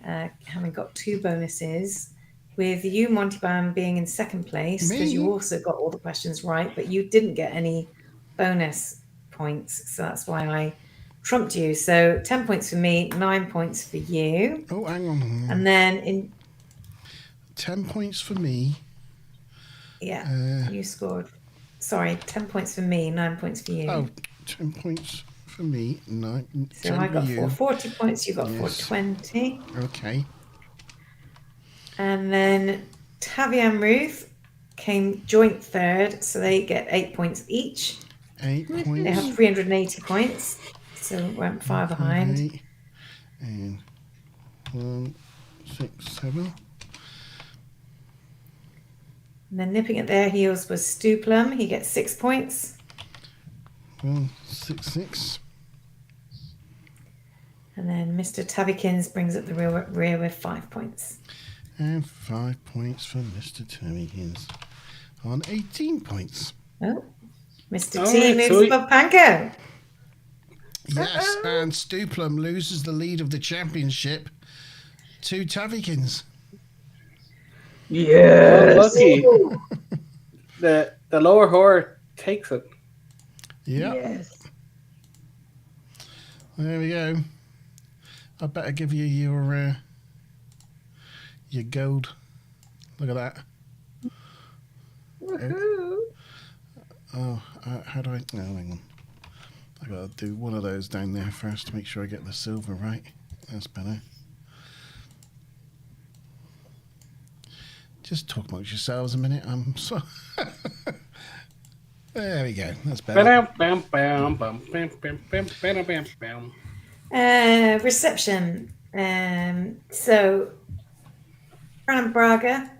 having got 2 bonuses, with you, Monty Bam, being in second place because you also got all the questions right, but you didn't get any bonus points, so that's why I trumped you. So 10 points for me, 9 points for you. Oh, hang on. And then 10 points for me. Yeah, you scored. Sorry, 10 points for me, 9 points for you. Oh, 10 points for me, 9. So I got 440 points, you got 420. Okay. And then Tavi and Ruth came joint third, so they get 8 points each. 8 points. They have 380 points, so went 5 behind. And 1, 6, 7. And then nipping at their heels was Stu Plum. He gets 6 points. 6, 6. And then Mr. Tabbykins brings up the rear with 5 points. And 5 points for Mr. Tabbykins on 18 points. Oh, Mr. T moves above Panko. Yes, and Stuplum loses the lead of the championship to Tabbykins. Yes. Lucky. The lower horror takes it. Yeah. Yes. There we go. I better give you your gold. Look at that. Woohoo. Oh, how do I? No, hang on. I gotta do one of those down there first to make sure I get the silver right. That's better. Just talk amongst yourselves a minute. I'm so. There we go. That's better. Reception. So, Fran Braga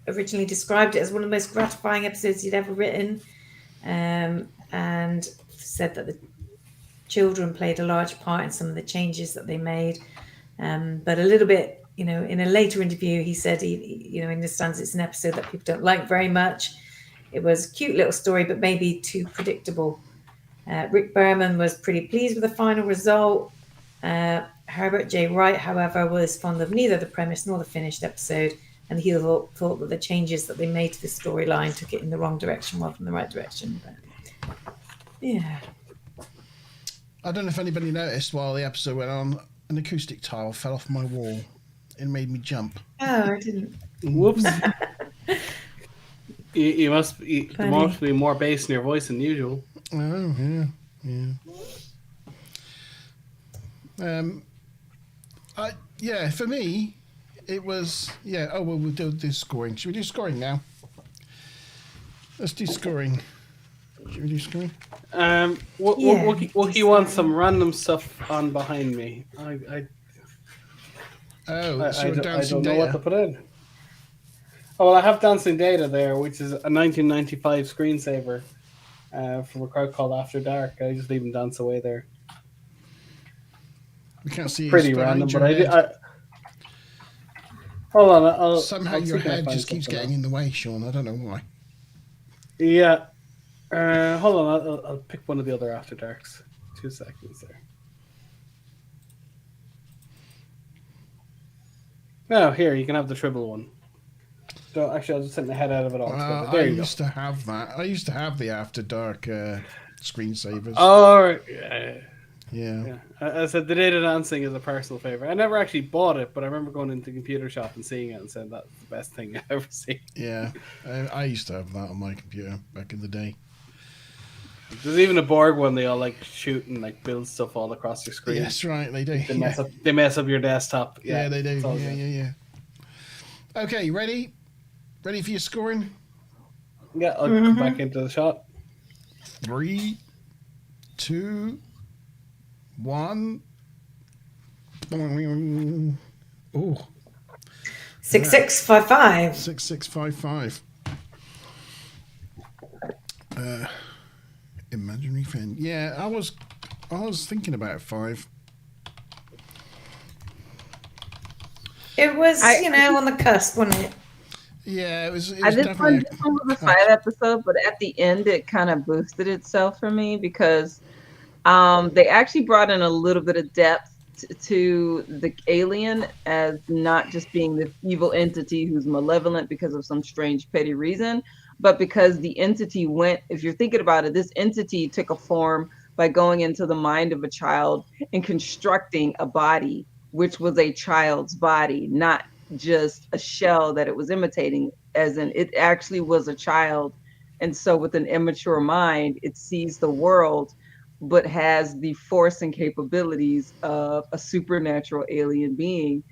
originally described it as one of the most gratifying episodes he'd ever written, and said that the children played a large part in some of the changes that they made. But a little bit, in a later interview, he said he understands it's an episode that people don't like very much. It was a cute little story, but maybe too predictable. Rick Berman was pretty pleased with the final result. Herbert J. Wright, however, was fond of neither the premise nor the finished episode, and he thought that the changes that they made to the storyline took it in the wrong direction rather than the right direction. But, yeah. I don't know if anybody noticed while the episode went on, an acoustic tile fell off my wall. It made me jump. Oh, I didn't. Whoops. You must be more bass in your voice than usual. Oh, yeah. For me, it was, oh, well, we'll do scoring. Should we do scoring now? Let's do scoring. Should we do scoring? Wookie wants some random stuff on behind me. I don't know what to put in. Oh, well, I have Dancing Data there, which is a 1995 screensaver from a crowd called After Dark. I just leave him dance away there. We can't see. Pretty random, but I hold on. Somehow your head just keeps getting in the way, Sean. I don't know why. Yeah. Hold on. I'll pick one of the other After Darks. 2 seconds there. No, here you can have the triple one. So actually, I'll just take my head out of it all. There you go. I used to have that. I used to have the After Dark screensavers. Oh, yeah. I said the data dancing is a personal favorite. I never actually bought it, but I remember going into the computer shop and seeing it and saying that's the best thing I've ever seen. Yeah, I used to have that on my computer back in the day. There's even a Borg one. They all like shoot and like build stuff all across your screen. Yes, right. They do. They mess up your desktop. Yeah, they do. Yeah. Okay, ready? Ready for your scoring? Yeah, I'll come back into the shot. 3, 2, 1. Oh. 6655. 6655. Imaginary friend. Yeah, I was thinking about 5. It was, on the cusp, wasn't it? Yeah, it was This definitely one was a side episode, but at the end it kind of boosted itself for me because they actually brought in a little bit of depth to the alien as not just being this evil entity who's malevolent because of some strange petty reason, but because the entity went, if you're thinking about it, this entity took a form by going into the mind of a child and constructing a body, which was a child's body, not just a shell that it was imitating, as in it actually was a child. And so with an immature mind, it sees the world, but has the force and capabilities of a supernatural alien being.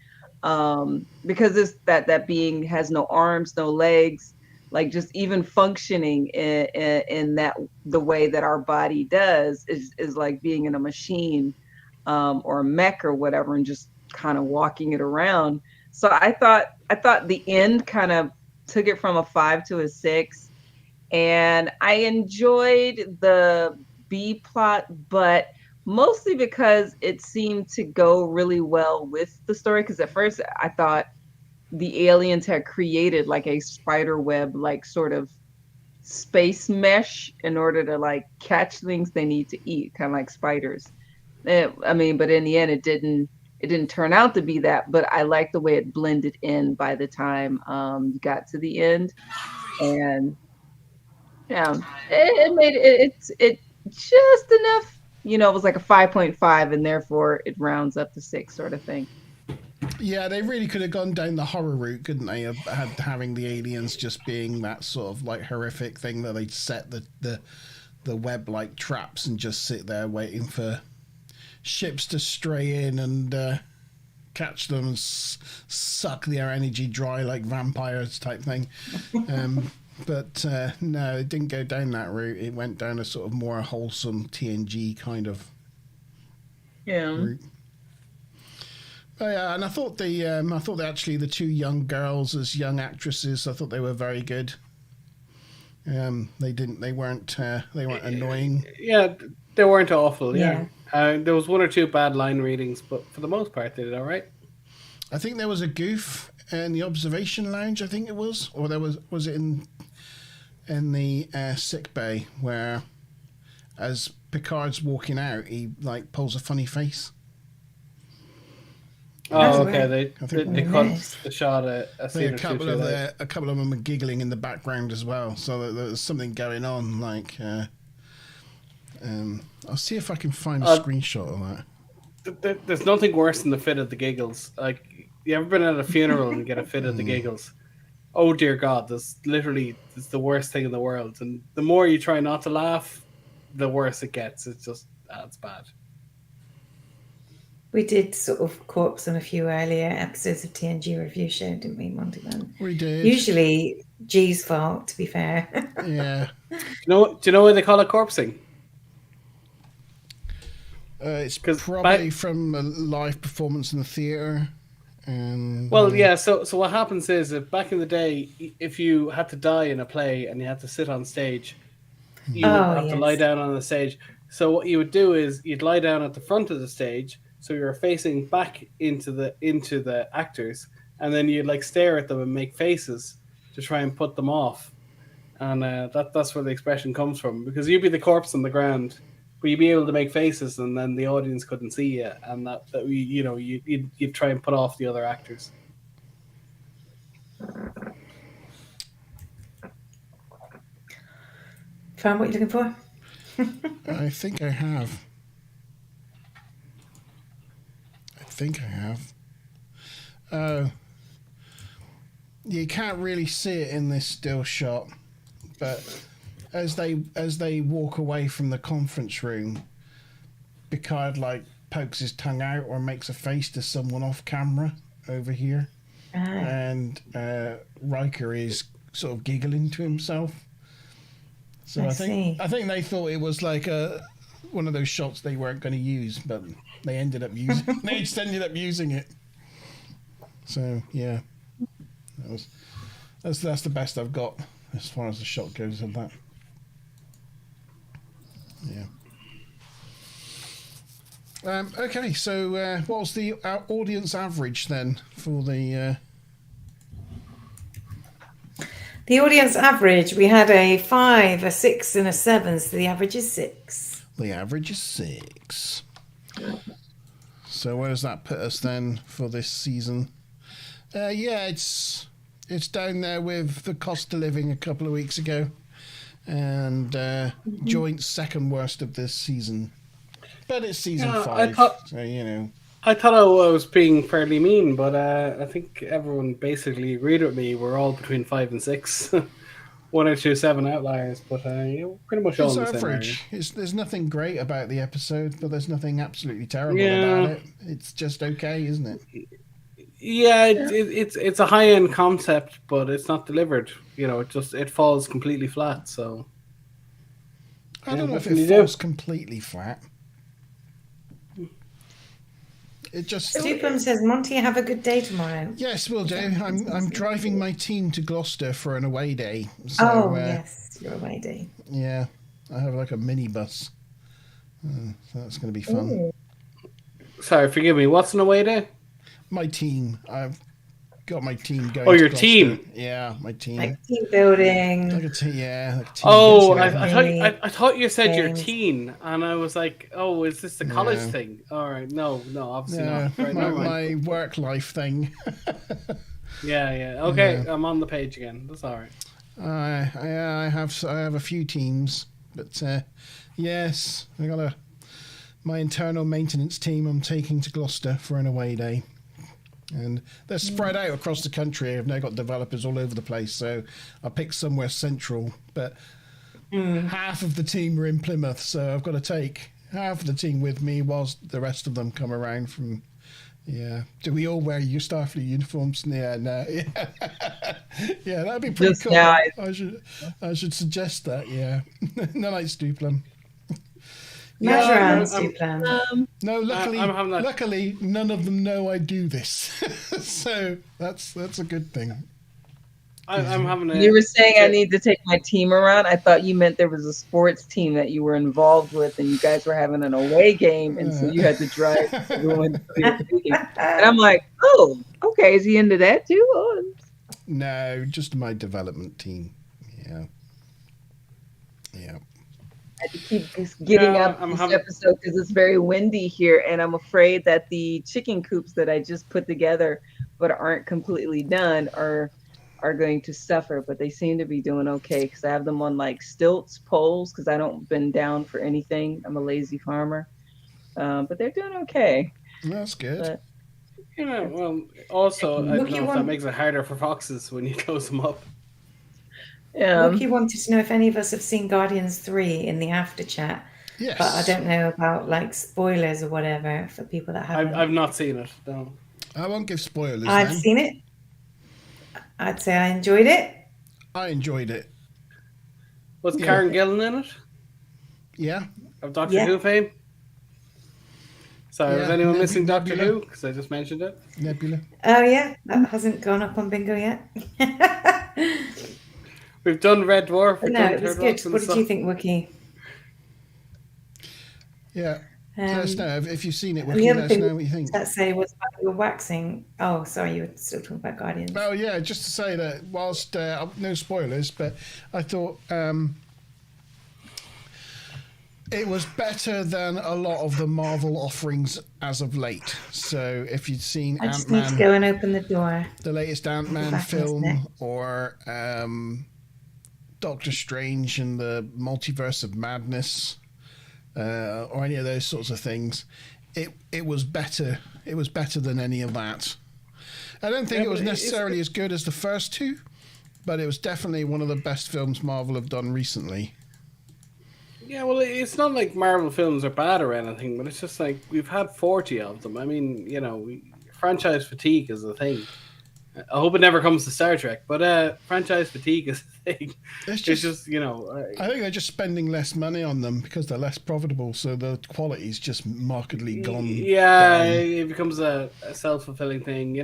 Because that being has no arms, no legs, like just even functioning in that the way that our body does is like being in a machine or a mech or whatever, and just kind of walking it around. So I thought the end kind of took it from a 5 to a 6. And I enjoyed the B plot, but mostly because it seemed to go really well with the story. Because at first I thought the aliens had created like a spider web, like sort of space mesh in order to like catch things they need to eat, kind of like spiders. I mean, but in the end, it didn't turn out to be that. But I like the way it blended in by the time you got to the end, and yeah, it made it just enough. You know, it was like a 5.5, and therefore it rounds up to 6, sort of thing. Yeah, they really could have gone down the horror route, couldn't they? Of having the aliens just being that sort of like horrific thing that they'd set the web like traps and just sit there waiting for ships to stray in and catch them and suck their energy dry like vampires type thing. But no, it didn't go down that route. It went down a sort of more wholesome TNG kind of route. Oh, yeah, and I thought actually the two young girls as young actresses, I thought they were very good. They weren't annoying. Yeah, they weren't awful. Yeah. There was one or two bad line readings, but for the most part, they did all right. I think there was a goof in the observation lounge. I think it was, or was it in the sick bay where, as Picard's walking out, he like pulls a funny face. Oh, okay. They cut the shot a scene or two. A couple of them are giggling in the background as well, so there's something going on. Like, I'll see if I can find a screenshot of that. There's nothing worse than the fit of the giggles. Like, you ever been at a funeral and get a fit of the giggles? Oh dear God, it's the worst thing in the world. And the more you try not to laugh, the worse it gets. It's bad. We did sort of corpse on a few earlier episodes of TNG Review Show, didn't we, Monty Man? We did. Usually G's fault, to be fair. Yeah. Do you know why they call it corpsing? It's probably from a live performance in the theatre. So what happens is that back in the day, if you had to die in a play and you had to sit on stage, you would have to lie down on the stage. So what you would do is you'd lie down at the front of the stage, so you're facing back into the actors, and then you'd like stare at them and make faces to try and put them off. And that's where the expression comes from, because you'd be the corpse on the ground, but you'd be able to make faces, and then the audience couldn't see you, and you'd try and put off the other actors. Found what you're looking for? I think I have. You can't really see it in this still shot, but as they walk away from the conference room, Picard like pokes his tongue out or makes a face to someone off camera over here, and Riker is sort of giggling to himself. So I think they thought it was like one of those shots they weren't going to use, but they ended up using it. So yeah, that's the best I've got as far as the shot goes of that. Yeah. Okay, so what was the audience average then for the? The audience average, we had a 5, a 6, and a 7, so the average is 6. The average is 6. So where does that put us then for this season? It's down there with the cost of living a couple of weeks ago, and joint second worst of this season. But it's season 5, so you know. I thought I was being fairly mean, but I think everyone basically agreed with me. We're all between 5 and 6. 1 or 2 7 outliers, but pretty much all in the same area. There's nothing great about the episode, but there's nothing absolutely terrible about it. It's just okay, isn't it? Yeah, it's a high-end concept, but it's not delivered. You know, it falls completely flat. So I don't know if it falls completely flat. It just. Stuplum says, Monty, have a good day tomorrow. Yes, will do. I'm driving my team to Gloucester for an away day. So, Oh, yes, your away day. Yeah, I have like a minibus. So that's going to be fun. Ooh. Sorry, forgive me. What's an away day? My team. I've got my team going. Oh, to your Gloucester. team. Yeah, my team. Like team building. Like a team. Yeah. Like a team Oh, gets together. I thought you said your Games. teen, and I was like, oh, is this the college No. thing? All right, no, obviously Yeah, not. Right, never mind. my work life thing. Yeah. Okay, I'm on the page again. That's all right. I have a few teams, but yes, I got my internal maintenance team. I'm taking to Gloucester for an away day, and they're spread out across the country. I've now got developers all over the place, so I picked somewhere central. But half of the team are in Plymouth, so I've got to take half of the team with me, whilst the rest of them come around from. Yeah. Do we all wear your Starfleet uniforms? Yeah, no. Yeah, yeah, that'd be pretty Just cool. now, I should suggest that. Yeah. No, like Stuplum. Majoran, I'm- Stuplum. No, luckily, I'm having that- luckily, none of them know I do this, so that's a good thing. I'm having a. You were saying I need to take my team around. I thought you meant there was a sports team that you were involved with, and you guys were having an away game, and so you had to drive everyone to your meeting. And I'm like, oh, okay, is he into that too? Oh. No, just my development team. Yeah. Yeah. I had to keep just getting Yeah, up I'm this having- episode because it's very windy here, and I'm afraid that the chicken coops that I just put together but aren't completely done are going to suffer. But they seem to be doing okay because I have them on like stilts poles because I don't bend down for anything. I'm a lazy farmer, but they're doing okay. That's good. But Well, also, I don't Wookiee know if that one- makes it harder for foxes when you close them up. Wookie wanted to know if any of us have seen Guardians 3 in the after chat, Yes. but I don't know about like spoilers or whatever for people that haven't. I've not seen it. No. I won't give spoilers. I've then. seen it. I'd say I enjoyed it. I enjoyed it. Was Yeah. Karen Gillan in it? Yeah. Of Doctor Yeah. Who fame? Sorry, was Yeah, anyone Nebu- missing Doctor Nebula. Who? Because I just mentioned it. Nebula. Oh yeah, that hasn't gone up on bingo yet. We've done Red Dwarf. But We've no, done it was Third good. Rock and What did stuff. you think, Wookie? Yeah. Let us know if you've seen it. and the Wiki, other let us thing know what you think. that say was about your waxing. Oh, sorry, you were still talking about Guardians. Oh yeah, just to say that whilst no spoilers, but I thought it was better than a lot of the Marvel offerings as of late. So if you'd seen I just need to Ant-Man, go and open the door. the latest Ant-Man back in his film, neck. or Doctor Strange and the Multiverse of Madness, or any of those sorts of things, it was better. It was better than any of that. I don't think Yeah, it was but it's- necessarily as good as the first two, but it was definitely one of the best films Marvel have done recently. Yeah, well, it's not like Marvel films are bad or anything, but it's just like we've had 40 of them. I mean, franchise fatigue is a thing. I hope it never comes to Star Trek, but franchise fatigue is a thing. It's It's just, just I think they're just spending less money on them because they're less profitable, so the quality's just markedly gone. yeah, down. it becomes a self-fulfilling thing.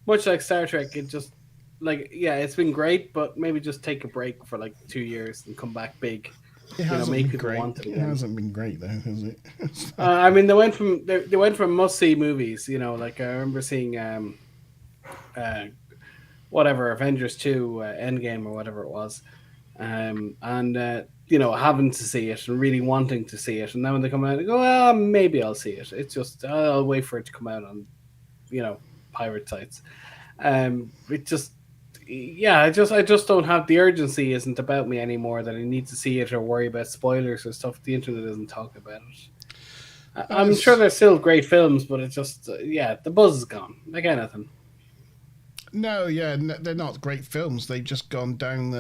Much like Star Trek, it just it's been great, but maybe just take a break for like 2 years and come back big. It hasn't make been people great. want it It again. hasn't been great though, has it? I mean, they went from must-see movies. Like I remember seeing whatever Avengers 2 Endgame or whatever it was, and having to see it and really wanting to see it, and then when they come out, they go, well, maybe I'll see it. It's just I'll wait for it to come out on pirate sites. It just. Yeah, I just don't have the urgency. Isn't about me anymore that I need to see it or worry about spoilers or stuff. The internet doesn't talk about it. I'm sure they're still great films, but it's just the buzz is gone like anything. No, yeah, they're not great films. They've just gone down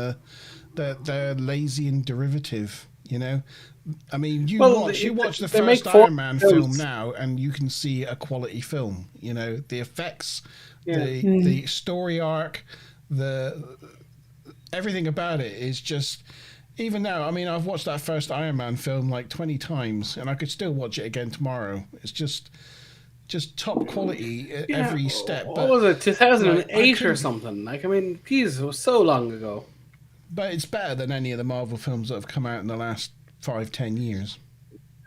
they're lazy and derivative. I mean, you watch the they make first 4 Iron Man film films. now, and you can see a quality film. The effects, Yeah. the story arc, everything about it is just. Even now, I mean, I've watched that first Iron Man film like 20 times, and I could still watch it again tomorrow. It's just just top quality at Yeah, every step. What But was it, 2008 or couldn't- something? Like, I mean, geez, it was so long ago. But it's better than any of the Marvel films that have come out in the last 5-10 years.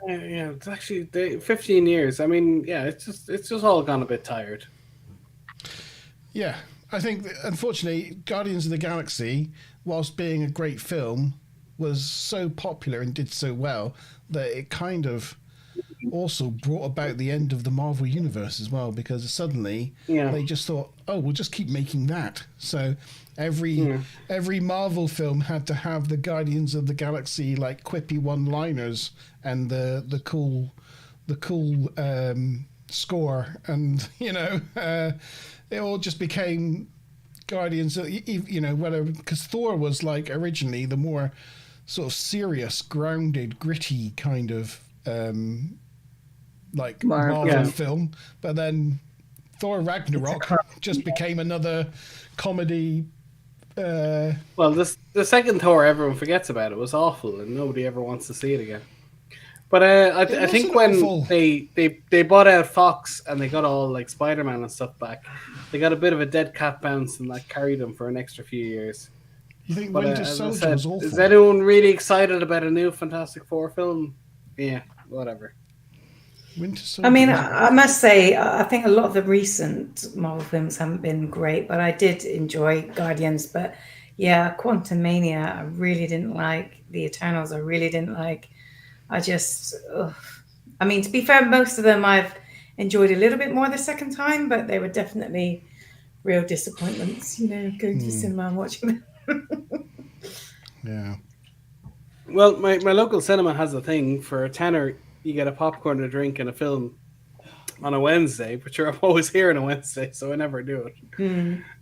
Yeah, it's actually 15 years. I mean, yeah, it's just all gone a bit tired. Yeah, I think that, unfortunately, Guardians of the Galaxy, whilst being a great film, was so popular and did so well that it kind of also brought about the end of the Marvel universe as well, because suddenly they just thought, oh, we'll just keep making that. So every Marvel film had to have the Guardians of the Galaxy like quippy one-liners and the cool score, and it all just became Guardians. Whether because Thor was like originally the more sort of serious, grounded, gritty kind of Marvel film, but then Thor Ragnarok just became another comedy. Well, the second Thor, everyone forgets about it. Was awful, and nobody ever wants to see it again. But I think when they bought out Fox and they got all like Spider-Man and stuff back, they got a bit of a dead cat bounce and that carried them for an extra few years. You think Winter Soldier was awful? Is anyone really excited about a new Fantastic Four film? Yeah, whatever. Winter Soldier. I mean, I must say, I think a lot of the recent Marvel films haven't been great, but I did enjoy Guardians. But yeah, Quantum Mania, I really didn't like. The Eternals, I really didn't like. I just, I mean, to be fair, most of them I've enjoyed a little bit more the second time, but they were definitely real disappointments, going to the cinema and watching them. Yeah. Well, my local cinema has a thing for a tenner. You get a popcorn, a drink, and a film on a Wednesday, but you're always here on a Wednesday, so I never do it.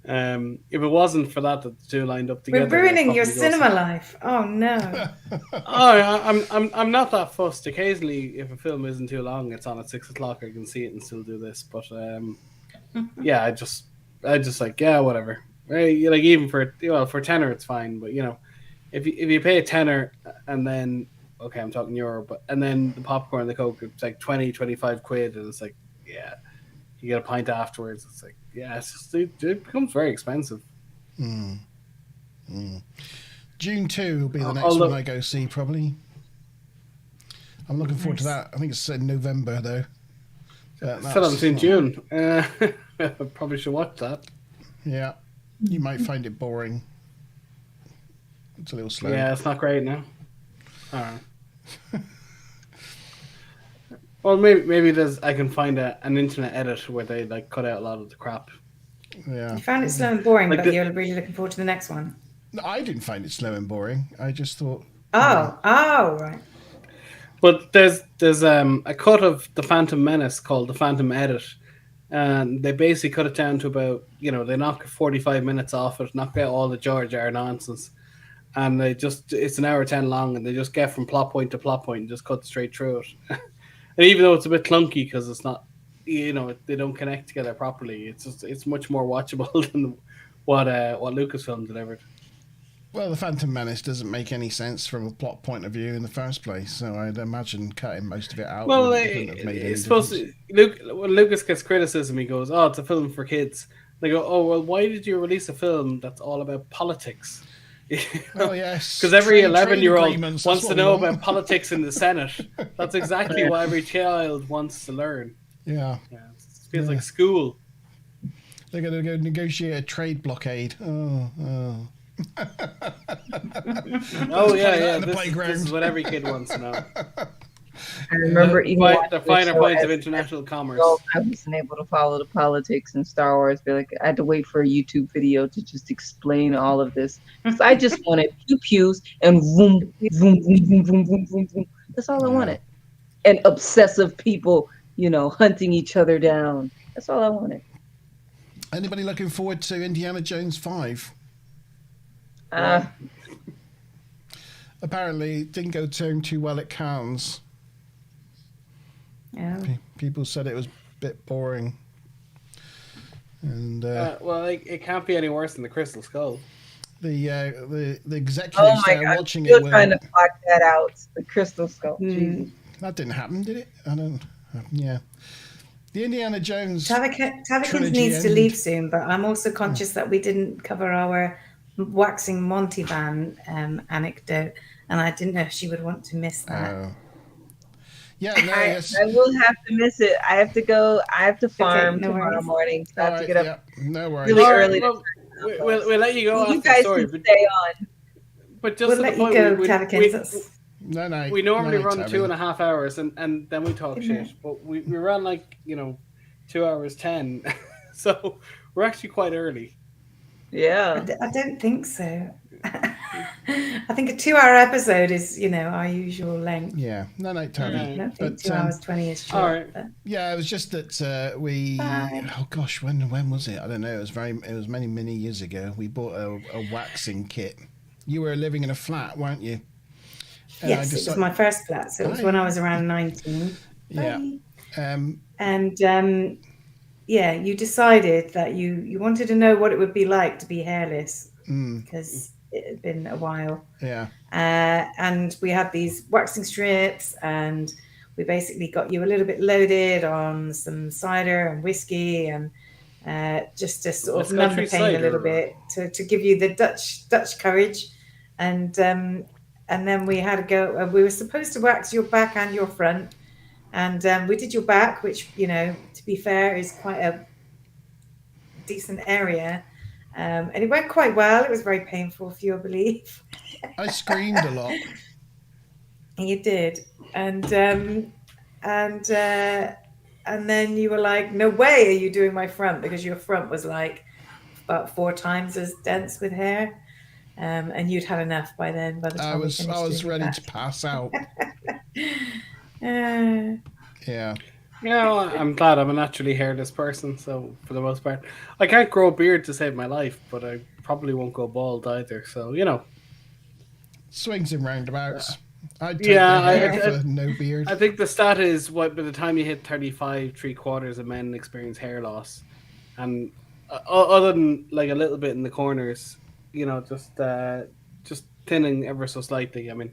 If it wasn't for that, the two lined up together. We're ruining your cinema life. Oh no! I'm not that fussed. Occasionally, if a film isn't too long, it's on at 6:00. I can see it and still do this. But yeah, I just like whatever. Right? Like even for tenner, it's fine. But if you pay a tenner and then. Okay, I'm talking euro, and then the popcorn and the Coke, it's like 20-25 quid, and it's like, yeah, you get a pint afterwards. It's like, yeah, it's just it becomes very expensive. June 2 will be the next one I go see, probably. I'm looking forward to that. I think it's in November, though. Still haven't seen June. I probably should watch that. Yeah, you might find it boring. It's a little slow. Yeah, it's not great now. All right. Well, maybe I can find an internet edit where they like cut out a lot of the crap. Yeah. You found it slow and boring, but you're really looking forward to the next one. No, I didn't find it slow and boring. I just thought. Oh, right. But there's a cut of The Phantom Menace called The Phantom Edit, and they basically cut it down to about they knock 45 minutes off it, knock out all the Jar Jar nonsense. And it's an hour 10 long, and they just get from plot point to plot point and just cut straight through it. And even though it's a bit clunky because it's not, they don't connect together properly, it's much more watchable than what Lucasfilm delivered. Well, The Phantom Menace doesn't make any sense from a plot point of view in the first place, so I'd imagine cutting most of it out. Well, it's supposed to. When Lucas gets criticism, he goes, "Oh, it's a film for kids." They go, "Oh, well, why did you release a film that's all about politics?" Oh yes, because every 11-year-old wants to know about politics in the Senate. That's exactly what every child wants to learn. Yeah, it feels like school. They're going to go negotiate a trade blockade. Oh yeah. This is what every kid wants to know. I remember even the finer points of international commerce. I wasn't able to follow the politics in Star Wars. I had to wait for a YouTube video to just explain all of this. So I just wanted pew pews and boom, boom, boom, boom, boom, boom, boom, boom. That's all I wanted. And obsessive people, hunting each other down. That's all I wanted. Anybody looking forward to Indiana Jones 5? Apparently, it didn't go too well at Cannes. Yeah. People said it was a bit boring. And well, it can't be any worse than the Crystal Skull. The executives watching it. Still trying to block that out. The Crystal Skull. That didn't happen, did it? I don't. Yeah. The Indiana Jones Tavikins trilogy needs to ended. leave soon, but I'm also conscious that we didn't cover our waxing Monty Van anecdote, and I didn't know if she would want to miss that. Yeah, no, I yes. will have to miss it. I have to go. I have to farm no tomorrow worries. morning, so I All have to right, get up yeah, no worries. really All right, early. well, we'll let you go You after guys the story, can stay on. but just We'll to the let you point, go, Tavikins. No. we normally no, run Tabby. 2.5 hours, and then we talk shit. But we run like 2 hours 10, so we're actually quite early. Yeah. I don't think so. I think a 2-hour episode is, our usual length. Yeah, no, Tabby. I don't think But 2 hours 20 is short. all right. But... yeah, it was just that we. Bye. Oh gosh, when was it? I don't know. It was many years ago. We bought a waxing kit. You were living in a flat, weren't you? And yes, it was my first flat, so it was when I was around 19. Yeah. And you decided that you wanted to know what it would be like to be hairless because it had been a while. Yeah. And we had these waxing strips, and we basically got you a little bit loaded on some cider and whiskey, and just to sort of numb the pain a little bit to give you the Dutch courage, and then we had to go. We were supposed to wax your back and your front, and we did your back, which to be fair is quite a decent area. And it went quite well. It was very painful for you, I believe. I screamed a lot. You did, and then you were like, "No way are you doing my front," because your front was like about 4 times as dense with hair, and you'd had enough by then. By the time I was ready to pass out. Yeah. I'm glad I'm a naturally hairless person, so for the most part. I can't grow a beard to save my life, but I probably won't go bald either, so, Swings and roundabouts. I'd take the hair for no beard. I think the stat is, by the time you hit 35, 3/4 of men experience hair loss. And other than, like, a little bit in the corners, just thinning ever so slightly. I mean,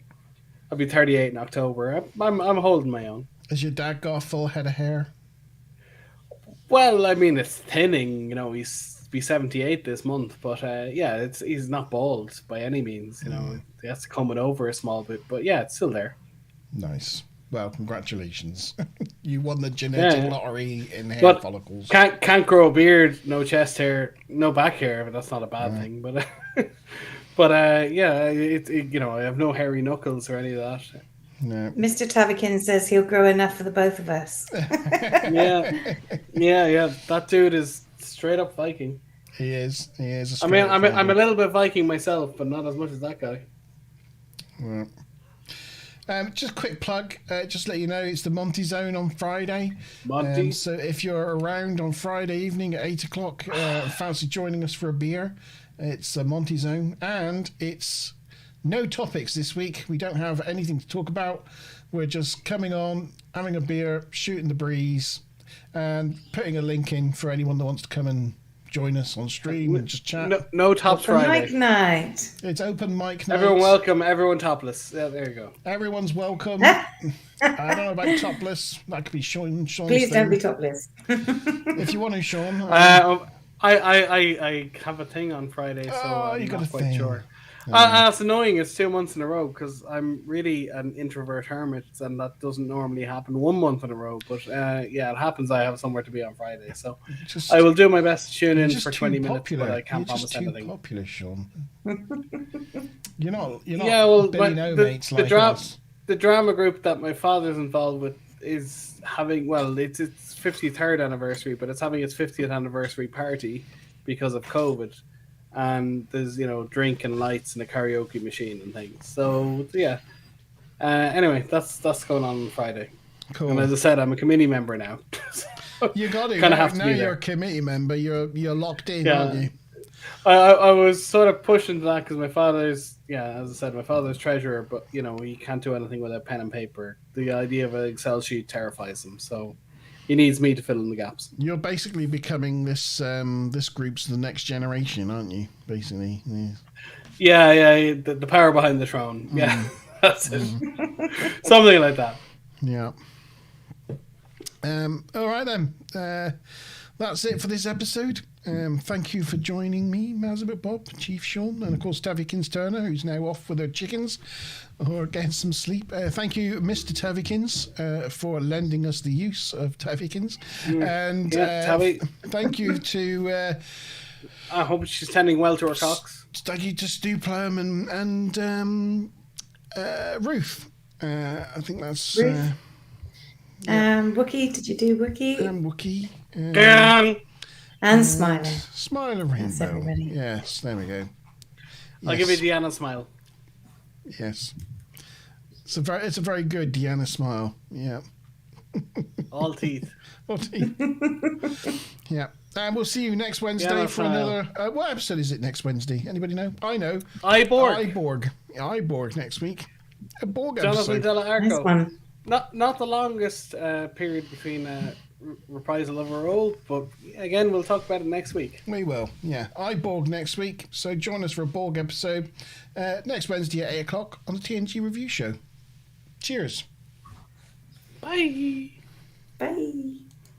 I'll be 38 in October. I'm holding my own. Has your dad got a full head of hair? Well, I mean, it's thinning. He's be 78 this month, but he's not bald by any means. He has to comb it over a small bit, but yeah, it's still there. Nice. Well, congratulations. You won the genetic lottery in hair follicles. Can't grow a beard, no chest hair, no back hair, but that's not a bad thing. But I have no hairy knuckles or any of that. No. Mr. Tavikin says he'll grow enough for the both of us. Yeah. That dude is straight up Viking. He is. I'm a little bit Viking myself, but not as much as that guy. Well, just a quick plug. Just to let you know, it's the Monty Zone on Friday. Monty. So if you're around on Friday evening at 8:00, fancy joining us for a beer, it's a Monty Zone, and it's no topics this week. We don't have anything to talk about. We're just coming on, having a beer, shooting the breeze, and putting a link in for anyone that wants to come and join us on stream and just chat. No tops Friday. Mic night. It's open mic night. Everyone welcome. Everyone topless. Yeah, there you go. Everyone's welcome. I don't know about topless. That could be Sean. Please don't be topless. If you want to, Sean. I have a thing on Friday, so I'm not quite sure. It's annoying. It's 2 months in a row because I'm really an introvert hermit, and that doesn't normally happen 1 month in a row. But it happens. I have somewhere to be on Friday, so I will do my best to tune in for 20 minutes. But I can't promise anything. You're just too popular, Sean. You're not Billy No mates like us. The drama group that my father's involved with is having it's its 53rd anniversary, but it's having its 50th anniversary party because of COVID. And there's drink and lights and a karaoke machine and things. So anyway, that's going on Friday. Cool. And as I said, I'm a committee member now. So you got to. Kind of have to now be you're there. a committee member. You're locked in, aren't you? I was sort of pushing to that because my father's as I said, my father's treasurer, but he can't do anything without pen and paper. The idea of an Excel sheet terrifies him, so he needs me to fill in the gaps. You're basically becoming this group's the next generation, aren't you? Basically. Yeah. The power behind the throne. Yeah, that's it. Something like that. Yeah. All right then. That's it for this episode. Thank you for joining me, Mazabit Bob, Chief Sean, and of course Tavikins Turner, who's now off with her chickens or getting some sleep. Thank you, Mr. Tavikins, for lending us the use of Tavikins. And thank you to... I hope she's tending well to her cocks. Thank you to Stu Plum and Ruth. I think that's... Ruth. Wookie, did you do Wookie? Wookie. And Smiler. Smiler Rainbow. That's everybody. Yes, there we go. I'll give you Deanna smile. Yes. It's a very good Deanna smile. Yeah. All teeth. All teeth. Yeah. And we'll see you next Wednesday Deanna for another... what episode is it next Wednesday? Anybody know? I know. Iborg next week. A Borg Jonathan episode. Della Arco. Nice one. Not the longest period between reprisal of a role, but again, we'll talk about it next week. We will, yeah. Iborg next week, so join us for a Borg episode next Wednesday at 8 o'clock on the TNG Review Show. Cheers. Bye. Bye.